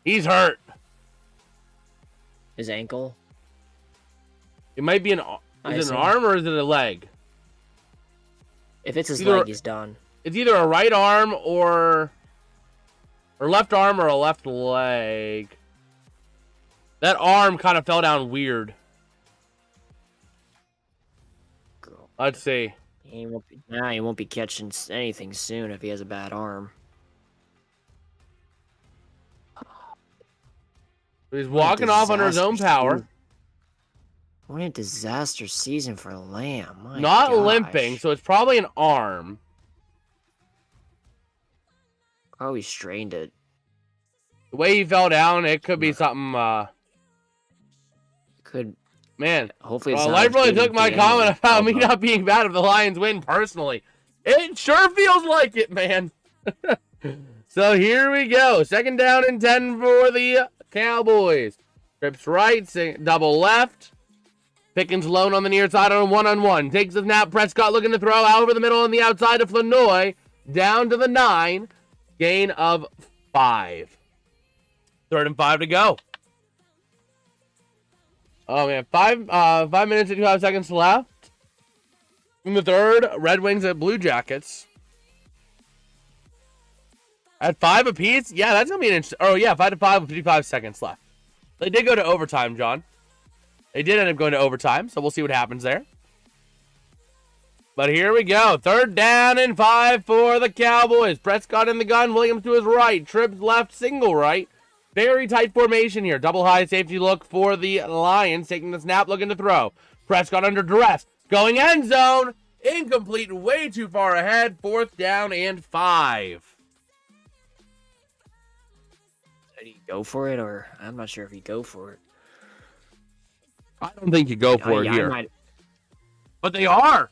A: He's hurt.
C: His ankle.
A: It might be is it an arm or is it a leg?
C: If it's his
A: Either,
C: leg, he's done.
A: It's either a right arm or left arm or a left leg. That arm kind of fell down weird. Let's see.
C: He won't be catching anything soon if he has a bad arm.
A: He's walking off under his own power.
C: What a disaster season for Lamb. My
A: Not
C: gosh.
A: limping, so it's probably an arm.
C: Oh, he strained it.
A: The way he fell down, it could be something.
C: Could.
A: Man,
C: Hopefully, it's not
A: Life really
C: getting
A: took my
C: the
A: comment
C: end.
A: about me not being bad if the Lions win personally. It sure feels like it, man. So here we go. 2nd down and 10 for the Cowboys. Trips right, double left. Pickens lone on the near side on a one-on-one. Takes the snap. Prescott looking to throw out over the middle on the outside to Flanoy. Down to the 9. Gain of 5. 3rd and 5 to go. Oh, man. 5 minutes and 55 seconds left. In the 3rd, Red Wings at Blue Jackets. At 5 apiece? Yeah, that's going to be an interesting... Oh, yeah, 5-5 with 55 seconds left. They did go to overtime, John. They did end up going to overtime, so we'll see what happens there. But here we go. 3rd down and 5 for the Cowboys. Prescott in the gun. Williams to his right. Trips left. Single right. Very tight formation here. Double high safety look for the Lions. Taking the snap, looking to throw. Prescott under duress. Going end zone. Incomplete. Way too far ahead. 4th down and 5.
C: Did he go for it, or I'm not sure if he go for it.
A: I don't think you go for it here. But they are.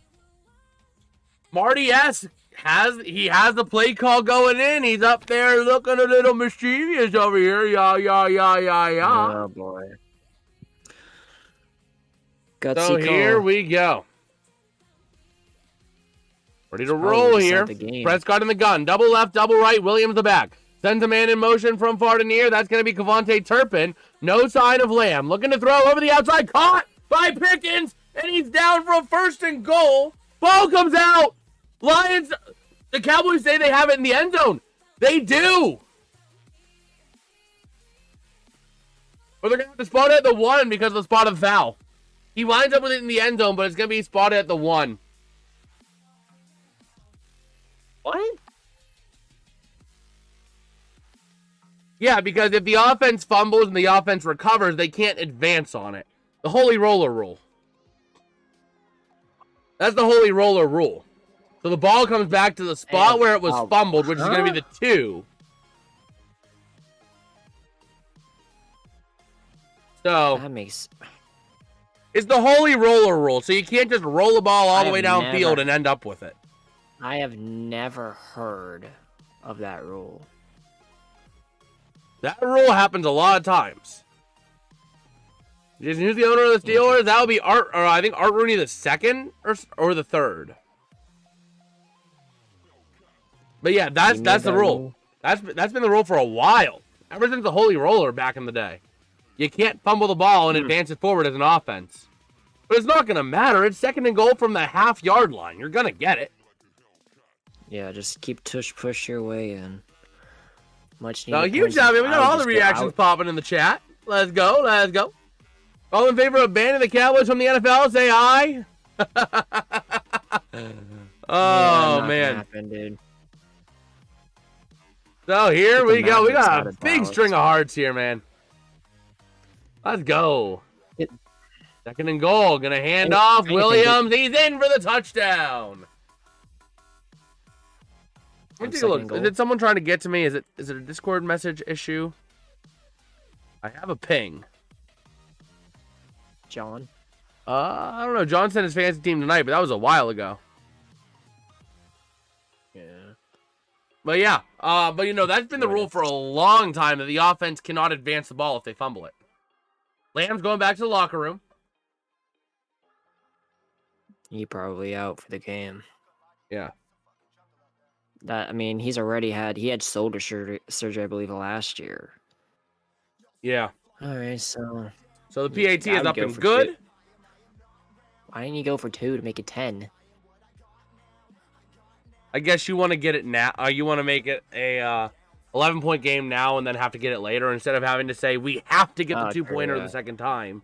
A: Marty S. has the play call going in. He's up there looking a little mischievous over here. Yeah.
C: Oh, boy. Gutsy
A: So here
C: call.
A: we go. Ready to roll here. Prescott in the gun. Double left, double right. Williams the back. Sends a man in motion from far to near. That's going to be Cavante Turpin. No sign of Lamb. Looking to throw over the outside. Caught by Pickens. And he's down for a 1st and goal. Ball comes out. Lions, the Cowboys say they have it in the end zone. They do. But they're going to have to spot it at the 1 because of the spot of foul. He winds up with it in the end zone, but it's going to be spotted at the 1.
C: What?
A: Yeah, because if the offense fumbles and the offense recovers, they can't advance on it. The holy roller rule. That's the holy roller rule. So the ball comes back to the spot where it was fumbled, which is going to be the 2. So
C: That makes...
A: it's the holy roller rule. So you can't just roll the ball all the way downfield and end up with it.
C: I have never heard of that rule.
A: That rule happens a lot of times. Jason, who's the owner of the Steelers? That would be Art, or I think Art Rooney the 2nd or the 3rd. But yeah, that's the rule. That's been the rule for a while. Ever since the holy roller back in the day. You can't fumble the ball and advance it forward as an offense. But it's not going to matter. It's 2nd and goal from the half-yard line. You're going to get it.
C: Yeah, just keep push your way in. Much needed.
A: So huge job, man. We got all the reactions popping in the chat. Let's go. All in favor of banning the Cowboys from the NFL, say aye. Oh, man.
C: Happen, dude.
A: So here we go. We got a big string of hearts here, man. Let's go. 2nd and goal. Gonna hand off. Williams. He's in for the touchdown. Let me take a look. Is it someone trying to get to me? Is it a Discord message issue? I have a ping.
C: John?
A: I don't know. John sent his fantasy team tonight, but that was a while ago.
C: Yeah.
A: But yeah. But you know, that's been the rule for a long time that the offense cannot advance the ball if they fumble it. Lamb's going back to the locker room.
C: He probably out for the game.
A: Yeah.
C: He had shoulder surgery, I believe, last year.
A: Yeah.
C: All right, so
A: So the PAT
C: I
A: is
C: would
A: up
C: go
A: and
C: for
A: good.
C: 2. Why didn't you go for 2 to make it 10?
A: I guess you want to get it now. You want to make it a 11-point game now and then have to get it later instead of having to say we have to get the 2-pointer the second time.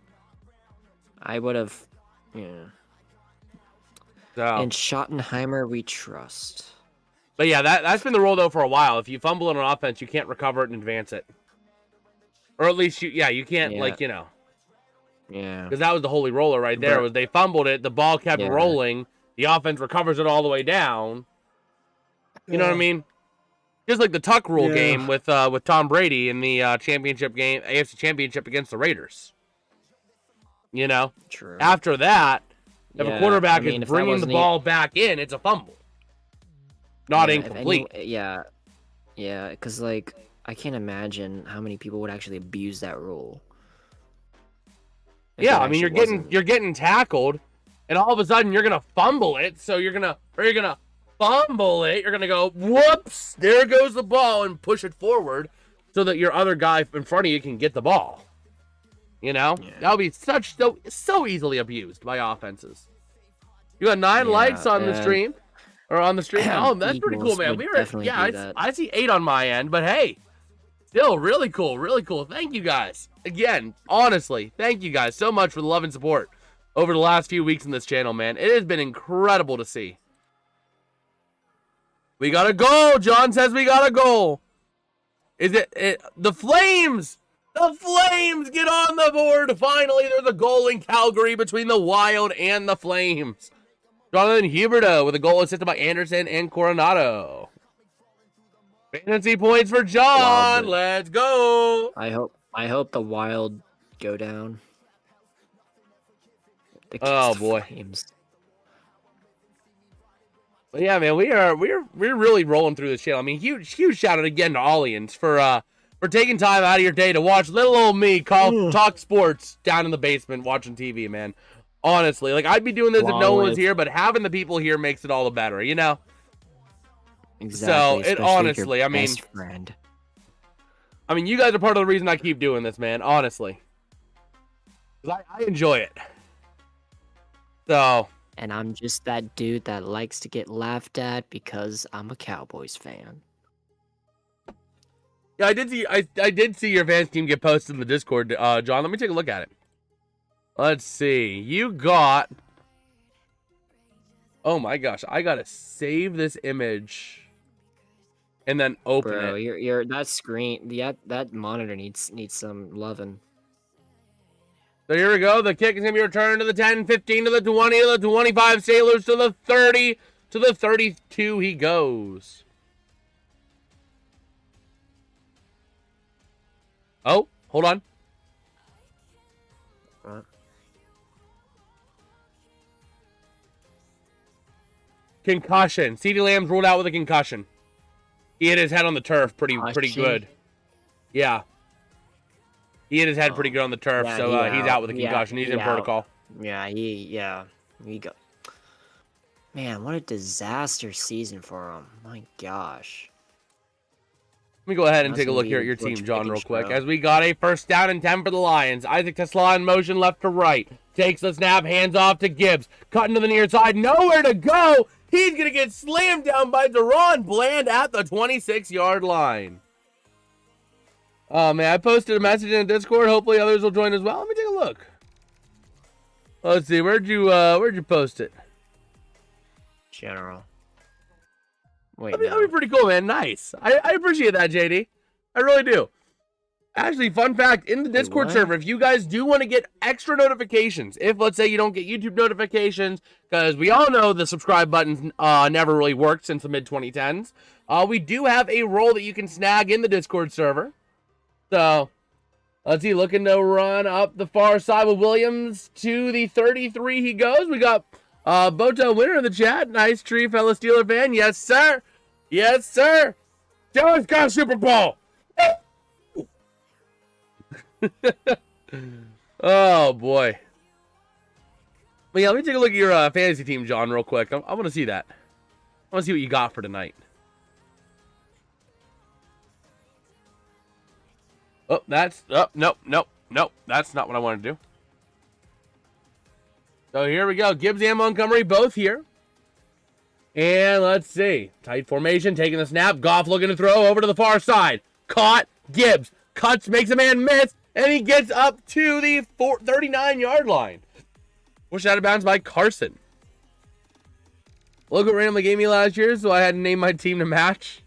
C: I would have, yeah.
A: So.
C: In Schottenheimer, we trust.
A: But yeah, that's been the rule though for a while. If you fumble it on offense, you can't recover it and advance it, or at least you can't like
C: Yeah.
A: because that was the holy roller right there. Was they fumbled it, the ball kept rolling, the offense recovers it all the way down. You know what I mean? Just like the tuck rule game with Tom Brady in the championship game, AFC Championship against the Raiders. You know,
C: True.
A: after that, if a quarterback is bringing the ball back in, it's a fumble, not incomplete.
C: Yeah, because like I can't imagine how many people would actually abuse that rule.
A: Yeah, I mean you're getting tackled, and all of a sudden you're gonna fumble it. So you're gonna fumble it. You're gonna go whoops. There goes the ball and push it forward, so that your other guy in front of you can get the ball. You know that would be so easily abused by offenses. You got 9 likes on the stream, or on the stream. Oh, that's pretty cool, man. I see 8 on my end, but hey, still really cool, really cool. Thank you guys again. Honestly, thank you guys so much for the love and support over the last few weeks in this channel, man. It has been incredible to see. We got a goal. John says we got a goal. Is it the Flames? The Flames get on the board. Finally, there's a goal in Calgary between the Wild and the Flames. Jonathan Huberto with a goal assisted by Anderson and Coronado. Fantasy points for John. Let's go.
C: I hope the Wild go down.
A: Oh boy.
C: Flames.
A: But yeah, man, we're really rolling through this channel. I mean, huge shout out again to Allians for taking time out of your day to watch little old me talk sports down in the basement watching TV, man. Honestly, like I'd be doing this if no one was here, but having the people here makes it all the better, you know?
C: Exactly.
A: So it honestly, I mean,
C: friend.
A: I mean, you guys are part of the reason I keep doing this, man. Honestly, 'cause I enjoy it. So.
C: And I'm just that dude that likes to get laughed at because I'm a Cowboys fan.
A: Yeah, I did see your fans team get posted in the Discord, John. Let me take a look at it. Let's see. You got. Oh my gosh, I gotta save this image and then open it.
C: Your that screen, that monitor needs some loving.
A: So here we go. The kick is going to be returned to the 10, 15, to the 20, to the 25. Sailors to the 30, to the 32 he goes. Oh, hold on.
C: What?
A: Concussion. CeeDee Lamb's ruled out with a concussion. He hit his head on the turf pretty good. Yeah. He hit his head pretty good on the turf, so he's out with a concussion. He's in protocol.
C: Yeah, he go. Man, what a disaster season for him. My gosh.
A: Let me go ahead and take a look here at your team, John, real quick. As we got a first down and 10 for the Lions. Isaac Tesla in motion left to right. Takes the snap, hands off to Gibbs. Cutting to the near side, nowhere to go. He's going to get slammed down by Deron Bland at the 26-yard line. Oh, man, I posted a message in Discord. Hopefully others will join as well. Let me take a look. Let's see. Where'd you post it?
C: General. Wait,
A: that'd be pretty cool, man. Nice. I appreciate that, JD. I really do. Actually, fun fact, in the Discord server, if you guys do want to get extra notifications, if, let's say, you don't get YouTube notifications, because we all know the subscribe button never really worked since the mid-2010s, we do have a role that you can snag in the Discord server. So, let's see, looking to run up the far side with Williams to the 33 he goes. We got Boto Winner in the chat. Nice tree, fellow Steeler fan. Yes, sir. Yes, sir. Dallas got Super Bowl. Oh, boy. But yeah, let me take a look at your fantasy team, John, real quick. I want to see that. I want to see what you got for tonight. Oh, nope. That's not what I want to do. So here we go. Gibbs and Montgomery both here. And let's see. Tight formation, taking the snap. Goff looking to throw over to the far side. Caught. Gibbs cuts, makes a man miss, and he gets up to the 39-yard line. Pushed out of bounds by Carson. Look what randomly gave me last year, so I had to name my team to match.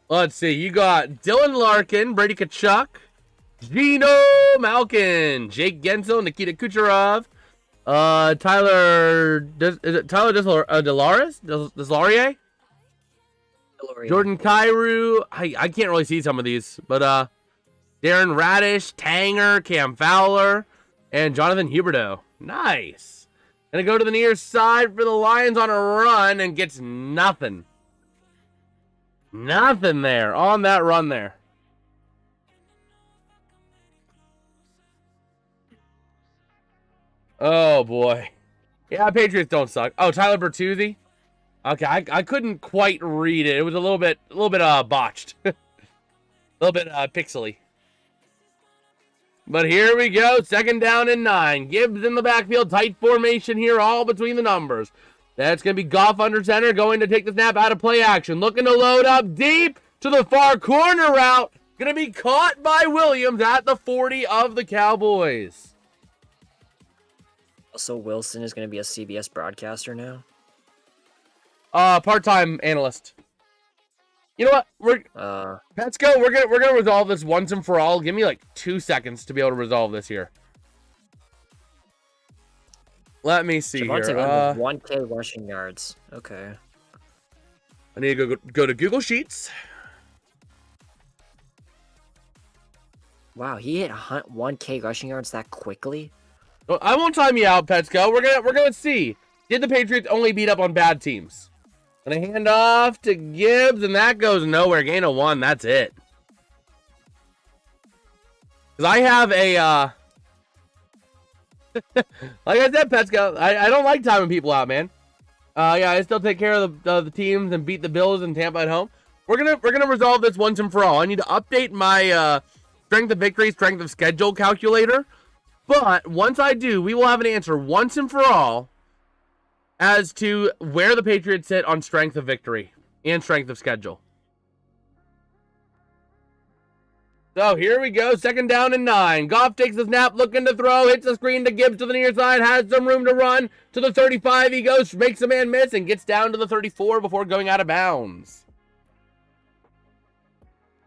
A: Let's see. You got Dylan Larkin, Brady Kachuk, Geno Malkin, Jake Gensel, Nikita Kucherov, Tyler Deslaurier? Jordan Kyrou. I can't really see some of these, but Darren Radish, Tanger, Cam Fowler, and Jonathan Huberdeau. Nice. Gonna go to the near side for the Lions on a run and gets nothing. Nothing there on that run there. Oh boy. Yeah, Patriots don't suck. Oh, Tyler Bertuzzi. Okay, I couldn't quite read it. It was a little bit botched. A little bit pixely. But here we go. 2nd down and 9. Gibbs in the backfield. Tight formation here, all between the numbers. That's going to be Goff under center, going to take the snap out of play action. Looking to load up deep to the far corner route. Going to be caught by Williams at the 40 of the Cowboys.
C: Also, Wilson is going to be a CBS broadcaster now.
A: Part-time analyst. You know what? Let's go. We're gonna resolve this once and for all. Give me like 2 seconds to be able to resolve this here. Let me see here.
C: 1K rushing yards. Okay.
A: I need to go to Google Sheets.
C: Wow, he hit 1K rushing yards that quickly.
A: Well, I won't time you out, Petsko. We're gonna see. Did the Patriots only beat up on bad teams? Gonna hand off to Gibbs, and that goes nowhere. Gain of 1. That's it. Because I have a like I said, Petsko, I don't like timing people out, man. Yeah, I still take care of the teams and beat the Bills and Tampa at home. We're gonna resolve this once and for all. I need to update my strength of victory, strength of schedule calculator. But once I do, we will have an answer once and for all as to where the Patriots sit on strength of victory and strength of schedule. So here we go. 2nd down and 9. Goff takes the snap, looking to throw, hits the screen to Gibbs to the near side, has some room to run to the 35. He goes, makes a man miss, and gets down to the 34 before going out of bounds.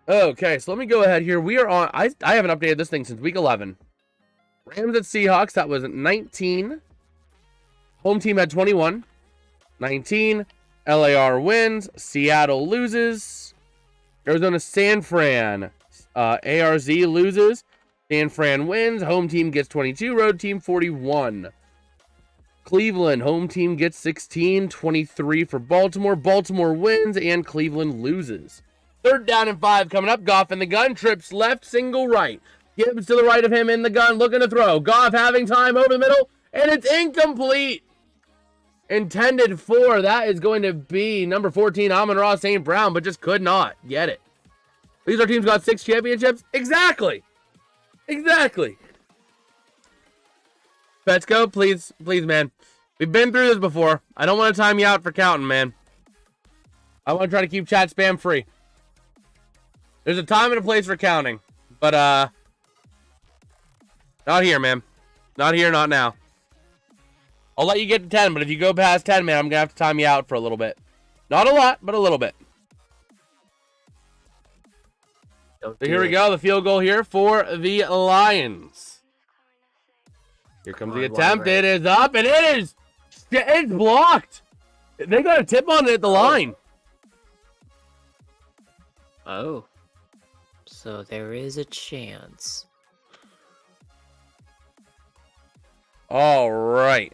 A: Okay, so let me go ahead here. We are on. I haven't updated this thing since week 11. Rams at Seahawks, that was 19. Home team had 21. 19. LAR wins. Seattle loses. Arizona San Fran. ARZ loses. San Fran wins. Home team gets 22. Road team 41. Cleveland, home team gets 16. 23 for Baltimore. Baltimore wins and Cleveland loses. 3rd down and 5 coming up. Goff in the gun. Trips left, single right. Gibbs to the right of him in the gun, looking to throw. Goff having time over the middle, and it's incomplete. Intended for, that is going to be number 14, Amon-Ra St. Brown, but just could not get it. These are teams got 6 championships? Exactly. Exactly. Let's go, please, man. We've been through this before. I don't want to time you out for counting, man. I want to try to keep chat spam free. There's a time and a place for counting, but not here, man. Not here, not now. I'll let you get to 10, but if you go past 10, man, I'm going to have to time you out for a little bit. Not a lot, but a little bit. So here we go. The field goal here for the Lions. Here comes the attempt. It is up, and it's blocked. They got a tip on it at the line.
C: Oh. So there is a chance.
A: All right.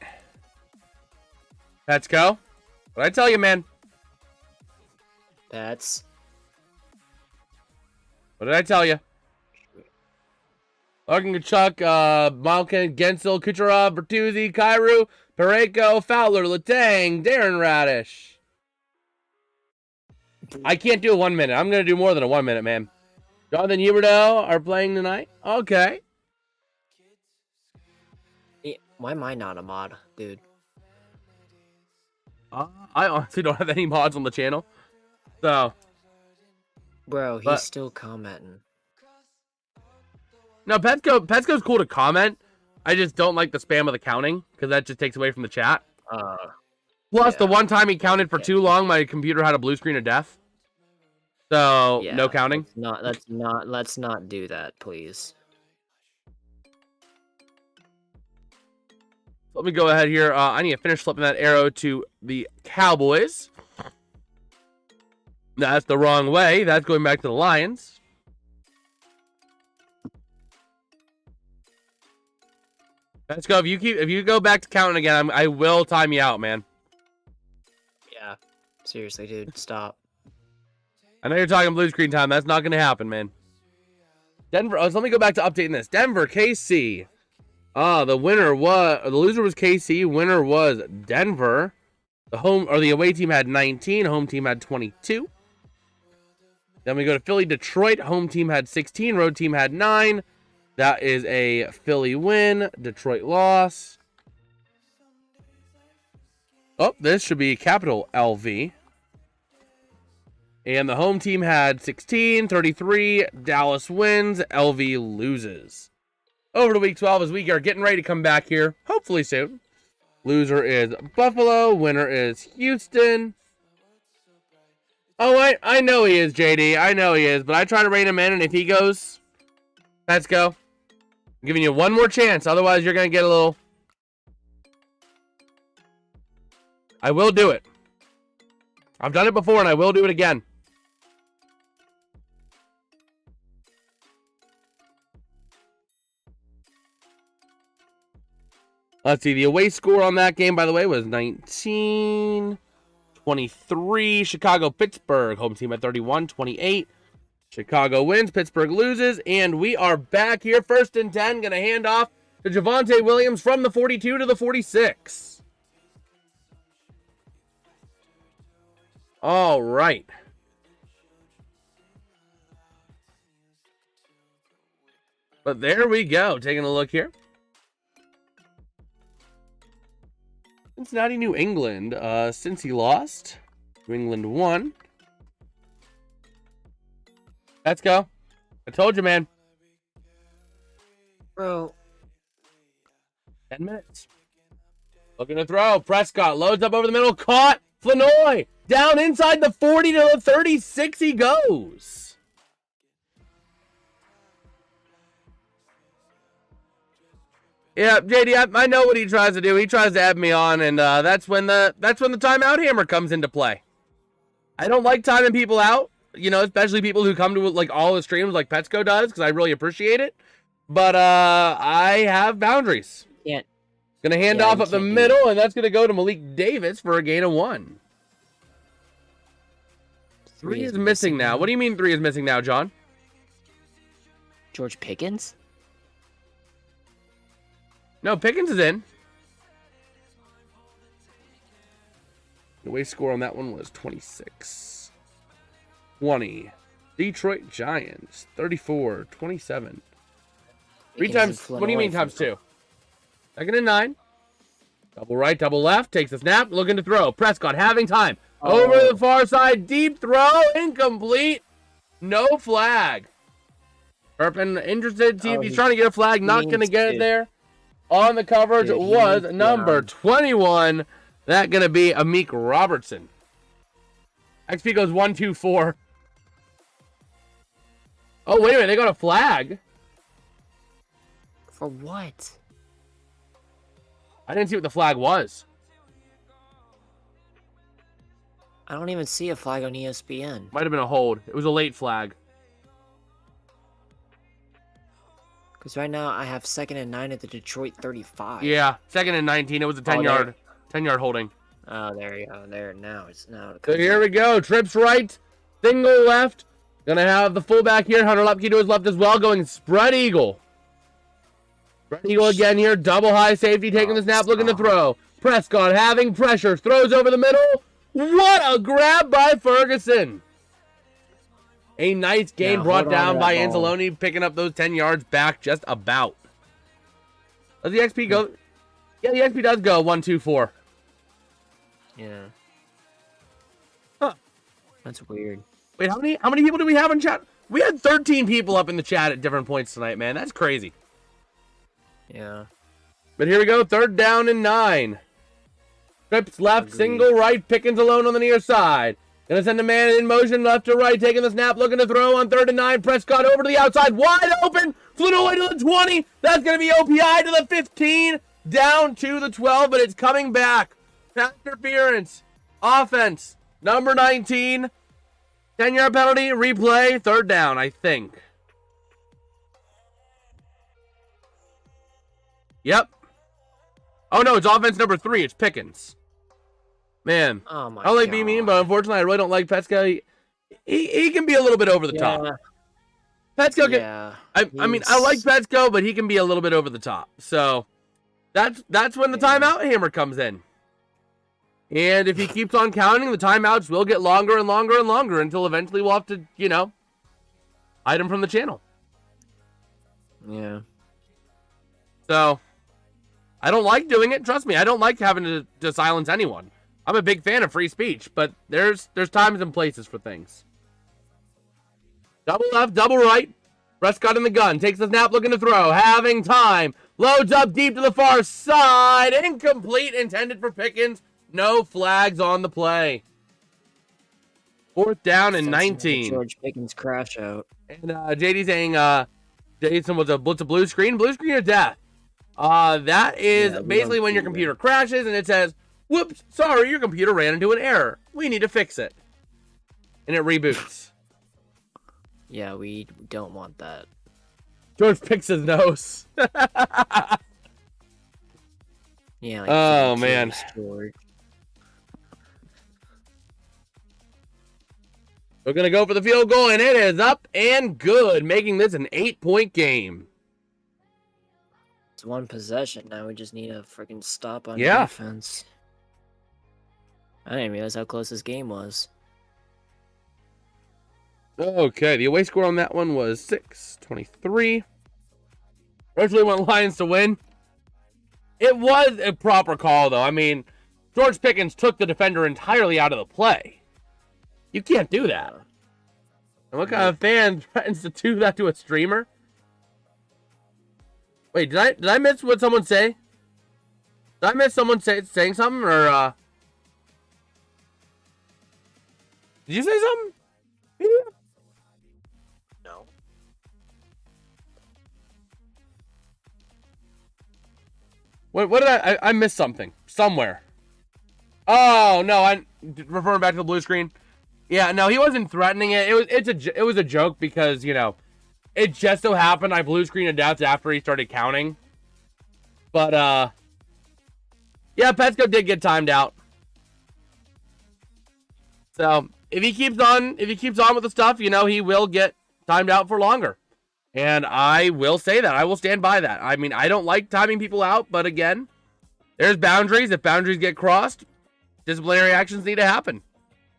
A: Let's go. What I tell you, man?
C: That's.
A: What did I tell you? Larkin, Kachuk, Malkin, Gensel, Kucherov, Bertuzzi, Kyrou, Pareko, Fowler, Letang, Darren Radish. I can't do a 1 minute. I'm going to do more than a 1 minute, man. Jonathan Huberdeau are playing tonight. Okay.
C: Why am I not a mod, dude?
A: I honestly don't have any mods on the channel. So.
C: Bro, he's still commenting.
A: No, Petco's cool to comment. I just don't like the spam of the counting because that just takes away from the chat. Plus, the one time he counted for too long, my computer had a blue screen of death. So, no counting.
C: Let's not do that, please.
A: Let me go ahead here. I need to finish flipping that arrow to the Cowboys. That's the wrong way. That's going back to the Lions. Let's go. If you go back to counting again, I will time you out, man.
C: Yeah. Seriously, dude, stop.
A: I know you're talking blue screen time. That's not going to happen, man. Denver. So let me go back to updating this. Denver, KC. The loser was KC. Winner was Denver. The away team had 19. Home team had 22. Then we go to Philly, Detroit. Home team had 16. Road team had 9. That is a Philly win. Detroit loss. Oh, this should be capital LV. And the home team had 16, 33. Dallas wins. LV loses. Over to week 12 as we are getting ready to come back here. Hopefully soon. Loser is Buffalo. Winner is Houston. Oh, I know he is, JD. I know he is. But I try to rein him in, and if he goes, let's go. I'm giving you one more chance. Otherwise, you're going to get a little... I will do it. I've done it before, and I will do it again. Let's see. The away score on that game, by the way, was 19-23. Chicago-Pittsburgh. Home team at 31-28. Chicago wins. Pittsburgh loses. And we are back here. 1st and 10. Going to hand off to Javonte Williams from the 42 to the 46. All right. But there we go. Taking a look here. Cincinnati, New England. Since he lost, New England won. Let's go. I told you, man.
C: Bro.
A: 10 minutes. Looking to throw. Prescott loads up over the middle. Caught. Flanoy. Down inside the 40 to the 36 he goes. Yeah, JD, I know what he tries to do. He tries to add me on, and that's when the timeout hammer comes into play. I don't like timing people out, you know, especially people who come to like all the streams like Petco does, because I really appreciate it. But I have boundaries.
C: Yeah.
A: Gonna hand off up the middle, and that's gonna go to Malik Davis for a gain of 1. 3 is missing now. What do you mean 3 is missing now, John?
C: George Pickens?
A: No, Pickens is in. The away score on that one was 26. 20. Detroit Giants, 34, 27. 3 times, what do you mean times 2? 2nd and 9. Double right, double left, takes the snap, looking to throw. Prescott having time. Over the far side, deep throw, incomplete. No flag. Turpin interested, see if he's trying to get a flag, not going to get it there. On the coverage was number 21. That going to be Amik Robertson. XP goes 1, 2, 4. Oh, wait a minute. They got a flag.
C: For what?
A: I didn't see what the flag was.
C: I don't even see a flag on ESPN.
A: Might have been a hold. It was a late flag.
C: Because right now I have 2nd and 9 at the Detroit 35.
A: Yeah, 2nd and 19. It was a 10-yard holding.
C: Oh, there you go. There now.
A: So here we go. Trips right, single left. Gonna have the fullback here. Hunter Lepke to his left as well, going spread eagle. Spread eagle again here. Double high safety taking the snap, looking to throw. Prescott having pressure, throws over the middle. What a grab by Ferguson. A nice game
B: Yeah,
A: brought
B: hold on
A: down
B: to
A: by
B: that ball.
A: Anzalone, picking up those 10 yards back just about. Does the XP go? Yeah, the XP does go 1, 2, 4.
C: Yeah.
A: Huh.
C: That's weird.
A: Wait, how many people do we have in chat? We had 13 people up in the chat at different points tonight, man. That's crazy.
C: Yeah.
A: But here we go, 3rd down and 9. Trips left,
C: Agreed.
A: single right, Pickens alone on the near side. Gonna send a man in motion left to right, taking the snap, looking to throw on 3rd and 9. Prescott over to the outside, wide open, flew away to the 20. That's gonna be OPI to the 15, down to the 12, but it's coming back. Pass interference, offense, number 19, 10-yard penalty, replay, 3rd down, I think. Yep. Oh no, it's offense number 3. It's Pickens. Man,
C: Oh my
A: I don't like being mean, but unfortunately, I really don't like Petsko. He can be a little bit over the top. Petsko can.
C: Yeah.
A: I mean, I like Petsko, but he can be a little bit over the top. So that's when the timeout hammer comes in. And if he keeps on counting, the timeouts will get longer and longer and longer until eventually we'll have to, hide him from the channel.
C: Yeah.
A: So I don't like doing it. Trust me, I don't like having to silence anyone. I'm a big fan of free speech, but there's times and places for things. Double left, double right. Prescott in the gun. Takes the snap, looking to throw. Having time. Loads up deep to the far side. Incomplete. Intended for Pickens. No flags on the play. 4th down and 19.
C: George Pickens crash out.
A: And JD saying Jason was a blue screen. Blue screen of death. That is
C: Yeah, we
A: basically
C: don't
A: when your
C: do
A: computer crashes and it says, whoops, sorry, your computer ran into an error. We need to fix it. And it reboots.
C: Yeah, we don't want that.
A: George picks his nose.
C: Yeah. Like,
A: Oh, man.
C: George.
A: We're going to go for the field goal, and it is up and good, making this an 8-point game.
C: It's one possession. Now we just need a freaking stop on
A: Yeah.
C: defense. I didn't realize how close this game was.
A: Okay, the away score on that one was 6-23. Originally want Lions to win. It was a proper call, though. I mean, George Pickens took the defender entirely out of the play. You can't do that. And what kind of fan threatens to do that to a streamer? Wait, did I miss what someone say? Did I miss someone saying something, or did you say something? Yeah.
C: No.
A: What did I missed something somewhere? Oh no, I'm referring back to the blue screen. Yeah, no, he wasn't threatening it. It was a joke because it just so happened I blue screened a death after he started counting. But yeah, Petsko did get timed out. So if he keeps on with the stuff, he will get timed out for longer. And I will say that. I will stand by that. I mean, I don't like timing people out, but again, there's boundaries. If boundaries get crossed, disciplinary actions need to happen.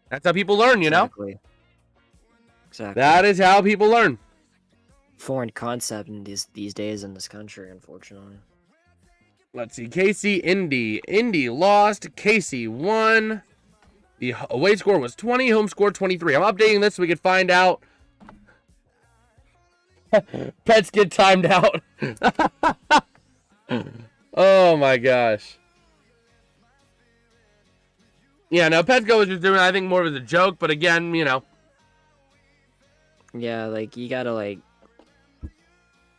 A: That's how people learn,
C: Exactly.
A: That is how people learn.
C: Foreign concept in these days in this country, unfortunately.
A: Let's see. KC, Indy. Indy lost. KC won. The away score was 20. Home score 23. I'm updating this so we can find out. Pets get timed out. Oh my gosh. Yeah, no, Petsko was just doing, I think, more of as a joke, but again,
C: Yeah, like, you gotta,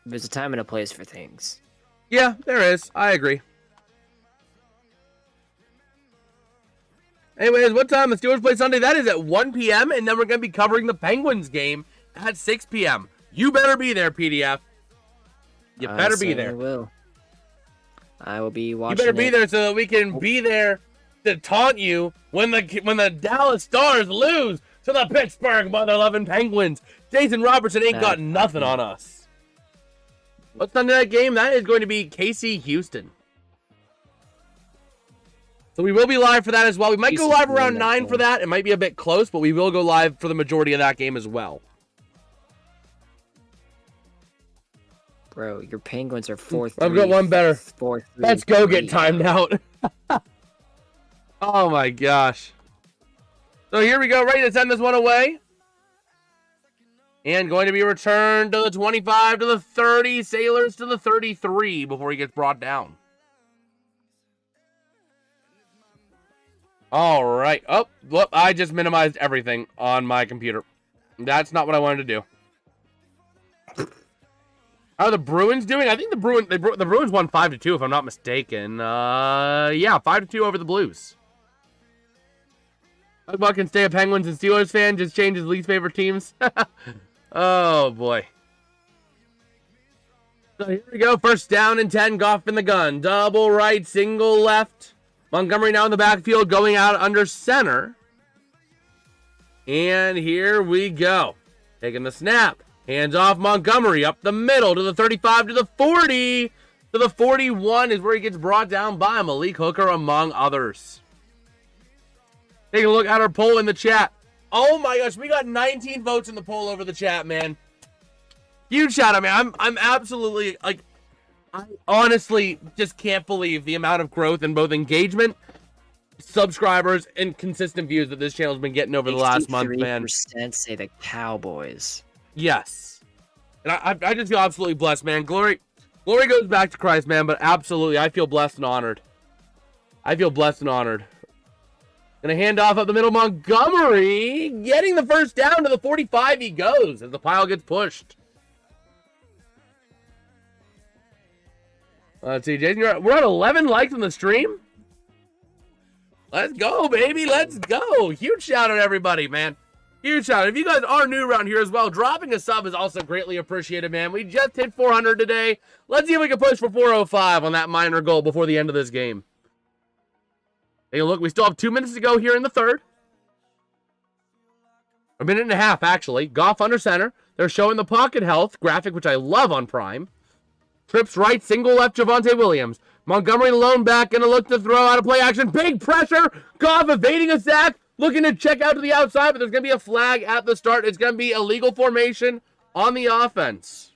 C: there's a time and a place for things.
A: Yeah, there is. I agree. Anyways, what time the Steelers play Sunday? That is at 1 p.m., and then we're going to be covering the Penguins game at 6 p.m. You better be there, PDF. You better be there.
C: I will. I will be watching.
A: You better be there so that we can be there to taunt you when the Dallas Stars lose to the Pittsburgh mother-loving Penguins. Jason Robertson ain't got nothing on us. What's Sunday night game? That is going to be KC Houston. So we will be live for that as well. We might go live around 9 for that. It might be a bit close, but we will go live for the majority of that game as well.
C: Bro, your Penguins are 4-3.
A: I've got one better.
C: 4-3.
A: Let's go get timed out. Oh my gosh. So here we go, ready to send this one away. And going to be returned to the 25, to the 30, Sailors to the 33 before he gets brought down. All right. Oh, whoop, I just minimized everything on my computer. That's not what I wanted to do. How are the Bruins doing? I think the Bruins won 5-2, if I'm not mistaken. Yeah, 5-2 over the Blues. Buck can stay a Penguins and Steelers fan, just change his least favorite teams. Oh, boy. So here we go. First down and 10. Goff in the gun. Double right, single left. Montgomery now in the backfield, going out under center. And here we go. Taking the snap. Hands off Montgomery up the middle to the 35, to the 40. To the 41 is where he gets brought down by Malik Hooker, among others. Take a look at our poll in the chat. Oh my gosh, we got 19 votes in the poll over the chat, man. Huge shout out, man. I'm absolutely, like, I honestly just can't believe the amount of growth in both engagement, subscribers, and consistent views that this channel's been getting over the last month, man.
C: 63% say the Cowboys.
A: Yes. And I just feel absolutely blessed, man. Glory goes back to Christ, man, but absolutely, I feel blessed and honored. I feel blessed and honored. Gonna hand off up the middle, Montgomery, getting the first down to the 45 he goes as the pile gets pushed. Let's see, Jason, we're at 11 likes on the stream. Let's go, baby, let's go. Huge shout out, everybody, man. Huge shout out. If you guys are new around here as well, dropping a sub is also greatly appreciated, man. We just hit 400 today. Let's see if we can push for 405 on that minor goal before the end of this game. Hey, look, we still have 2 minutes to go here in the third. A minute and a half, actually. Goff under center. They're showing the pocket health graphic, which I love on Prime. Trips right, single left, Javonte Williams. Montgomery lone back, gonna look to throw out of play action. Big pressure. Goff evading a sack. Looking to check out to the outside, but there's going to be a flag at the start. It's going to be illegal formation on the offense.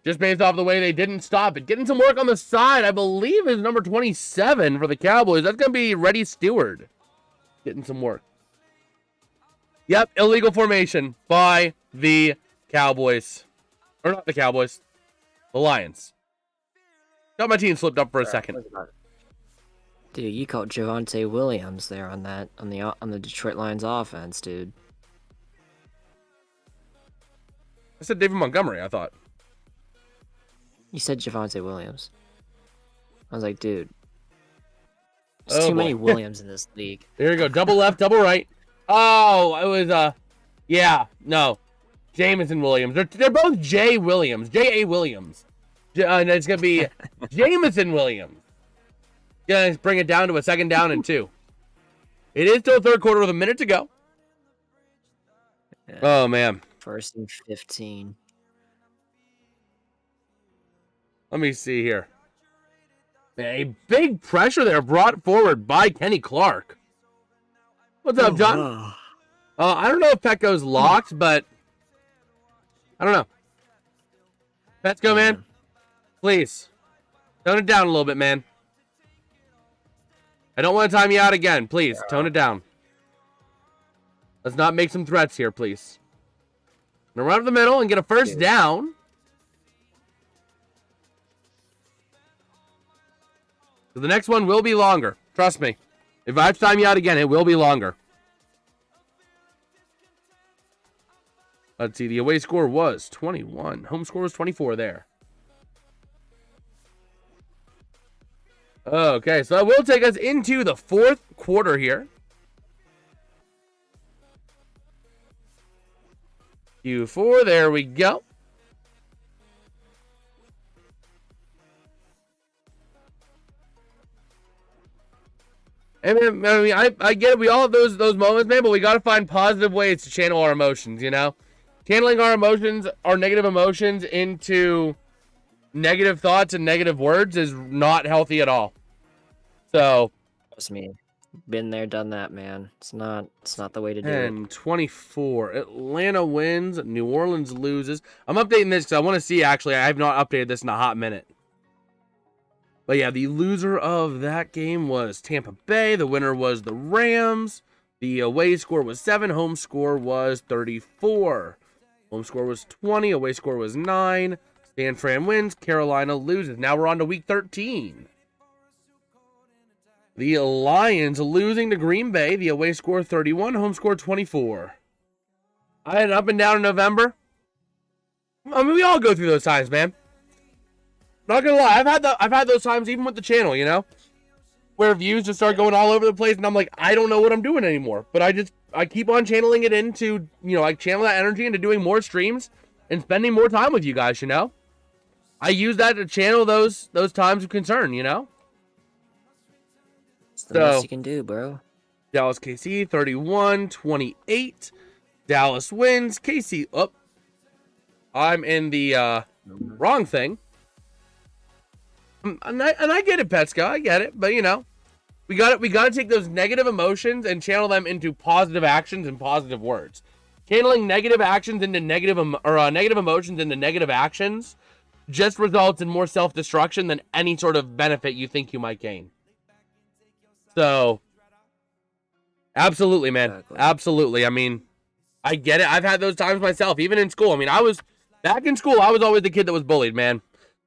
A: Just based off the way they didn't stop it. Getting some work on the side, I believe, is number 27 for the Cowboys. That's going to be Reddy Stewart. Getting some work. Yep, illegal formation by the Cowboys. Or not the Cowboys. The Lions. Got my team slipped up for a second.
C: Dude, you caught Javonte Williams there on the Detroit Lions offense, dude.
A: I said David Montgomery, I thought.
C: You said Javonte Williams. I was like, dude. There's too many Williams in this league.
A: There you go. Double left, double right. Oh, it was, yeah, no. Jameson Williams. They're both J. Williams. J.A. Williams. And it's going to be Jameson Williams. Yeah, let's bring it down to a second down and 2. It is still third quarter with a minute to go.
C: Yeah.
A: Oh, man.
C: 1st and 15.
A: Let me see here. A big pressure there brought forward by Kenny Clark. What's up, John? I don't know if Petco's locked, but I don't know. Petco, man. Please. Tone it down a little bit, man. I don't want to time you out again. Please, tone it down. Let's not make some threats here, please. I'm going to run up the middle and get a first down. So the next one will be longer. Trust me. If I have to time you out again, it will be longer. Let's see. The away score was 21. Home score was 24 there. Okay, so that will take us into the fourth quarter here. Q4, there we go. And I mean, I get it. We all have those moments, man, but we got to find positive ways to channel our emotions, you know? Channeling our emotions, our negative emotions into negative thoughts and negative words is not healthy at all. So,
C: Trust me, Been there, done that, man. It's not the way to do it.
A: 10-24. Atlanta wins. New Orleans loses. I'm updating this because I want to see, actually. I have not updated this in a hot minute. But yeah, the loser of that game was Tampa Bay. The winner was the Rams. The away score was 7. Home score was 34. Home score was 20. Away score was 9. San Fran wins. Carolina loses. Now we're on to week 13. The Lions losing to Green Bay. The away score 31. Home score 24. I had an up and down in November. I mean, we all go through those times, man. Not gonna lie, I've had those times even with the channel, you know, where views just start going all over the place, and I'm like, I don't know what I'm doing anymore. But I keep on channeling it into, you know, I channel that energy into doing more streams and spending more time with you guys, you know. I use that to channel those times of concern, you know.
C: It's the best you can do, bro.
A: Dallas KC 31-28. Dallas wins. KC up. I'm in the wrong thing. And I get it, Petsko. I get it, but you know, we got to take those negative emotions and channel them into positive actions and positive words. Channeling negative actions into negative emotions into negative actions just results in more self-destruction than any sort of benefit you think you might gain. So, absolutely, man.
C: Exactly.
A: Absolutely. I mean, I get it. I've had those times myself, even in school. I mean, back in school, I was always the kid that was bullied, man.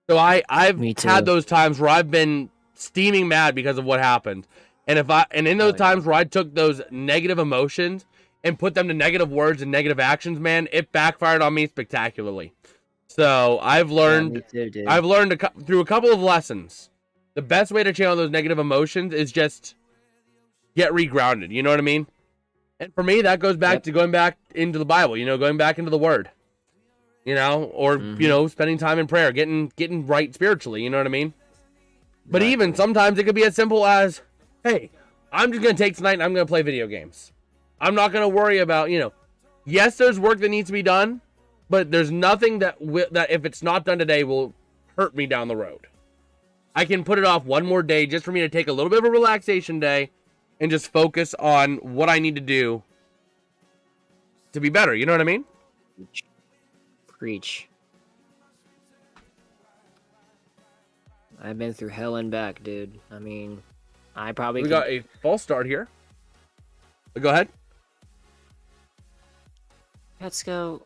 A: So I've had those times where I've been steaming mad because of what happened. And in those times where I took those negative emotions and put them to negative words and negative actions, man, it backfired on me spectacularly. So I've learned, through a couple of lessons, the best way to channel those negative emotions is just get regrounded. You know what I mean? And for me, that goes back to going back into the Bible, you know, going back into the Word. You know, or, you know, spending time in prayer, getting right spiritually, you know what I mean? But even sometimes it could be as simple as, hey, I'm just going to take tonight and I'm going to play video games. I'm not going to worry about, you know, yes, there's work that needs to be done, but there's nothing that if it's not done today will hurt me down the road. I can put it off one more day just for me to take a little bit of a relaxation day and just focus on what I need to do to be better, you know what I mean?
C: Preach. I've been through hell and back, dude. I mean, I probably
A: got a false start here. Go ahead.
C: Let's go.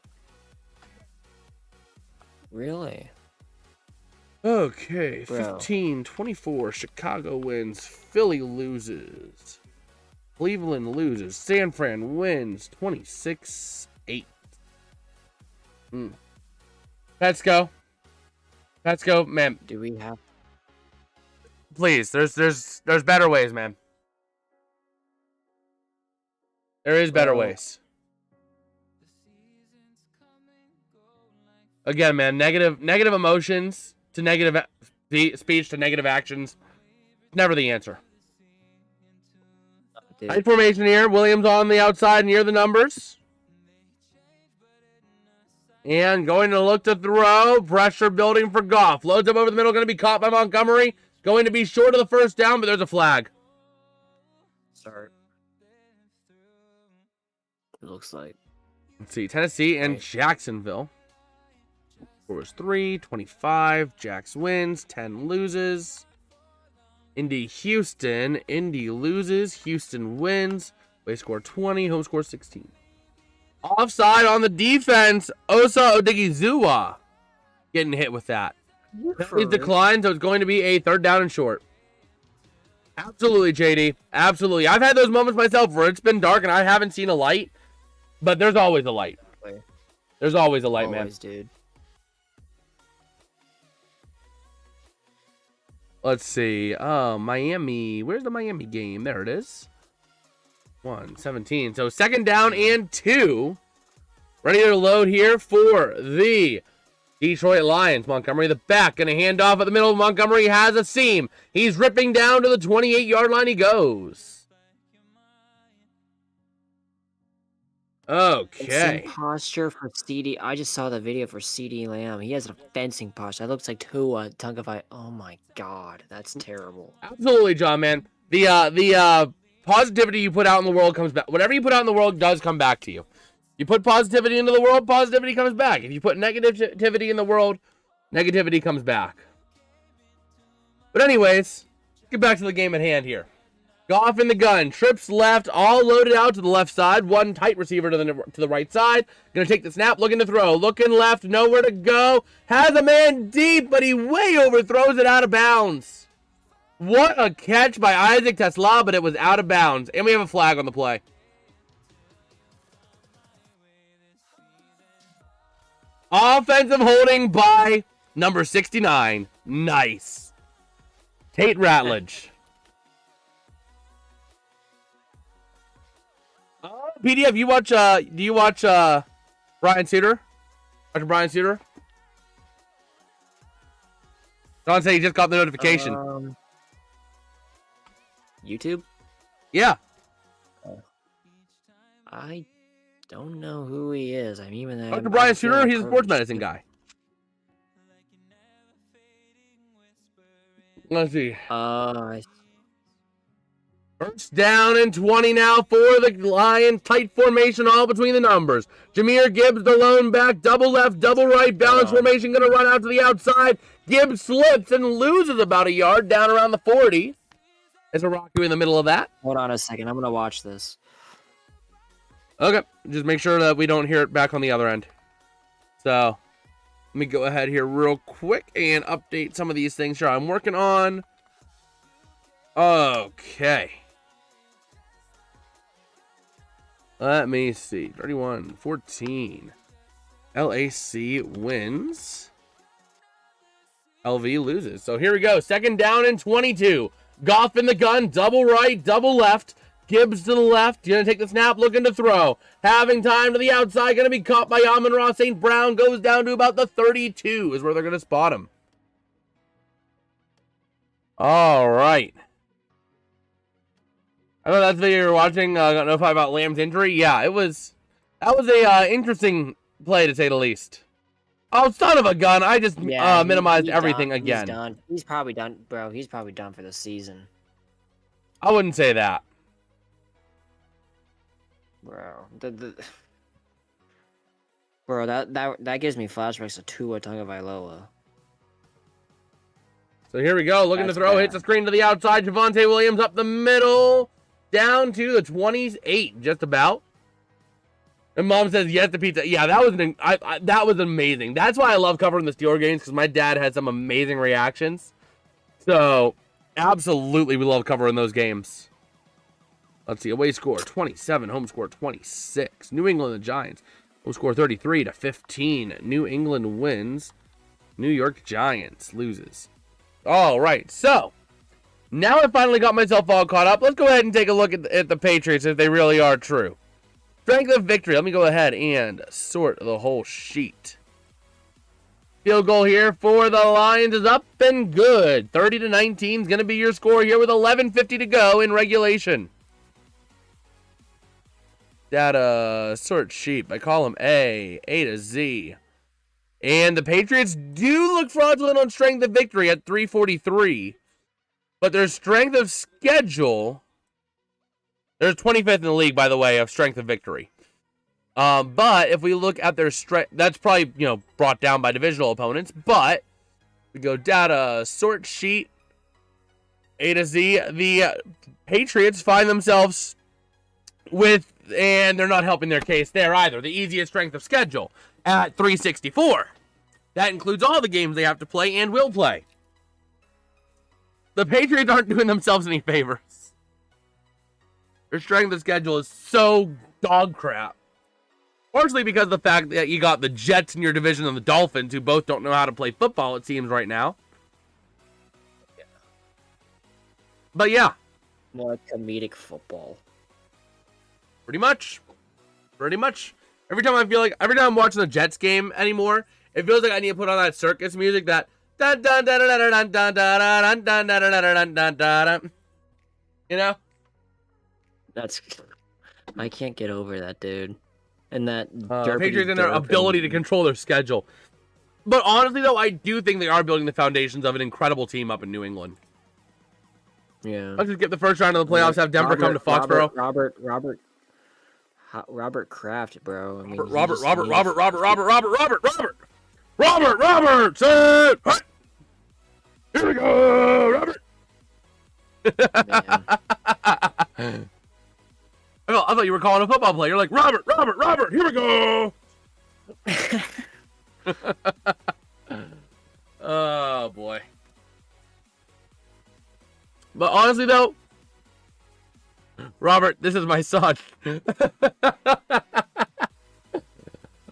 C: Really?
A: Okay, 15-24. Chicago wins. Philly loses. Cleveland loses. San Fran wins 26-8. Let's go, man.
C: Do we have?
A: Please, there's better ways, man. There is better ways. Again, man, negative emotions to negative speech to negative actions. Never the answer. Tight formation here. Williams on the outside near the numbers. And going to look to throw. Pressure building for Goff. Loads up over the middle. Going to be caught by Montgomery. Going to be short of the first down, but there's a flag.
C: Start. It looks like.
A: Let's see. Tennessee and Jacksonville. Score was 3-25. Jax wins. 10 loses. Indy Houston. Indy loses. Houston wins. Away score 20. Home score 16. Offside on the defense. Osa Odigizua getting hit with that. He's declined, so it's going to be a third down and short. Absolutely, JD. Absolutely. I've had those moments myself where it's been dark and I haven't seen a light, but there's always a light. There's always a light, man.
C: Dude.
A: Let's see. Miami. Where's the Miami game? There it is. 1-17. So second down and 2. Ready to load here for the Detroit Lions. Montgomery the back. Going to hand off at the middle. Montgomery has a seam. He's ripping down to the 28-yard line. He goes. Okay.
C: Fencing posture for CD. I just saw the video for CD Lamb. He has a fencing posture. That looks like Tua Tagovailoa. Oh my God, that's terrible.
A: Absolutely, John, man. The positivity you put out in the world comes back. Whatever you put out in the world does come back to you. You put positivity into the world, positivity comes back. If you put negativity in the world, negativity comes back. But anyways, get back to the game at hand here. Goff in the gun, trips left, all loaded out to the left side. One tight receiver to the right side. Gonna take the snap, looking to throw. Looking left, nowhere to go. Has a man deep, but he way overthrows it out of bounds. What a catch by Isaac Tesla, but it was out of bounds. And we have a flag on the play. Offensive holding by number 69. Nice. Tate Ratledge. PDF, you watch, do you watch, Brian Suter? Watch Brian Suter? Don said he just got the notification.
C: YouTube?
A: Yeah.
C: I don't know who he is. I'm even.
A: Dr. Brian Suter, he's a sports medicine guy. Let's see. First down and 20 now for the Lions. Tight formation all between the numbers. Jahmyr Gibbs, the lone back. Double left, double right. Balance formation going to run out to the outside. Gibbs slips and loses about a yard down around the 40. Is Araku in the middle of that?
C: Hold on a second. I'm going to watch this.
A: Okay. Just make sure that we don't hear it back on the other end. So, let me go ahead here real quick and update some of these things here I'm working on. Okay. Let me see. 31-14. LAC wins. LV loses. So here we go. Second down and 22. Goff in the gun. Double right, double left. Gibbs to the left. Going to take the snap, looking to throw. Having time to the outside. Going to be caught by Amon-Ra St. Brown. Goes down to about the 32 is where they're going to spot him. All right. I know that's the video you're watching. Got notified about Lamb's injury. Yeah, that was a interesting play to say the least. Oh, son of a gun! I just minimized everything again.
C: He's done. He's probably done, bro. He's probably done for the season.
A: I wouldn't say that,
C: bro. Bro, that gives me flashbacks to Tua Tagovailoa.
A: So here we go. Looking to throw. Hits the screen to the outside. Javonte Williams up the middle. Down to the 28, just about. And Mom says yes to pizza. Yeah, that was amazing. That's why I love covering the Steelers games, because my dad had some amazing reactions. So, absolutely, we love covering those games. Let's see, away score 27, home score 26. New England, the Giants. Home score 33-15. New England wins. New York Giants loses. All right, so now I finally got myself all caught up. Let's go ahead and take a look at the Patriots if they really are true. Strength of victory. Let me go ahead and sort the whole sheet. Field goal here for the Lions is up and good. 30-19 is going to be your score here with 11:50 to go in regulation. Data sort sheet by column A to Z. And the Patriots do look fraudulent on strength of victory at 343. But their strength of schedule, they're 25th in the league, by the way, of strength of victory. But if we look at their strength, that's probably, brought down by divisional opponents. But we go data sort sheet A to Z. The Patriots find themselves with, and they're not helping their case there either, the easiest strength of schedule at 364. That includes all the games they have to play and will play. The Patriots aren't doing themselves any favors. Their strength of schedule is so dog crap. Partially because of the fact that you got the Jets in your division and the Dolphins, who both don't know how to play football, it seems, right now.
C: Yeah.
A: But yeah.
C: More comedic football.
A: Pretty much. Every time I'm watching the Jets game anymore, it feels like I need to put on that circus music, that
C: That's, I can't get over that, dude. And that
A: Patriots and their ability to control their schedule. But honestly, though, I do think they are building the foundations of an incredible team up in New England.
C: Yeah.
A: Let's just get the first round of the playoffs. Have Denver come to Foxborough.
C: Robert Kraft, bro. I mean,
A: Robert. Say it. Here we go, Robert. I thought you were calling a football play. You're like, Robert, here we go. Oh, boy. But honestly, though, Robert, this is my son.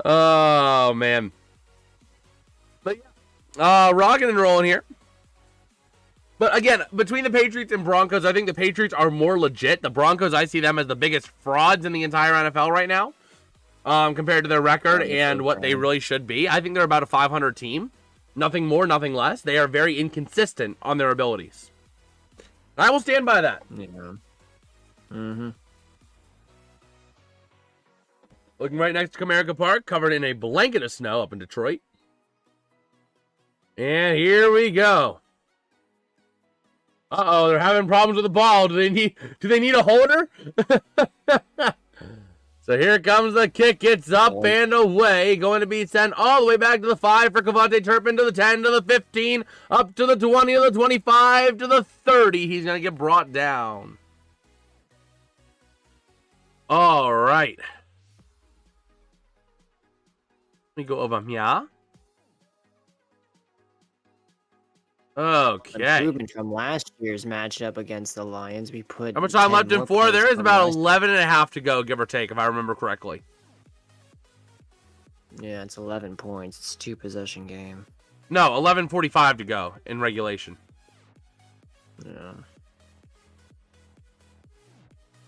A: Oh, man. But yeah, rocking and rolling here. But again, between the Patriots and Broncos, I think the Patriots are more legit. The Broncos, I see them as the biggest frauds in the entire NFL right now, compared to their record and what they really should be. I think they're about a 500 team. Nothing more, nothing less. They are very inconsistent on their abilities. I will stand by that.
C: Yeah. Mm-hmm.
A: Looking right next to Comerica Park, covered in a blanket of snow up in Detroit. And here we go. Uh-oh, they're having problems with the ball. Do they need a holder? So here comes the kick. It's up and away. Going to be sent all the way back to the 5 for Cavante Turpin, to the 10, to the 15, up to the 20, to the 25, to the 30. He's going to get brought down. All right. Let me go over here. Okay.
C: Improvement from last year's matchup against the Lions. We put
A: how much time left in 4? There is about 11 and a half to go, give or take, if I remember correctly.
C: Yeah, it's 11 points. It's a 2-possession game.
A: No, 11:45 to go in regulation.
C: Yeah.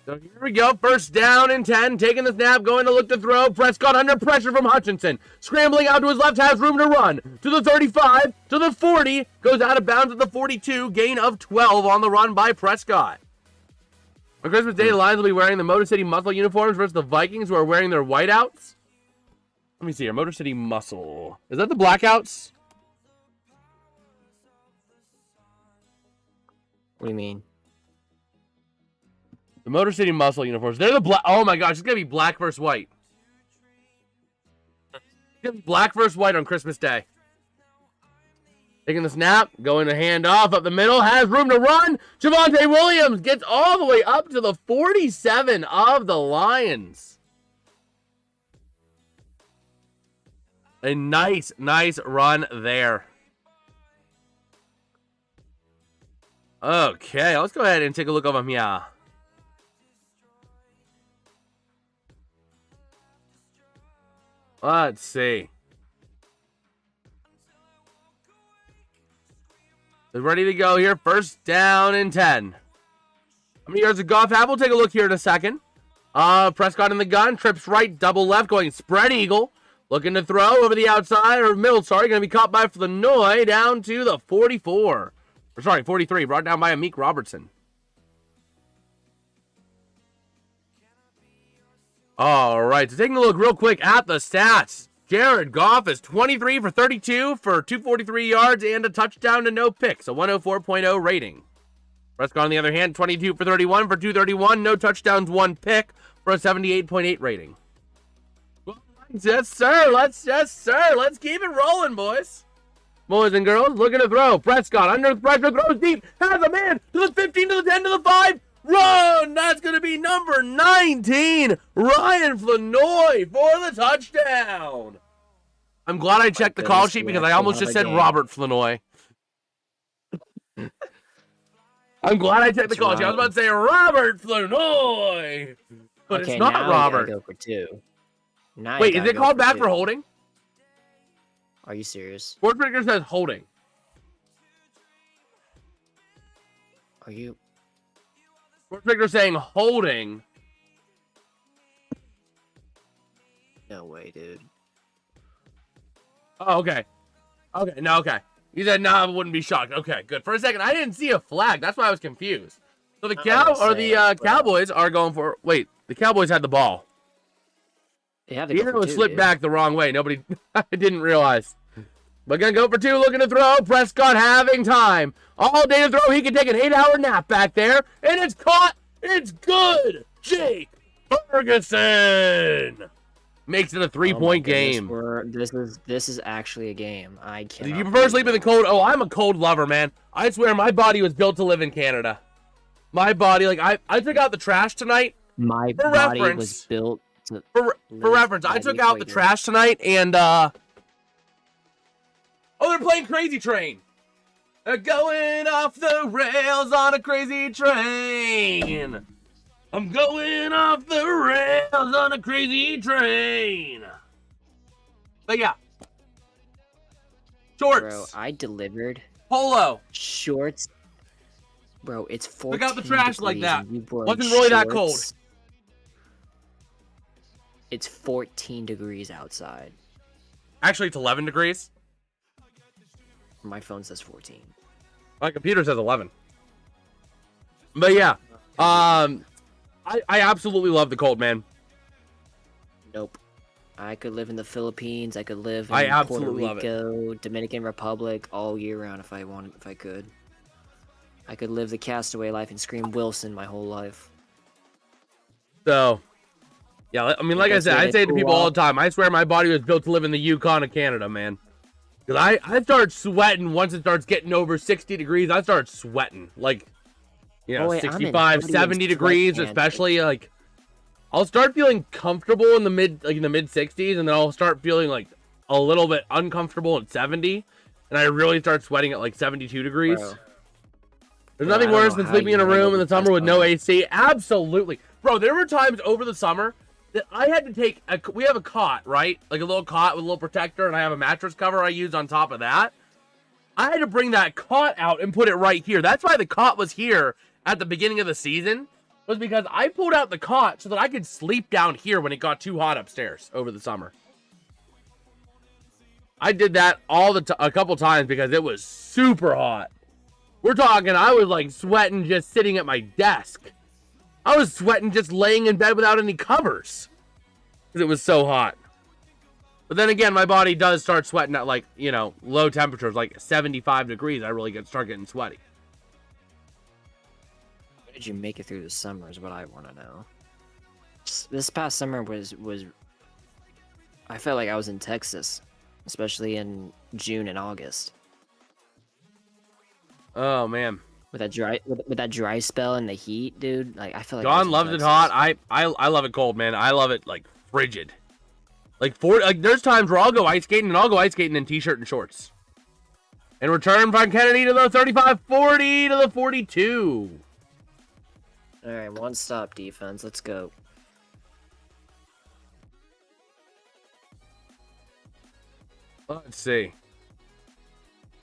A: So here we go. First down and 10. Taking the snap, going to look to throw. Prescott under pressure from Hutchinson. Scrambling out to his left, has room to run. To the 35, to the 40. Goes out of bounds at the 42. Gain of 12 on the run by Prescott. On Christmas Day, the Lions will be wearing the Motor City Muscle uniforms versus the Vikings, who are wearing their whiteouts. Let me see here. Motor City Muscle. Is that the blackouts?
C: What do you mean?
A: The Motor City Muscle uniforms. They're the black. Oh my gosh, it's going to be black versus white. It's going to be black versus white on Christmas Day. Taking the snap, going to hand off up the middle, has room to run. Javonte Williams gets all the way up to the 47 of the Lions. A nice run there. Okay, let's go ahead and take a look over here. Let's see. They're ready to go here. First down and 10. How many yards of Goff have? We'll take a look here in a second. Prescott in the gun. Trips right, double left, going spread eagle. Looking to throw over the outside, or middle, sorry. Going to be caught by Flanoy down to the 44. Or sorry, 43. Brought down by Amik Robertson. All right, so taking a look real quick at the stats. Jared Goff is 23 for 32 for 243 yards and a touchdown to no picks, a 104.0 rating. Prescott, on the other hand, 22 for 31 for 231, no touchdowns, 1 pick for a 78.8 rating. Yes, sir. Let's keep it rolling, boys. Boys and girls, looking to throw. Prescott under pressure, throws deep, has a man to the 15, to the 10, to the 5. Run! That's going to be number 19, Ryan Flanoy for the touchdown. I'm glad I checked the call sheet because I almost just said Robert Flanoy. I'm glad I checked the call sheet. I was about to say Robert Flanoy, but
C: okay,
A: it's not
C: now
A: Robert.
C: Go for 2. Now
A: wait, is it called back for holding?
C: Are you serious?
A: Sportsbreaker says holding.
C: Are you?
A: Sportsbreaker saying holding.
C: No way, dude.
A: Oh, okay. Okay, no, okay. You said no, I wouldn't be shocked. Okay, good. For a second, I didn't see a flag. That's why I was confused. So the Cowboys are going for. Wait, the Cowboys had the ball.
C: They have the
A: The arrow slipped back the wrong way. Nobody, I didn't realize. But gonna go for 2, looking to throw. Prescott having time. All day to throw. He can take an 8-hour nap back there. And it's caught. It's good. Jake Ferguson makes it a 3-point game.
C: This is actually a game. I can't.
A: Do you prefer sleeping in the cold? Oh, I'm a cold lover, man. I swear my body was built to live in Canada. My body, like, I took out the trash tonight.
C: My body was built to
A: For reference, I took out the trash tonight, and, oh, they're playing Crazy Train. They're going off the rails on a crazy train. I'm going off the rails on a crazy train. But yeah. Shorts.
C: Bro, I delivered.
A: Polo.
C: Shorts. Bro, it's 14
A: Look out the trash like
C: degrees
A: that.
C: and you wore
A: Wasn't really that cold.
C: shorts. It's 14 degrees outside.
A: Actually, it's 11 degrees.
C: My phone says 14.
A: My computer says 11. But yeah. I absolutely love the cold, man.
C: Nope. I could live in the Philippines. I could live in
A: I
C: Puerto
A: absolutely love it.
C: Rico, Dominican Republic all year round if I could. I could live the castaway life and scream Wilson my whole life.
A: So, yeah, I mean, like I said, I say it to people all the time. I swear my body was built to live in the Yukon of Canada, man. Because I start sweating once it starts getting over 60 degrees. I start sweating. Like, you know, 65, 70 degrees, especially, like, I'll start feeling comfortable in the mid 60s, and then I'll start feeling, like, a little bit uncomfortable at 70, and I really start sweating at, like, 72 degrees.
C: Bro.
A: There's nothing worse than sleeping in a room in the summer with no AC. Absolutely. Bro, there were times over the summer that I had to take we have a cot, right? Like a little cot with a little protector, and I have a mattress cover I use on top of that. I had to bring that cot out and put it right here. That's why the cot was here at the beginning of the season, was because I pulled out the cot so that I could sleep down here when it got too hot upstairs over the summer. I did that a couple times because it was super hot. We're talking, I was like sweating just sitting at my desk. I was sweating just laying in bed without any covers because it was so hot. But then again, my body does start sweating at, like, you know, low temperatures, like 75 degrees. I really start getting sweaty.
C: How did you make it through the summer is what I want to know. This past summer was I felt like I was in Texas, especially in June and August.
A: Oh man,
C: with that dry spell and the heat, dude. Like, I feel like
A: John loves it hot. I love it cold, man. I love it like frigid. Like there's times where I'll go ice skating in t-shirt and shorts. And return from Kennedy to the 35-40 to the 42.
C: All right, one stop defense. Let's go.
A: Let's see.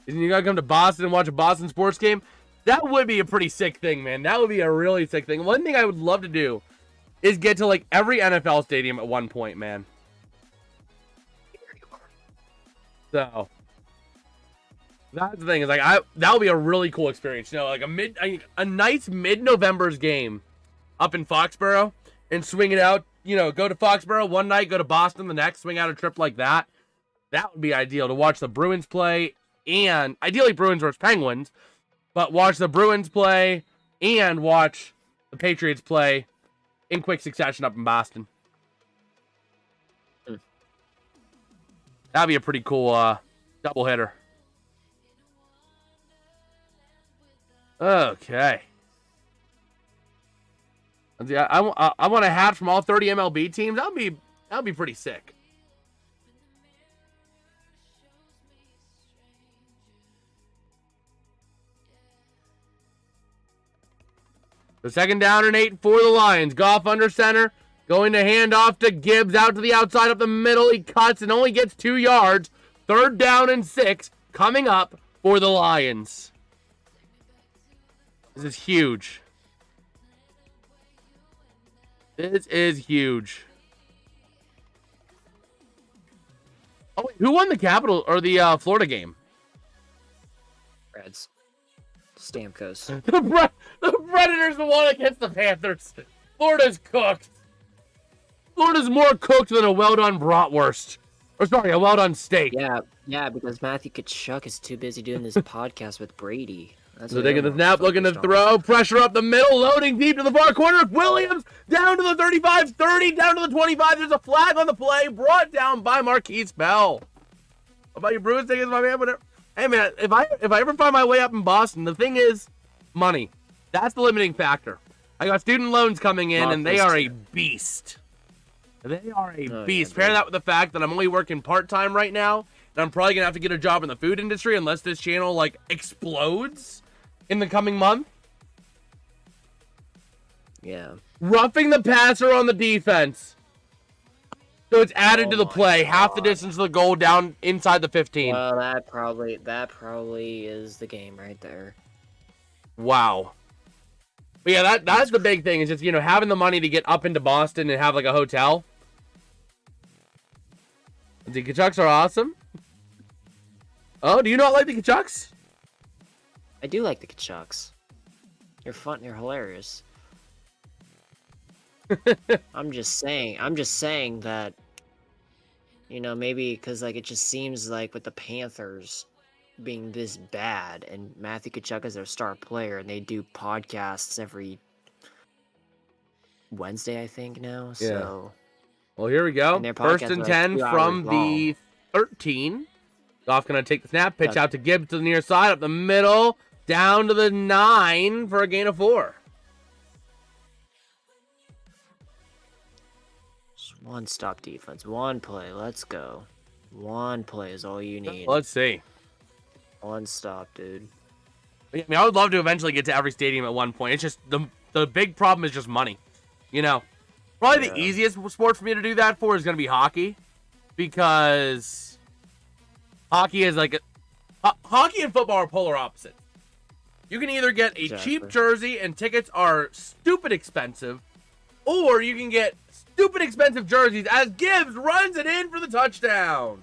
A: Isn't you gotta come to Boston and watch a Boston sports game? That would be a pretty sick thing, man. That would be a really sick thing. One thing I would love to do is get to, like, every NFL stadium at one point, man. So that's the thing, is like that would be a really cool experience. You know, like a nice mid-November's game up in Foxborough and swing it out. You know, go to Foxborough one night, go to Boston the next, swing out a trip like that. That would be ideal to watch the Bruins play. And ideally Bruins versus Penguins, but watch the Bruins play and watch the Patriots play in quick succession up in Boston. That'd be a pretty cool double hitter. Okay. I want a hat from all 30 MLB teams. That'd be pretty sick. The second down and 8 for the Lions. Goff under center. Going to hand off to Gibbs. Out to the outside up the middle. He cuts and only gets 2 yards. Third down and 6 coming up for the Lions. This is huge. This is huge. Oh, wait, who won the Capital or the Florida game?
C: Reds. Stamkos.
A: The Predators the one against the Panthers. Florida's cooked. Florida's more cooked than a well-done bratwurst. Or sorry, a well-done steak.
C: Yeah, because Matthew Kachuk is too busy doing this podcast with Brady. That's
A: So
C: what
A: taking the
C: everyone's
A: snap, looking to
C: focused on.
A: throw, pressure up the middle, loading deep to the far corner. Williams down to the 35, 30, down to the 25. There's a flag on the play, brought down by Marquise Bell. How about you, Bruins? Take it, my man. Whatever. Hey, man, if I ever find my way up in Boston, the thing is money. That's the limiting factor. I got student loans coming in, and they are a beast. They are a beast. Pair that with the fact that I'm only working part-time right now, and I'm probably going to have to get a job in the food industry unless this channel, like, explodes in the coming month.
C: Yeah.
A: Roughing the passer on the defense. So it's added to the play. Half the distance of the goal down inside the 15.
C: Well, that probably is the game right there.
A: Wow. But yeah, that's the big thing, is just, you know, having the money to get up into Boston and have, like, a hotel. The Kachucks are awesome. Oh, do you not like the Kachucks?
C: I do like the Kachucks. They're fun. They're hilarious. I'm just saying that, you know, maybe because, like, it just seems like with the Panthers being this bad, and Matthew Kachuk is their star player, and they do podcasts every Wednesday, I think, now.
A: Yeah.
C: So,
A: Well, here we go.
C: And their
A: First
C: podcasts
A: and
C: are, like,
A: 10
C: 2 hours
A: from the
C: long.
A: 13. Goff going to take the snap, pitch
C: Yeah.
A: out to Gibbs to the near side, up the middle, down to the 9 for a gain of 4.
C: Just one stop defense, one play. Let's go. One play is all you need.
A: Let's see.
C: One stop, dude.
A: I mean, I would love to eventually get to every stadium at one point. It's just the big problem is just money. You know, probably the easiest sport for me to do that for is going to be hockey, because hockey is like hockey and football are polar opposites. You can either get a cheap jersey and tickets are stupid expensive, or you can get stupid expensive jerseys as Gibbs runs it in for the touchdown.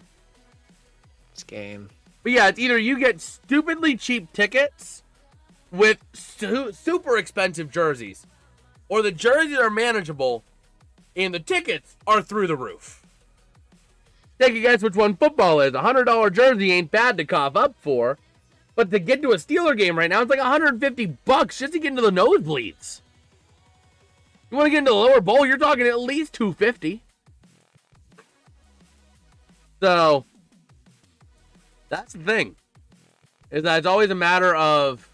C: This game.
A: But yeah, it's either you get stupidly cheap tickets with super expensive jerseys, or the jerseys are manageable and the tickets are through the roof. Take a guess which one football is. $100 jersey ain't bad to cough up for, but to get to a Steeler game right now, it's like $150 just to get into the nosebleeds. You want to get into the lower bowl, you're talking at least $250. So that's the thing, is that it's always a matter of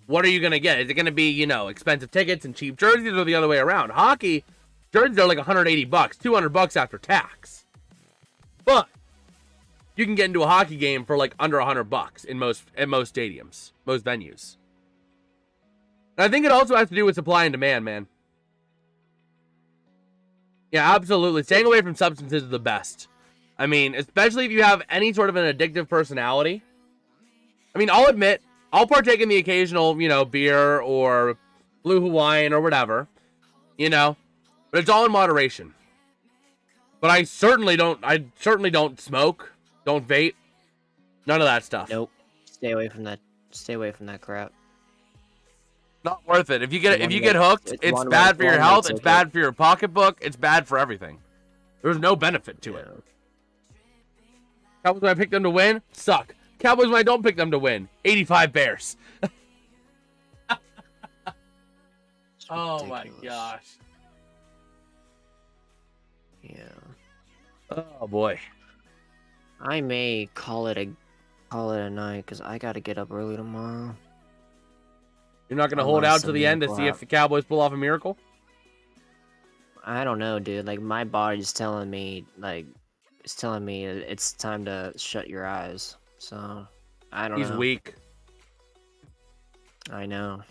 A: what are you going to get? Is it going to be, you know, expensive tickets and cheap jerseys, or the other way around? Hockey, jerseys are like $180, $200 after tax. But you can get into a hockey game for like under $100 in most stadiums, most venues. And I think it also has to do with supply and demand, man. Yeah, absolutely. Staying away from substances is the best. I mean, especially if you have any sort of an addictive personality. I mean, I'll admit, I'll partake in the occasional, you know, beer or Blue Hawaiian or whatever, you know, but it's all in moderation. But I certainly don't smoke, don't vape, none of that stuff.
C: Nope. Stay away from that. Stay away from that crap.
A: Not worth it. If you get hooked, it's bad for your health, it's bad for your pocketbook, it's bad for everything. There's no benefit to it. Cowboys when I pick them to win, suck. Cowboys when I don't pick them to win, 85 Bears. Oh my gosh.
C: Yeah.
A: Oh boy.
C: I may call it a night because I gotta get up early tomorrow.
A: You're not gonna hold out to the end to see if the Cowboys pull off a miracle?
C: I don't know, dude. Like, my body's telling me, it's time to shut your eyes. So, I don't know.
A: He's weak.
C: I know.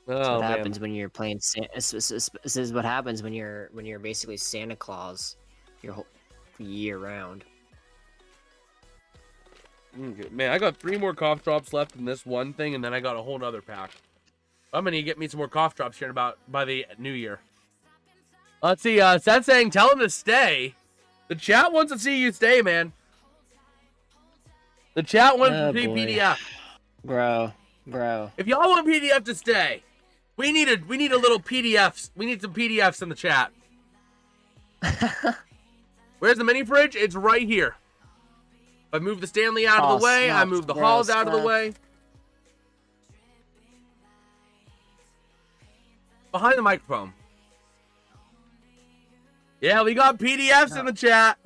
A: Oh,
C: what happens when you're playing this is what happens when you're basically Santa Claus your whole year round.
A: Man, I got 3 more cough drops left in this one thing, and then I got a whole nother pack. I'm gonna get me some more cough drops here by the new year. Let's see, Seth saying tell him to stay. The chat wants to see you stay, man. The chat wants to see PDF.
C: Bro.
A: If y'all want PDF to stay, we need a little PDFs. We need some PDFs in the chat. Where's the mini fridge? It's right here. If I move the Stanley out of the way, I move the Halls out of the way. Behind the microphone. Yeah, we got PDFs in the chat.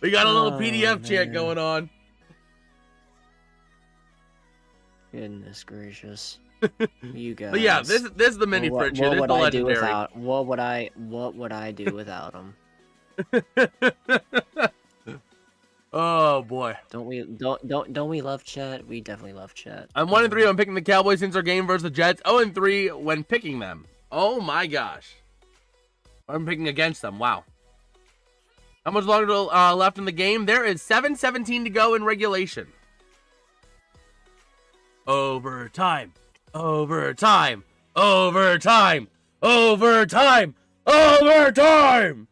A: We got a little PDF chat going on.
C: Goodness gracious. You guys.
A: But yeah, this is the mini fridge here. This is the legendary.
C: What would I do without them?
A: Oh boy.
C: Don't we love chat? We definitely love chat.
A: I'm 1-3 on picking the Cowboys since our game versus the Jets. 0-3 when picking them. Oh my gosh. I'm picking against them. Wow. How much longer left in the game? There is 7:17 to go in regulation. Overtime. Overtime. Overtime. Overtime. Overtime.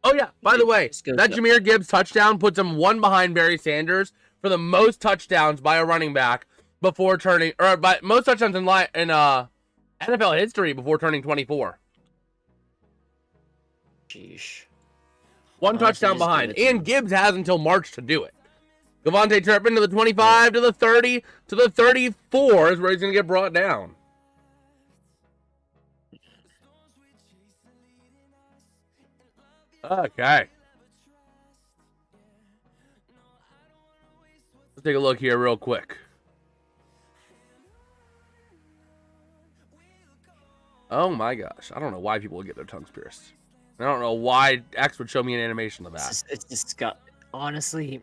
A: Oh, yeah. By the way, that Jahmyr Gibbs touchdown puts him one behind Barry Sanders for the most touchdowns by a running back before turning, or by most touchdowns in NFL history before turning 24.
C: Sheesh.
A: One touchdown behind. And Gibbs has until March to do it. Devontae Turpin to the 25, to the 30, to the 34 is where he's going to get brought down. Okay. Let's take a look here real quick. Oh my gosh. I don't know why people would get their tongues pierced. I don't know why X would show me an animation of that.
C: It's disgusting. Honestly,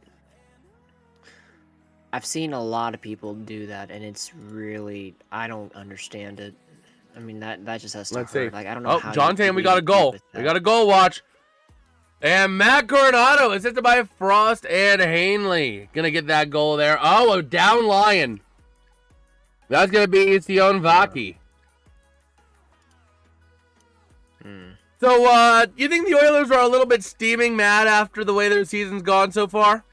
C: I've seen a lot of people do that, and it's really, I don't understand it. I mean, that just has to
A: Let's
C: hurt.
A: see.
C: Like, I don't know how
A: John Tam, we got a goal. We got a goal watch. And Matt Coronado, assisted by Frost and Hanley. Gonna get that goal there. Oh, a down Lion. That's gonna be Sion Vaki. So, you think the Oilers are a little bit steaming mad after the way their season's gone so far?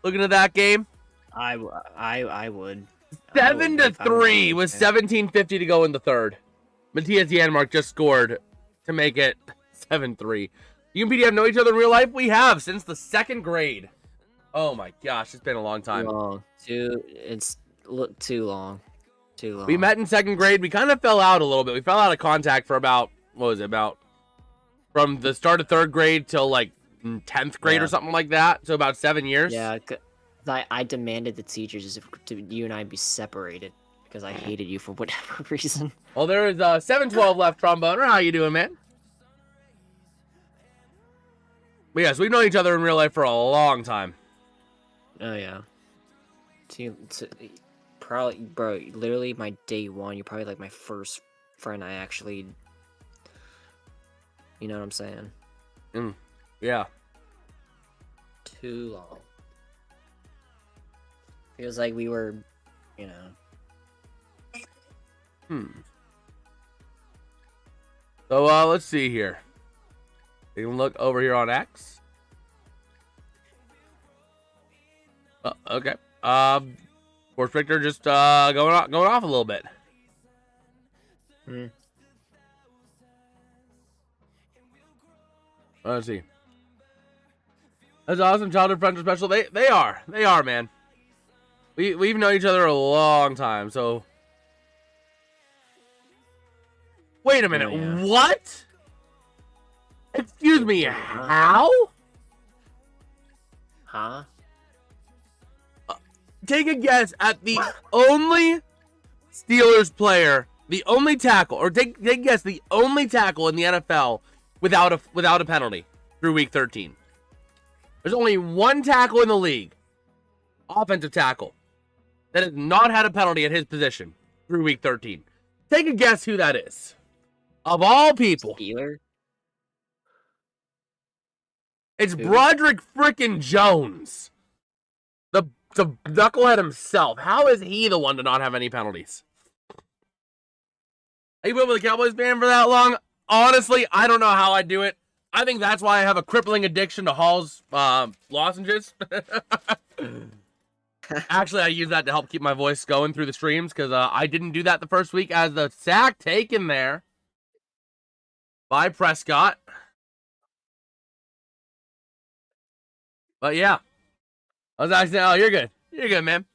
A: Looking at that game?
C: I would.
A: 7-3 with 17:50 to go in the third. Matthias Janmark just scored to make it 7-3. You and PDF know each other in real life? We have since the second grade. Oh my gosh, it's been a long time.
C: It's too long. Too long.
A: We met in second grade. We kind of fell out a little bit. We fell out of contact for about, what was it, from the start of third grade till like 10th grade or something like that. So about 7 years.
C: Yeah, I demanded the teachers to you and I be separated because I hated you for whatever reason.
A: Well, there is 712 left, tromboner. How you doing, man? But yes, we've known each other in real life for a long time.
C: Oh yeah. Probably, bro. Literally, my day one. You're probably like my first friend I actually. You know what I'm saying?
A: Yeah.
C: Too long. Feels like we were, you know.
A: So let's see here. You can look over here on X. Okay. Force Victor just going off a little bit. Let's see. That's awesome. Childhood friends are special. They are, man. We've known each other a long time. So wait a minute. What? Excuse me. How?
C: Huh?
A: Take a guess at the only Steelers player, the only tackle, or take a guess the only tackle in the NFL without a penalty through week 13. There's only one tackle in the league, offensive tackle, that has not had a penalty at his position through week 13. Take a guess who that is. Of all people.
C: Steeler?
A: It's Broderick frickin' Jones. The knucklehead himself. How is he the one to not have any penalties? Have you been with the Cowboys band for that long? Honestly, I don't know how I do it. I think that's why I have a crippling addiction to Hall's lozenges. Actually, I use that to help keep my voice going through the streams because I didn't do that the first week as the sack taken there. by Prescott. But yeah. I was actually, oh, you're good. You're good, man.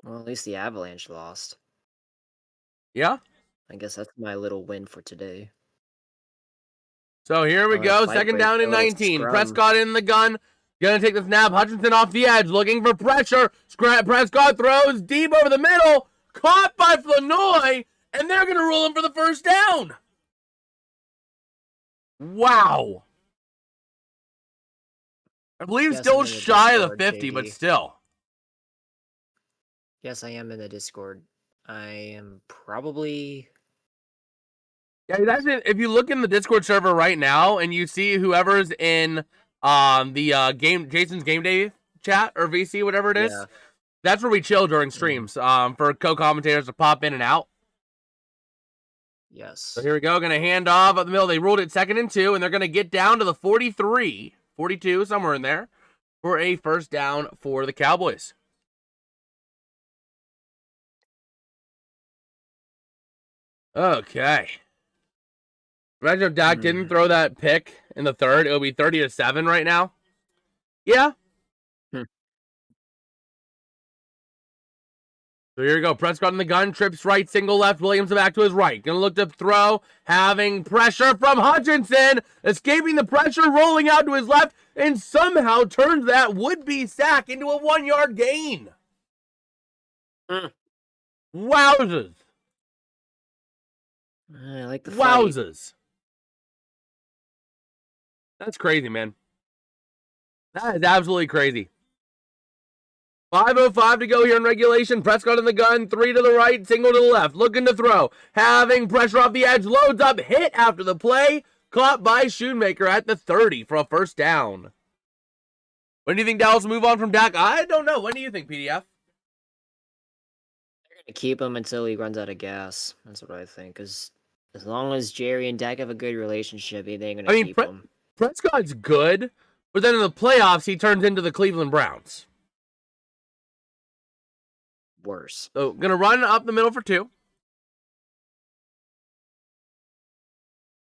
C: Well, at least the Avalanche lost.
A: Yeah.
C: I guess that's my little win for today.
A: So here we go.
C: Fight
A: Second
C: break,
A: down
C: a
A: and
C: little
A: 19.
C: scrum.
A: Prescott in the gun. Gonna take the snap. Hutchinson off the edge. Looking for pressure. Prescott throws deep over the middle. Caught by Flanoy. And they're gonna rule him for the first down. Wow. I believe
C: Yes,
A: still
C: I'm in the
A: shy of the
C: Discord,
A: 50, but
C: JD.
A: still.
C: Yes, I am in the Discord. I am probably...
A: Yeah, that's it. If you look in the Discord server right now and you see whoever's in the Jason's game day chat or VC, whatever it is,
C: Yeah.
A: that's where we chill during streams. For co-commentators to pop in and out.
C: Yes.
A: So here we go. Going to hand off up the middle. They ruled it 2nd and 2, and they're going to get down to the 43, 42, somewhere in there, for a first down for the Cowboys. Okay. Imagine if Dak didn't throw that pick in the 3rd. It would be 30-7 right now. Yeah. So here we go. Prescott in the gun. Trips right, single left. Williams back to his right. Gonna look to throw. Having pressure from Hutchinson. Escaping the pressure. Rolling out to his left. And somehow turns that would-be sack into a 1-yard gain. Wowzers.
C: I like the fight.
A: Wowzers. That's crazy, man. That is absolutely crazy. 5:05 to go here in regulation. Prescott in the gun. 3 to the right. Single to the left. Looking to throw. Having pressure off the edge. Loads up. Hit after the play. Caught by Shoemaker at the 30 for a first down. When do you think Dallas will move on from Dak? I don't know. When do you think, PDF?
C: They're going to keep him until he runs out of gas. That's what I think. Because as long as Jerry and Dak have a good relationship, they're going to keep him.
A: Prescott's good, but then in the playoffs, he turns into the Cleveland Browns.
C: Worse.
A: So, going to run up the middle for 2.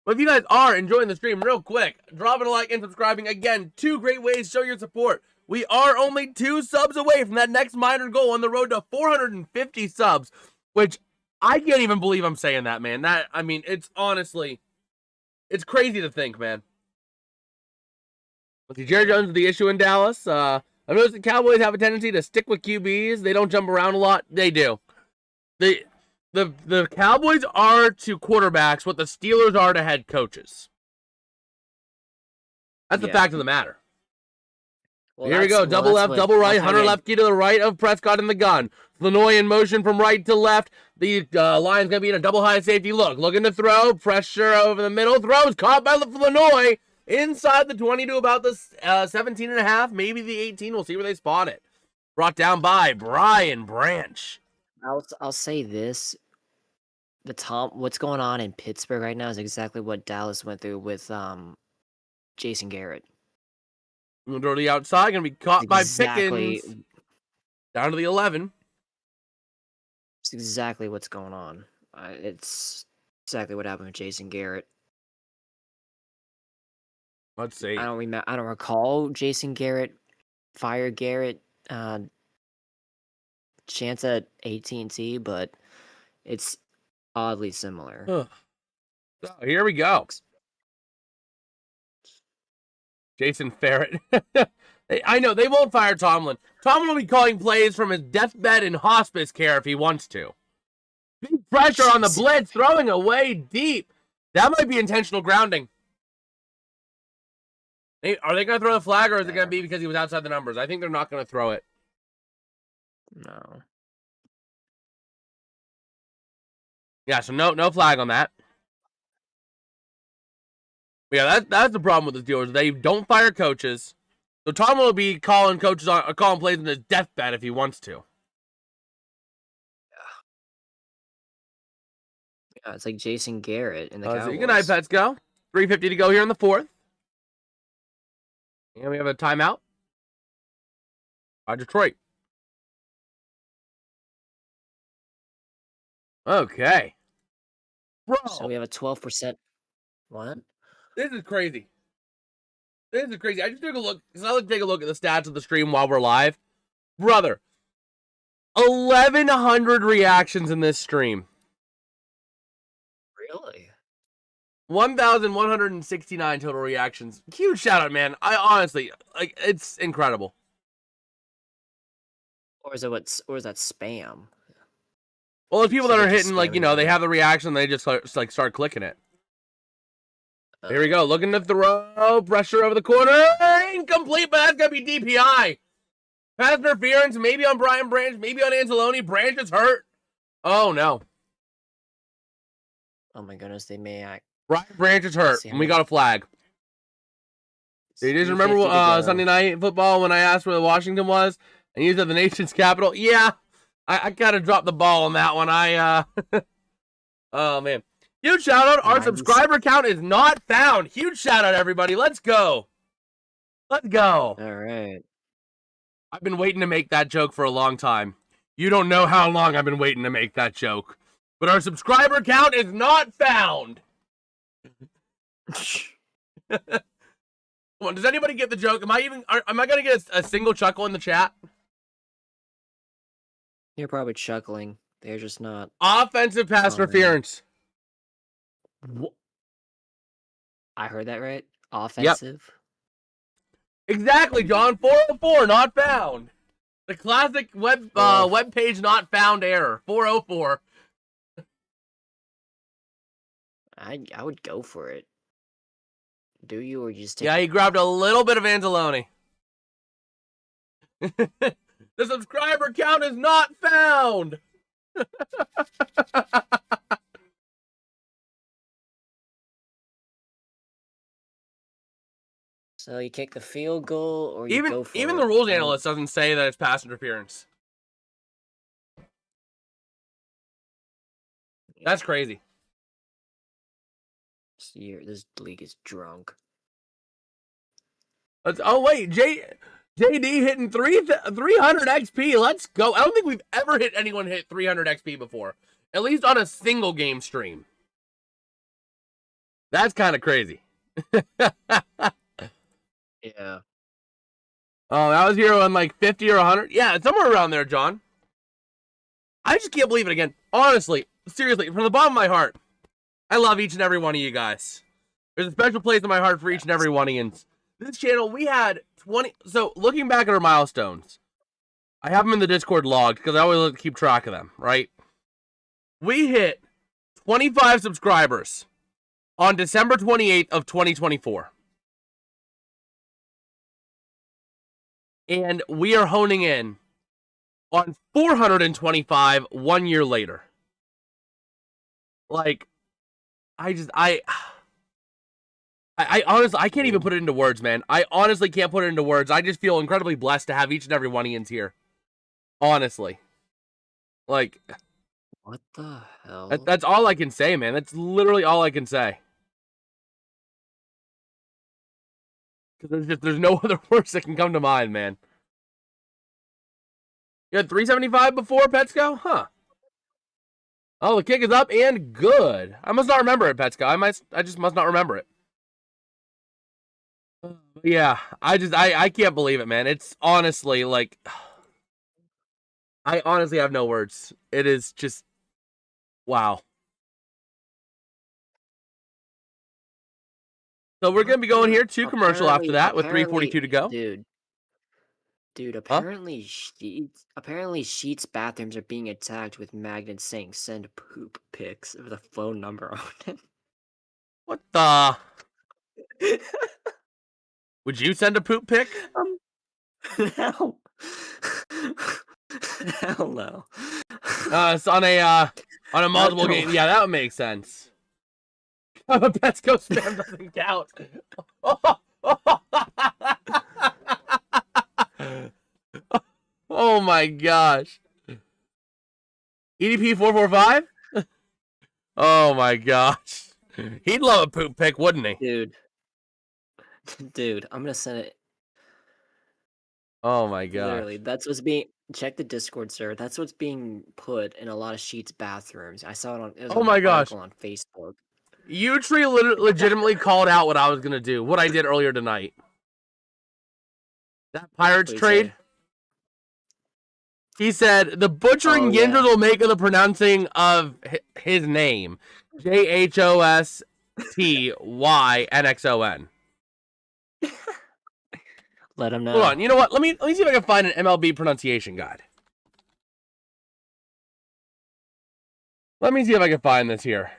A: But if you guys are enjoying the stream, real quick, dropping a like and subscribing. Again, 2 great ways to show your support. We are only 2 subs away from that next minor goal on the road to 450 subs, which I can't even believe I'm saying that, man. It's honestly, it's crazy to think, man. Let's see, Jerry Jones is the issue in Dallas. I've noticed the Cowboys have a tendency to stick with QBs. They don't jump around a lot. They do. The Cowboys are to quarterbacks what the Steelers are to head coaches. That's the fact of the matter. Well, here we go. Double left, double right. Hunter Lepke to the right of Prescott in the gun. Flanoy in motion from right to left. The Lions going to be in a double high safety look. Looking to throw. Pressure over the middle. Throws caught by Flanoy. Inside the 20 to about the 17 and a half, maybe the 18. We'll see where they spot it. Brought down by Brian Branch.
C: I'll say this. What's going on in Pittsburgh right now is exactly what Dallas went through with Jason Garrett.
A: Going to go to the outside, going to be caught by Pickens. Down to the 11.
C: It's exactly what's going on. It's exactly what happened with Jason Garrett.
A: Let's see.
C: I don't recall Jason Garrett fire Garrett chance at AT&T, but it's oddly similar.
A: So here we go. Jason Ferret. I know they won't fire Tomlin. Tomlin will be calling plays from his deathbed in hospice care if he wants to. Big pressure on the blitz, throwing away deep. That might be intentional grounding. Are they going to throw the flag, or is it going to be because he was outside the numbers? I think they're not going to throw it.
C: No.
A: Yeah, so no flag on that. Yeah, that's the problem with the Steelers. They don't fire coaches. So Tom will be calling plays on his deathbed if he wants to.
C: Yeah, it's like Jason Garrett in the Cowboys.
A: So good night, Pets go. 3:50 to go here in the 4th. And we have a timeout. Detroit. Okay. Bro,
C: So we have a 12%. What?
A: this is crazy. This is crazy. I just took a look, because I like to take a look at the stats of the stream while we're live. Brother, 1,100 reactions in this stream.
C: Really?
A: 1,169 total reactions. Huge shout out, man. I honestly, like, it's incredible.
C: Or is that spam?
A: Well, the people
C: So
A: that are
C: they're just
A: hitting, like, you
C: spamming
A: know, they
C: it.
A: have the reaction, they just like start clicking it. Here we go. Looking to throw. Pressure over the corner. Incomplete, but that's going to be DPI. Pass interference, maybe on Brian Branch, maybe on Anzalone. Branch is hurt. Oh, no.
C: Oh my goodness, they may act.
A: Brian Branch is hurt, and we got a flag. Do you just remember Sunday Night Football when I asked where Washington was, and you said the nation's capital? Yeah, I kind of dropped the ball on that one. Oh, man. Huge shout out. Our subscriber count is not found. Huge shout out, everybody. Let's go. Let's go.
C: All right.
A: I've been waiting to make that joke for a long time. You don't know how long I've been waiting to make that joke. But our subscriber count is not found. Come on, does anybody get the joke? Am I going to get a single chuckle in the chat?
C: You're probably chuckling. They're just not.
A: Offensive pass interference.
C: What? I heard that right? Offensive?
A: Yep. Exactly, John. 404, not found. The classic web page not found error. 404.
C: I would go for it. Do you, or you just take
A: Yeah, he grabbed a little bit of Anzalone. The subscriber count is not found.
C: So you kick the field goal, or you go for
A: even
C: it?
A: the rules analyst doesn't say that it's pass interference. That's crazy.
C: This league is drunk.
A: Oh wait, JD hitting 300 XP. Let's go. I don't think we've ever hit anyone hit 300 XP before, at least on a single game stream. That's kind of crazy.
C: Yeah.
A: Oh, that was here on like 50 or 100. Yeah, it's somewhere around there, John. I just can't believe it again. Honestly, seriously, from the bottom of my heart, I love each and every one of you guys. There's a special place in my heart for each and every one of you. This channel, we had 20. So, looking back at our milestones, I have them in the Discord logged because I always like to keep track of them, right? We hit 25 subscribers on December 28th of 2024. And we are honing in on 425 1 year later. Like, I honestly, I can't even put it into words, man. I honestly can't put it into words. I just feel incredibly blessed to have each and every one of you here. Honestly. Like,
C: What the hell?
A: that's all I can say, man. That's literally all I can say. Because there's no other words that can come to mind, man. You had 375 before, Petsco? Huh. Oh, the kick is up and good. I must not remember it, Petsco. I just must not remember it. Yeah, I can't believe it, man. It's honestly like, I honestly have no words. It is just, wow. So we're going to be going here to commercial after that with 3:42 to go.
C: Dude, apparently Sheets bathrooms are being attacked with magnets saying send poop pics with a phone number on it.
A: What the? Would you send a poop pic?
C: Hell. Hell no.
A: It's on a multiple game. Yeah, that would make sense. Petsco spam doesn't count. Oh my gosh. EDP 445? Oh my gosh. He'd love a poop pic, wouldn't he?
C: Dude, I'm gonna send it.
A: Oh my gosh.
C: Literally, that's what's being. Check the Discord server. That's what's being put in a lot of Sheets bathrooms. I saw it on. It was
A: Oh
C: an
A: my gosh.
C: article on Facebook.
A: Tree legitimately called out what I was gonna do. What I did earlier tonight. That Pirates
C: What'd he
A: trade.
C: say?
A: He said the butchering
C: Oh,
A: Yinders
C: yeah.
A: will make of the pronouncing of his name. JHOSTYNXON.
C: Let him know.
A: Hold on. You know what? Let me see if I can find an MLB pronunciation guide. Let me see if I can find this here.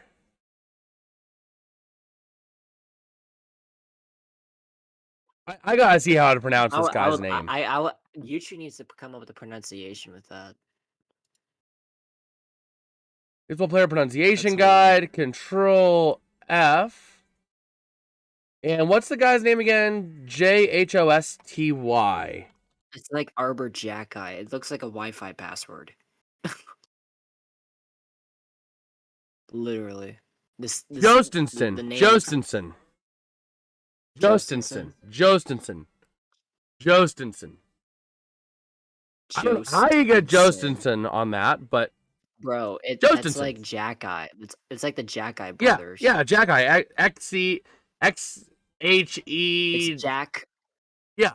A: I gotta see how to pronounce this guy's name.
C: YouTube needs to come up with a pronunciation with that.
A: Baseball player pronunciation
C: That's
A: guide. Control F. And what's the guy's name again? JHOSTY.
C: It's like Arbor Jacki. It looks like a Wi-Fi password. Literally.
A: Jostinson.
C: the name-
A: Jostinson. Jostinson. Jostinson. Jostinson. I don't know how you get Jostinson on that, but
C: Bro, it's
A: Jostinson.
C: like Jacki. It's like the Jacki
A: yeah,
C: brothers.
A: yeah, Jacki. XCHE.
C: It's Jack.
A: Yeah.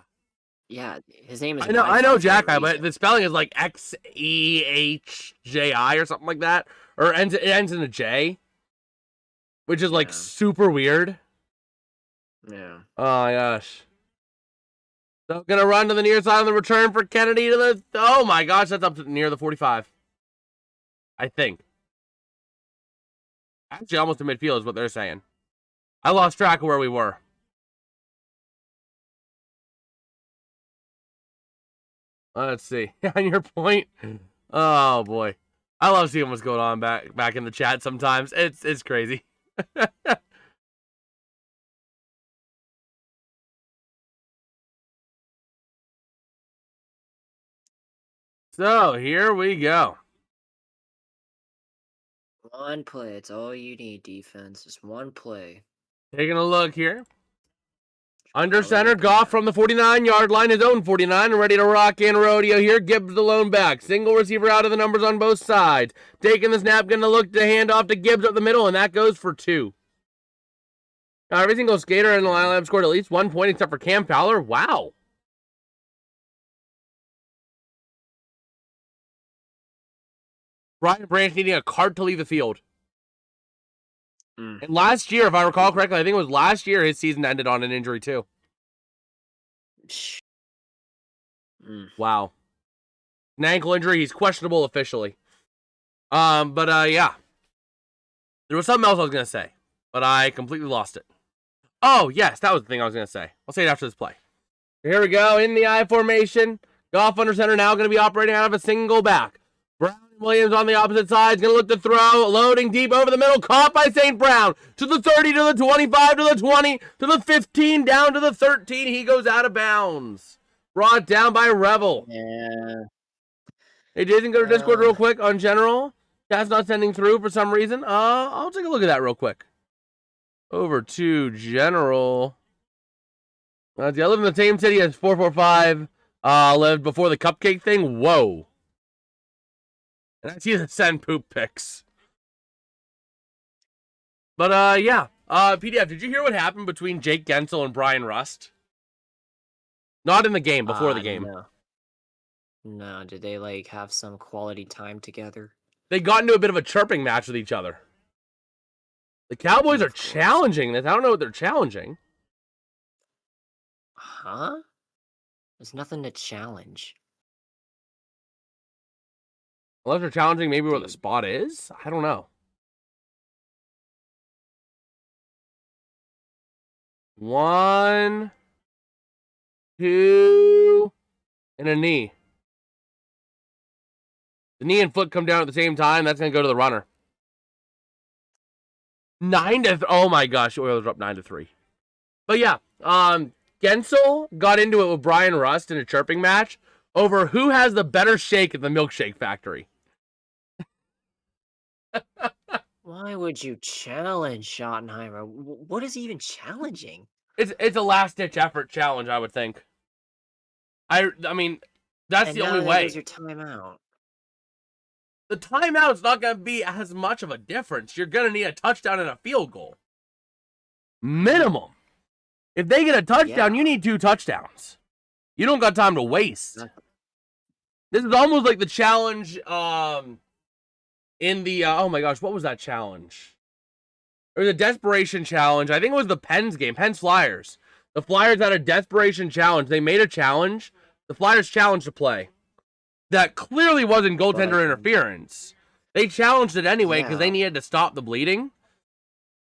C: Yeah, his name is.
A: I know
C: Wi-Fi for a
A: Jacki, but
C: reason.
A: the spelling is like XEHJI or something like that, or it ends in a J, which is like
C: Yeah.
A: super weird.
C: Yeah.
A: Oh my gosh. So gonna run to the near side on the return for Kennedy to the. Oh my gosh, that's up to near the 45. I think. Actually, almost to midfield is what they're saying. I lost track of where we were. Let's see. On your point. Oh boy, I love seeing what's going on back in the chat. Sometimes it's crazy. So here we go.
C: One play. It's all you need, defense. Just one play.
A: Taking a look here. Under center, Goff from the 49-yard line, his own 49, and ready to rock and rodeo here. Gibbs the lone back. Single receiver out of the numbers on both sides. Taking the snap, going to look to hand off to Gibbs up the middle, and that goes for 2. Now, every single skater in the lineup scored at least 1 point except for Cam Fowler. Wow. Brian Branch needing a cart to leave the field. And last year, if I recall correctly, I think it was last year his season ended on an injury too. Wow. An ankle injury. He's questionable officially. Yeah. There was something else I was going to say, but I completely lost it. Oh, yes, that was the thing I was going to say. I'll say it after this play. Here we go. In the I formation. Goff under center now going to be operating out of a single back. Brown and Williams on the opposite side. Going to look to throw. Loading deep over the middle. Caught by St. Brown. To the 30, to the 25, to the 20, to the 15, down to the 13. He goes out of bounds. Brought down by Revel.
C: Yeah.
A: Hey, Jason, go to Discord real quick on general. That's not sending through for some reason. I'll take a look at that real quick. Over to general. I live in the same city as 445. Lived before the cupcake thing. Whoa. And I see the send poop pics. But yeah. PDF, did you hear what happened between Jake Gensel and Brian Rust? Not in the game, before the game.
C: No, did they like have some quality time together?
A: They got into a bit of a chirping match with each other. The Cowboys are challenging this. I don't know what they're challenging.
C: Huh? There's nothing to challenge.
A: Unless they're challenging maybe where the spot is? I don't know. 1, 2, and a knee. The knee and foot come down at the same time. That's going to go to the runner. oh my gosh, Oilers are up 9-3. But yeah, Gensel got into it with Brian Rust in a chirping match over who has the better shake at the milkshake factory.
C: Why would you challenge Schottenheimer? What is he even challenging?
A: It's a last-ditch effort challenge, I would think. I mean, that's
C: And
A: the
C: now
A: only
C: there
A: way.
C: goes your timeout.
A: The timeout's not going to be as much of a difference. You're going to need a touchdown and a field goal. Minimum. If they get a touchdown,
C: Yeah.
A: you need 2 touchdowns. You don't got time to waste.
C: Exactly.
A: This is almost like the challenge in the, oh my gosh, what was that challenge? It was a desperation challenge. I think it was the Pens game, Pens Flyers. The Flyers had a desperation challenge. They made a challenge. The Flyers challenged to play. That clearly wasn't goaltender interference. They challenged it anyway because they needed to stop the bleeding.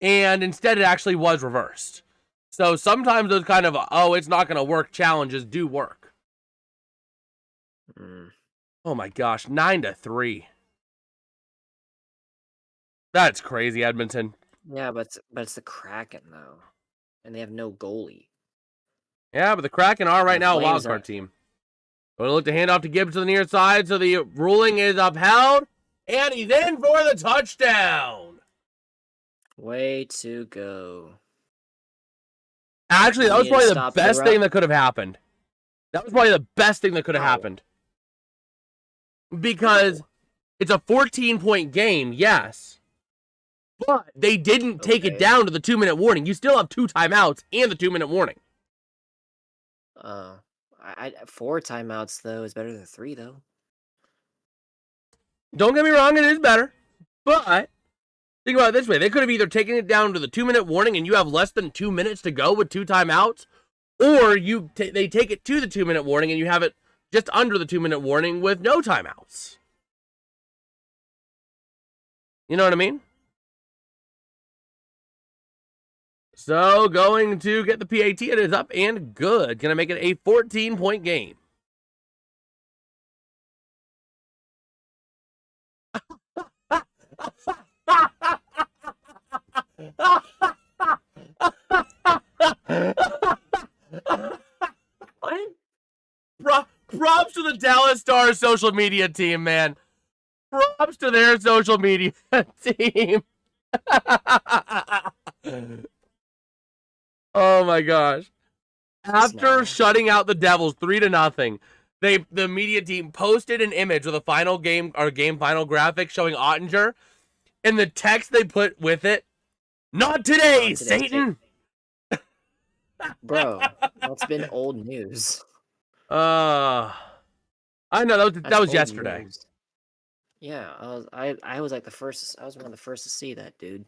A: And instead it actually was reversed. So sometimes those kind of, oh, it's not going to work challenges do work. Oh my gosh, 9-3. That's crazy, Edmonton.
C: Yeah, but it's the Kraken though, and they have no goalie.
A: Yeah, but the Kraken are right
C: The
A: now a
C: Flames
A: wild card team. Going to look to hand off to Gibbs to the near side, so the ruling is upheld, and he's in for the touchdown.
C: Way to go.
A: Actually, that was
C: You need
A: probably
C: to
A: the
C: stop the
A: best
C: run.
A: thing that could have happened. That was probably the best thing that could have
C: How?
A: happened. Because it's a 14-point game, yes. But they didn't take it
C: Okay.
A: down to the 2-minute warning. You still have 2 timeouts and the 2-minute warning.
C: 4 timeouts though is better than 3 though.
A: Don't get me wrong, it is better. But think about it this way. They could have either taken it down to the 2-minute warning and you have less than 2 minutes to go with 2 timeouts, or they take it to the 2-minute warning and you have it just under the 2-minute warning with no timeouts. You know what I mean? So going to get the PAT. It is up and good. Gonna make it a 14-point game. Props to the Dallas Stars social media team, man. Props to their social media team. Oh my gosh. After shutting out the Devils 3-0, the media team posted an image with a final game or game final graphic showing Ottinger, and the text they put with it, "Not today, Satan."
C: Bro, that's been old news.
A: I know that was
C: Old
A: yesterday.
C: news. Yeah, I was like the first. I was one of the first to see that, dude.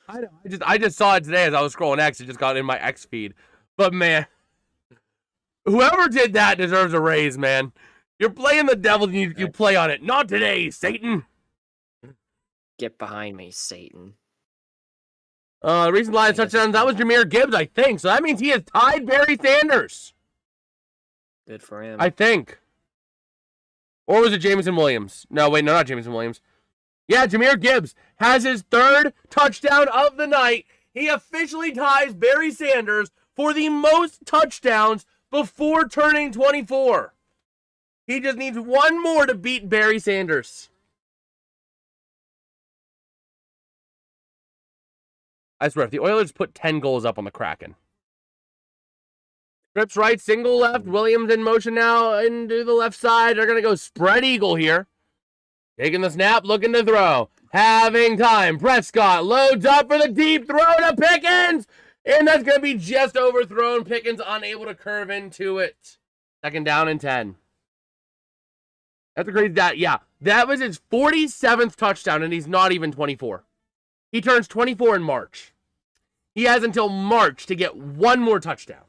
A: I know. I just saw it today as I was scrolling X. It just got in my X feed. But man, whoever did that deserves a raise, man. You're playing the Devils and you play on it. Not today, Satan.
C: Get behind me, Satan.
A: Recent Lions touchdowns, that was Jahmyr Gibbs, I think. So that means he has tied Barry Sanders.
C: Good for him.
A: I think. Or was it Jameson Williams? No, wait, no, not Jameson Williams. Yeah, Jahmyr Gibbs has his 3rd touchdown of the night. He officially ties Barry Sanders for the most touchdowns before turning 24. He just needs 1 more to beat Barry Sanders. I swear, if the Oilers put 10 goals up on the Kraken. Trips right, single left. Williams in motion now into the left side. They're going to go spread eagle here. Taking the snap, looking to throw. Having time. Prescott loads up for the deep throw to Pickens. And that's going to be just overthrown. Pickens unable to curve into it. 2nd down and 10. That's a crazy stat. Yeah, that was his 47th touchdown, and he's not even 24. He turns 24 in March. He has until March to get 1 more touchdown.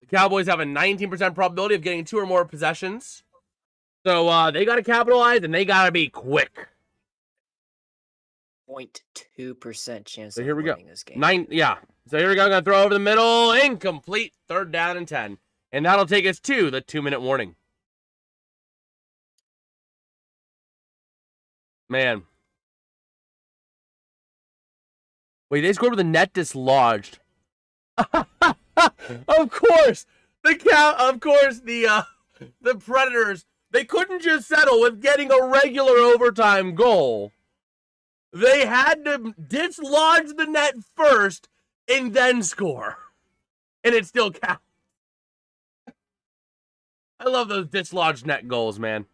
A: The Cowboys have a 19% probability of getting 2 or more possessions. So they got to capitalize, and they got to be quick.
C: 0.2% chance
A: So here we go.
C: winning this game.
A: So here we go. Going to throw over the middle. Incomplete. 3rd down and 10. And that'll take us to the 2-minute warning. Man. Wait, they scored with a net dislodged. Of course. The Predators, they couldn't just settle with getting a regular overtime goal. They had to dislodge the net first, and then score. And it still counts. I love those dislodged net goals, man.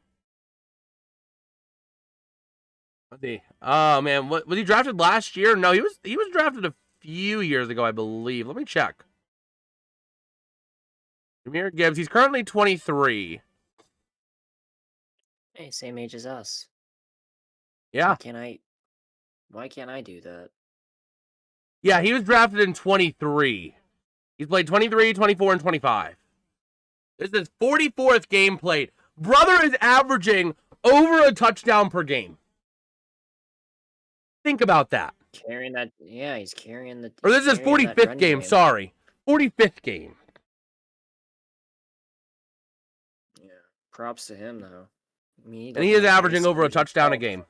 A: Let's see. Oh man, what was he drafted last year? No, he was drafted a few years ago, I believe. Let me check. Jahmyr Gibbs, he's currently 23.
C: Hey, same age as us.
A: Yeah.
C: Why can't I do that?
A: Yeah, he was drafted in 23. He's played 23, 24, and 25. This is his 44th game played. Brother is averaging over a touchdown per game. Think about that.
C: Carrying that, yeah, he's carrying the.
A: Or this is his 45th game, sorry. 45th game.
C: Yeah, props to him, though. I mean,
A: And he is averaging over a touchdown a game.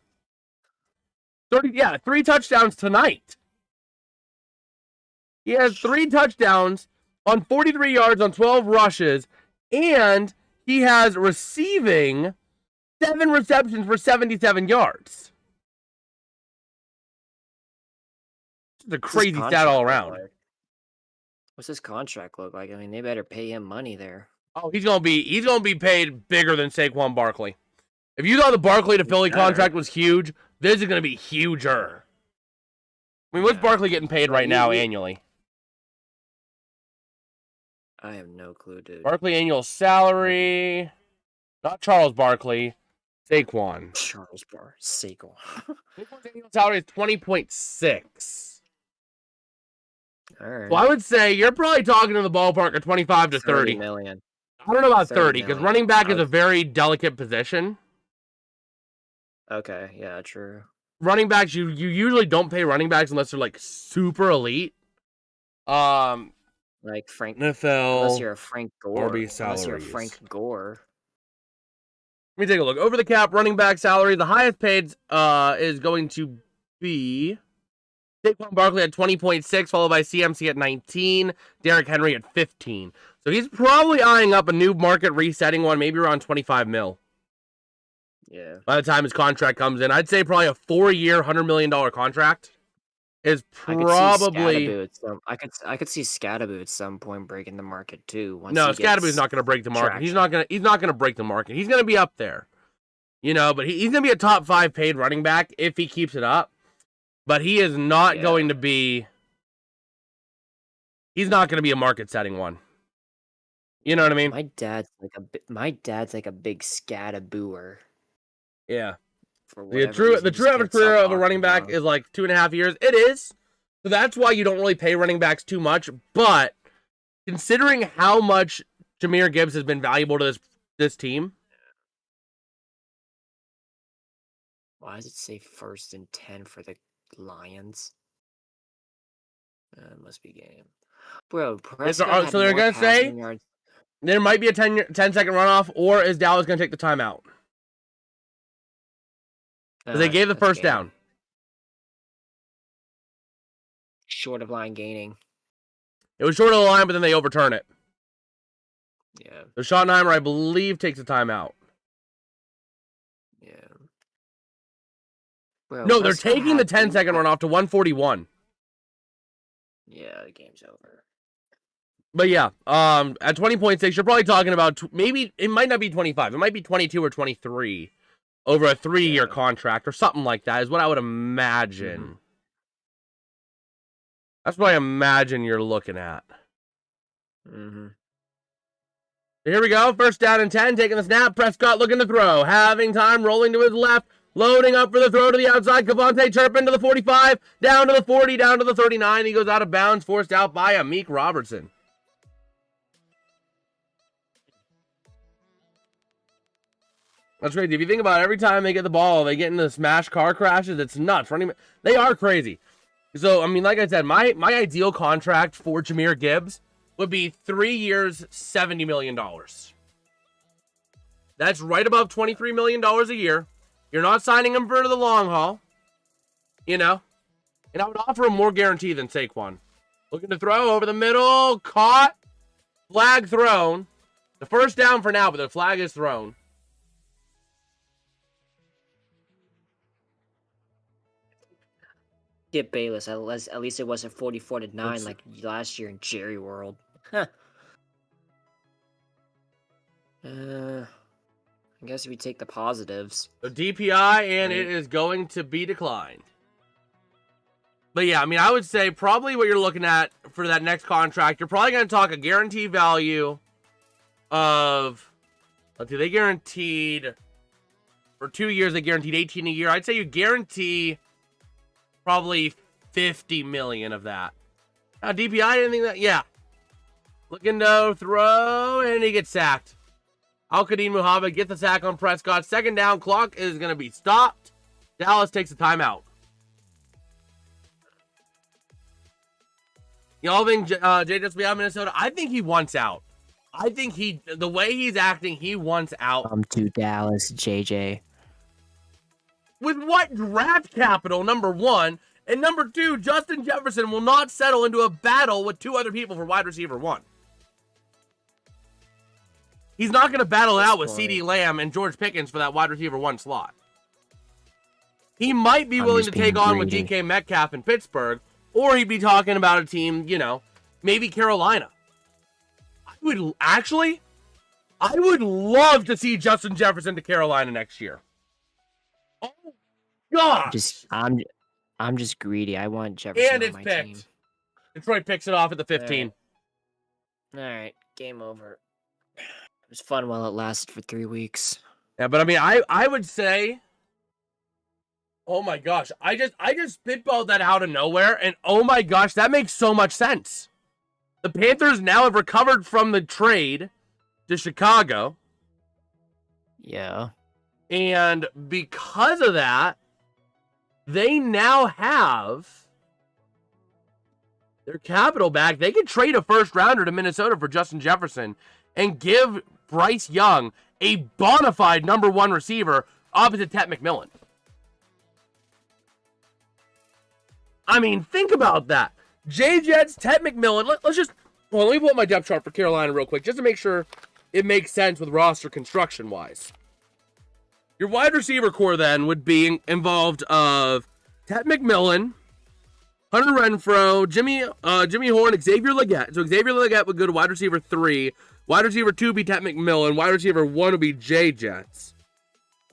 A: 3 touchdowns tonight. He has 3 touchdowns on 43 yards on 12 rushes, and he has receiving 7 receptions for 77 yards. It's a crazy stat all around.
C: What's his contract look like? I mean, they better pay him money there.
A: Oh, he's gonna be paid bigger than Saquon Barkley. If you thought the Barkley to Philly contract was huge, this is gonna be huger. I mean, what's Barkley getting paid right now annually?
C: I have no clue, dude.
A: Barkley annual salary, not Charles Barkley, Saquon.
C: Saquon.
A: Saquon's annual salary is 20.6.
C: All right.
A: Well, I would say you're probably talking in the ballpark of 25 to 30
C: million.
A: I don't know about 30 because
C: million.
A: running back is a very delicate position.
C: Okay, yeah, true.
A: Running backs, you usually don't pay running backs unless they're like super elite.
C: Like Frank
A: NFL.
C: Unless you're a Frank Gore.
A: Unless
C: you're a Frank Gore.
A: Let me take a look. Over the cap running back salary, the highest paid is going to be Saquon Barkley at 20.6, followed by CMC at 19, Derrick Henry at 15. So he's probably eyeing up a new market resetting one, maybe around 25 mil.
C: Yeah.
A: By the time his contract comes in, I'd say probably a 4-year, $100 million contract is probably.
C: I could see Scadaboo at some point breaking the market too.
A: No, Scadaboo's not going to break the market. He's not going to break the market. He's going to be up there, but he's going to be a top 5 paid running back if he keeps it up. But he is not going to be. He's not going to be a market setting one. You know what I mean?
C: My dad's like a big Scadabooer.
A: Yeah. The true average career of a running back is like 2.5 years. It is. So that's why you don't really pay running backs too much. But considering how much Jahmyr Gibbs has been valuable to this team.
C: Why does it say 1st and 10 for the Lions? It must be game. Bro,
A: so they're going to say there might be a 10-second runoff, or is Dallas going to take the timeout? They gave the first down.
C: Short of line gaining.
A: It was short of the line, but then they overturn it.
C: Yeah.
A: So Schottenheimer, I believe, takes a timeout.
C: Yeah. Bro,
A: no, they're taking the 10-second runoff to 141.
C: Yeah, the game's over.
A: But yeah, at 20.6, you're probably talking about maybe it might not be 25. It might be 22 or 23 over a 3-year contract or something like that is what I would imagine. Mm-hmm. That's what I imagine you're looking at.
C: Mm-hmm.
A: So here we go. First down and 10, taking the snap. Prescott looking to throw. Having time, rolling to his left. Loading up for the throw to the outside. Cavante Turpin to the 45. Down to the 40. Down to the 39. He goes out of bounds. Forced out by Amik Robertson. That's crazy. If you think about it, every time they get the ball, they get into smash car crashes. It's nuts. They are crazy. So, I mean, like I said, my ideal contract for Jahmyr Gibbs would be 3 years, $70 million. That's right above $23 million a year. You're not signing him for the long haul, And I would offer him more guarantee than Saquon. Looking to throw over the middle, caught, flag thrown. The first down for now, but the flag is thrown.
C: Get Bayless. At least it wasn't 44-9
A: Let's-
C: like last year in Jerry World. Huh. I guess we take the positives.
A: So DPI, and
C: Right.
A: it is going to be declined. But yeah, I mean, I would say probably what you're looking at for that next contract, you're probably going to talk a guarantee value of, let's see, they guaranteed, for 2 years, they guaranteed 18 a year. I'd say you guarantee probably 50 million of that. Now, DPI, didn't think that, yeah. Looking to throw, and he gets sacked. Al-Qadim Muhammad gets the sack on Prescott. Second down, clock is going to be stopped. Dallas takes a timeout. Y'all think Jay just be out of Minnesota? I think he wants out. I think the way he's acting, he wants out.
C: Come to Dallas, JJ.
A: With what draft capital, number one, and number two, Justin Jefferson will not settle into a battle with two other people for wide receiver one. He's not going to battle it out with CeeDee Lamb and George Pickens for that wide receiver one slot. He might be willing to take on with DK Metcalf in Pittsburgh, or he'd be talking about a team, maybe Carolina. I would love to see Justin Jefferson to Carolina next year. Oh, God.
C: I'm just greedy. I want Jefferson
A: And
C: on
A: it's
C: my
A: picked.
C: team.
A: Detroit picks it off at the 15.
C: All right, game over. It was fun while it lasted for 3 weeks.
A: Yeah, but I mean, I would say, oh my gosh, I just spitballed that out of nowhere, and oh my gosh, that makes so much sense. The Panthers now have recovered from the trade to Chicago,
C: Yeah.
A: and because of that, they now have their capital back. They could trade a first rounder to Minnesota for Justin Jefferson and give Bryce Young a bona fide number one receiver opposite Ted McMillan. I mean, think about that. J-Jets, Ted McMillan. Let me pull up my depth chart for Carolina real quick, just to make sure it makes sense with roster construction-wise. Your wide receiver core then would be involved of Ted McMillan, Hunter Renfrow, Jimmy Horn, Xavier Legette. So Xavier Legette would go to wide receiver 3. Wide receiver 2 would be Ted McMillan. Wide receiver 1 would be J-Jets.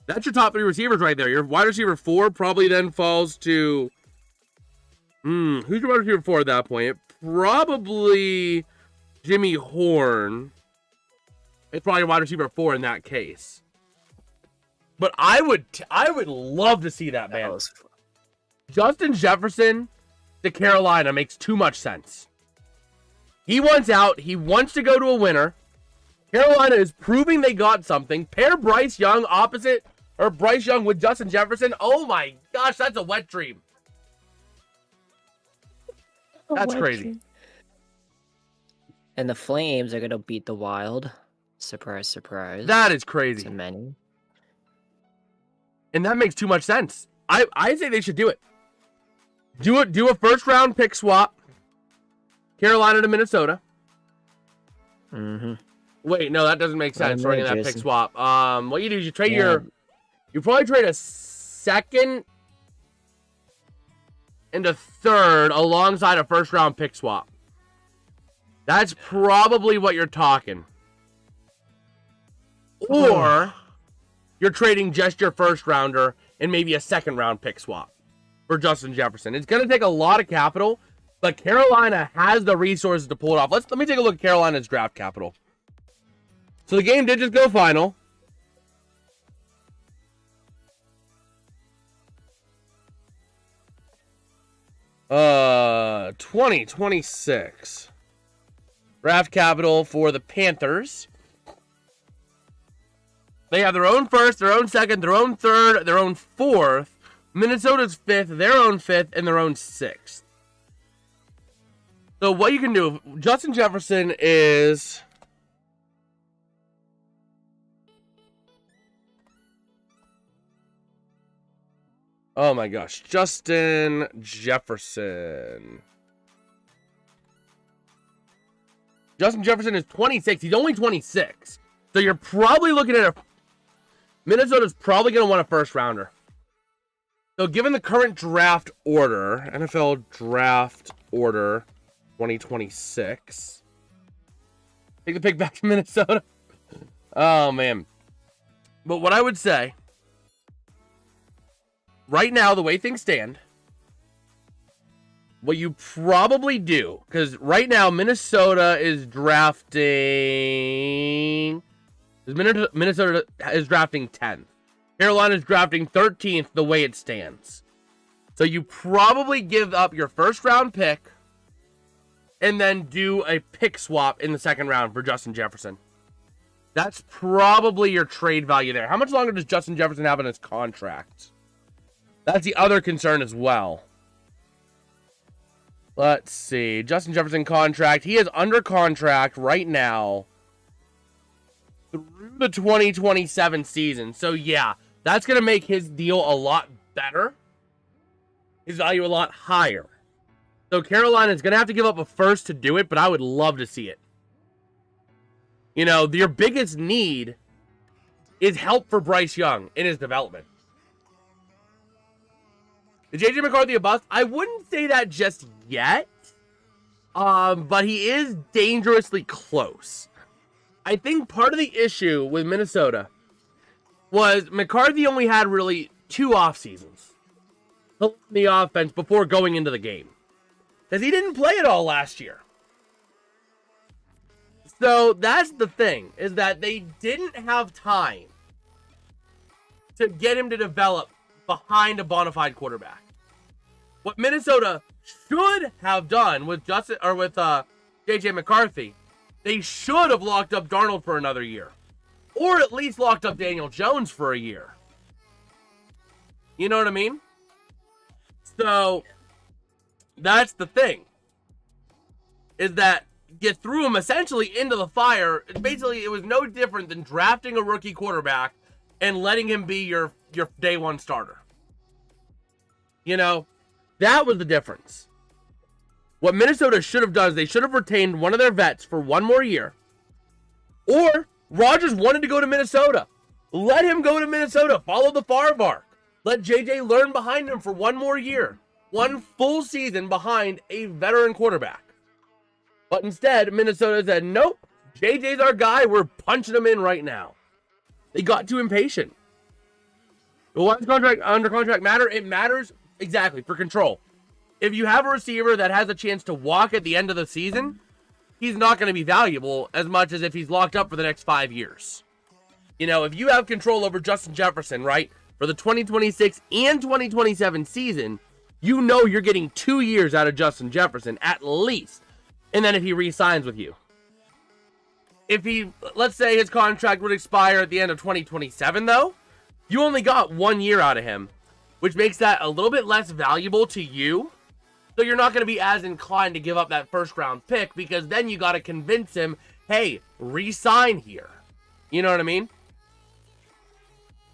A: That's your top 3 receivers right there. Your wide receiver 4 probably then falls to... who's your wide receiver 4 at that point? Probably Jimmy Horn. It's probably your wide receiver 4 in that case. But I would love to see that, man. Justin Jefferson to Carolina makes too much sense. He wants out. He wants to go to a winner. Carolina is proving they got something. Pair Bryce Young with Justin Jefferson. Oh my gosh, that's a wet dream. That's crazy.
C: And the Flames are gonna beat the Wild. Surprise, surprise.
A: That is crazy.
C: To many.
A: And that makes too much sense. I say they should do it. Do a first round pick swap. Carolina to Minnesota.
C: Mm-hmm.
A: Wait, no, that doesn't make sense for any of that pick
C: Jason.
A: swap. What you do is you trade you probably trade a second and a third alongside a first round pick swap. That's probably what you're talking. Or you're trading just your first rounder and maybe a second round pick swap for Justin Jefferson. It's going to take a lot of capital, but Carolina has the resources to pull it off. Let me take a look at Carolina's draft capital. So the game did just go final. Uh, 2026 draft capital for the Panthers. They have their own first, their own second, their own third, their own fourth. Minnesota's fifth, their own fifth, and their own sixth. So what you can do, Justin Jefferson is... Oh my gosh, Justin Jefferson. Justin Jefferson is 26. He's only 26. So you're probably looking at Minnesota's probably going to want a first rounder. So given the current draft order, NFL draft order 2026. Take the pick back to Minnesota. Oh, man. But what I would say, right now, the way things stand, what you probably do, because right now Minnesota is drafting... Minnesota is drafting 10th. Carolina is drafting 13th the way it stands. So you probably give up your first round pick and then do a pick swap in the second round for Justin Jefferson. That's probably your trade value there. How much longer does Justin Jefferson have in his contract? That's the other concern as well. Let's see. Justin Jefferson contract. He is under contract right now through the 2027 season. So, yeah, that's going to make his deal a lot better. His value a lot higher. So, Carolina is going to have to give up a first to do it, but I would love to see it. You know, your biggest need is help for Bryce Young in his development. Is J.J. McCarthy a bust? I wouldn't say that just yet. But he is dangerously close. I think part of the issue with Minnesota was McCarthy only had really 2 off seasons in the offense before going into the game. Because he didn't play it all last year. So that's the thing, is that they didn't have time to get him to develop behind a bona fide quarterback. What Minnesota should have done with JJ McCarthy, they should have locked up Darnold for another year. Or at least locked up Daniel Jones for a year. You know what I mean? So that's the thing. Is that you threw him essentially into the fire. Basically, it was no different than drafting a rookie quarterback and letting him be your day one starter. You know, that was the difference. What Minnesota should have done is they should have retained one of their vets for one more year. Or Rodgers wanted to go to Minnesota. Let him go to Minnesota. Follow the Favre arc. Let JJ learn behind him for one more year. One full season behind a veteran quarterback. But instead, Minnesota said, nope, JJ's our guy. We're punching him in right now. They got too impatient. Why does under contract matter? It matters exactly for control. If you have a receiver that has a chance to walk at the end of the season, he's not going to be valuable as much as if he's locked up for the next 5 years. You know, if you have control over Justin Jefferson, right, for the 2026 and 2027 season, you know you're getting 2 years out of Justin Jefferson at least. And then if he re-signs with you. If he, let's say his contract would expire at the end of 2027 though, you only got 1 year out of him, which makes that a little bit less valuable to you. So you're not going to be as inclined to give up that first round pick because then you got to convince him, hey, re-sign here. You know what I mean?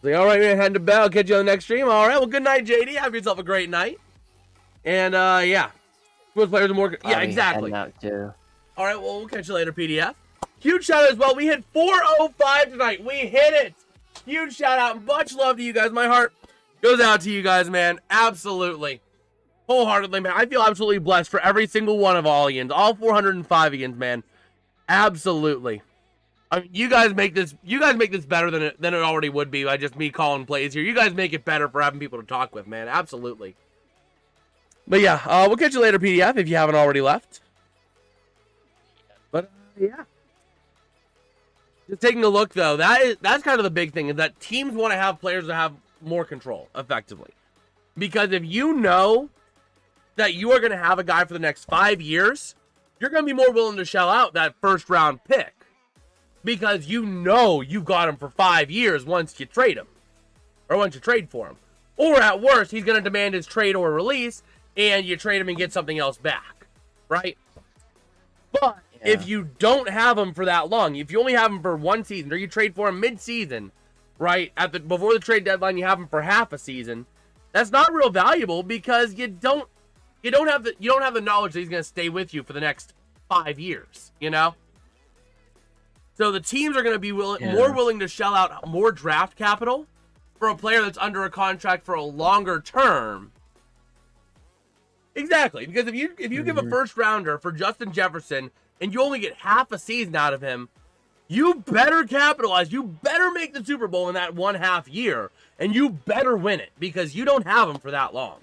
A: Like, all right, man, head to bed. I'll catch you on the next stream. All right, well, good night, JD. Have yourself a great night. And, yeah. Most players are more... Yeah, exactly. All right, well, we'll catch you later, PDF. Huge shout out as well. We hit 405 tonight. We hit it. Huge shout out. Much love to you guys. My heart goes out to you guys, man. Absolutely. Wholeheartedly, man. I feel absolutely blessed for every single one of all Ians. All 405 Ians, man. Absolutely. I mean, you guys make this better than it already would be by just me calling plays here. You guys make it better for having people to talk with, man. Absolutely. But yeah, we'll catch you later, PDF, if you haven't already left. But yeah. Just taking a look though, that's kind of the big thing, is that teams want to have players that have more control, effectively. Because if you know that you are going to have a guy for the next 5 years, you're going to be more willing to shell out that first round pick. Because you know you've got him for 5 years once you trade him. Or once you trade for him. Or at worst, he's going to demand his trade or release, and you trade him and get something else back. Right? But if you don't have him for that long, if you only have him for one season, or you trade for him mid-season, right, before the trade deadline, you have him for half a season, that's not real valuable because you don't have the knowledge that he's going to stay with you for the next 5 years, you know? So the teams are going to be more willing to shell out more draft capital for a player that's under a contract for a longer term. Exactly, because if you give a first rounder for Justin Jefferson and you only get half a season out of him, you better capitalize. You better make the Super Bowl in that 1.5 year, and you better win it because you don't have him for that long.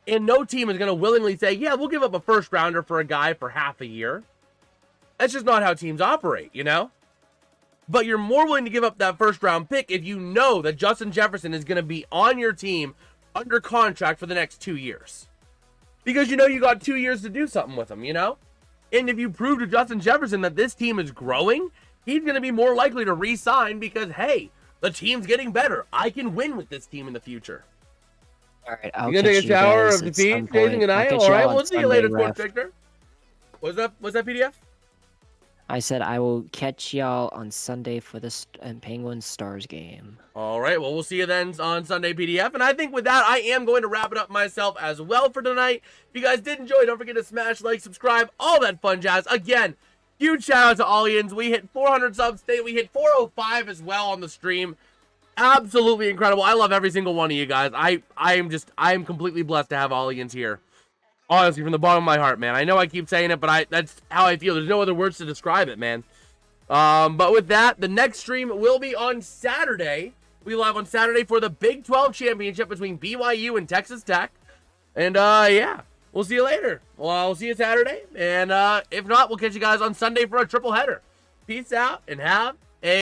A: And no team is going to willingly say, yeah, we'll give up a first rounder for a guy for half a year. That's just not how teams operate, you know? But you're more willing to give up that first round pick if you know that Justin Jefferson is going to be on your team under contract for the next 2 years. Because you know you got 2 years to do something with him, you know? And if you prove to Justin Jefferson that this team is growing, he's going to be more likely to re-sign because, hey, the team's getting better. I can win with this team in the future.
C: All right, I'll
A: You gonna take a shower of
C: at some
A: defeat,
C: point.
A: chasing an
C: I'll
A: eye?
C: catch
A: All
C: y'all
A: right,
C: on
A: we'll see you
C: Sunday,
A: later, Sports
C: ref.
A: Victor. What's that PDF?
C: I said I will catch y'all on Sunday for the Penguins Stars game.
A: All right, well, we'll see you then on Sunday, PDF. And I think with that, I am going to wrap it up myself as well for tonight. If you guys did enjoy, don't forget to smash, like, subscribe, all that fun jazz. Again, huge shout out to Allians. We hit 400 subs today. We hit 405 as well on the stream. Absolutely incredible. I love every single one of you guys. I am completely blessed to have Allians here. Honestly, from the bottom of my heart, man. I know I keep saying it, but that's how I feel. There's no other words to describe it, man. But with that, the next stream will be on Saturday. We live on Saturday for the Big 12 championship between BYU and Texas Tech. And, yeah, we'll see you later. Well, I'll see you Saturday. And if not, we'll catch you guys on Sunday for a triple header. Peace out and have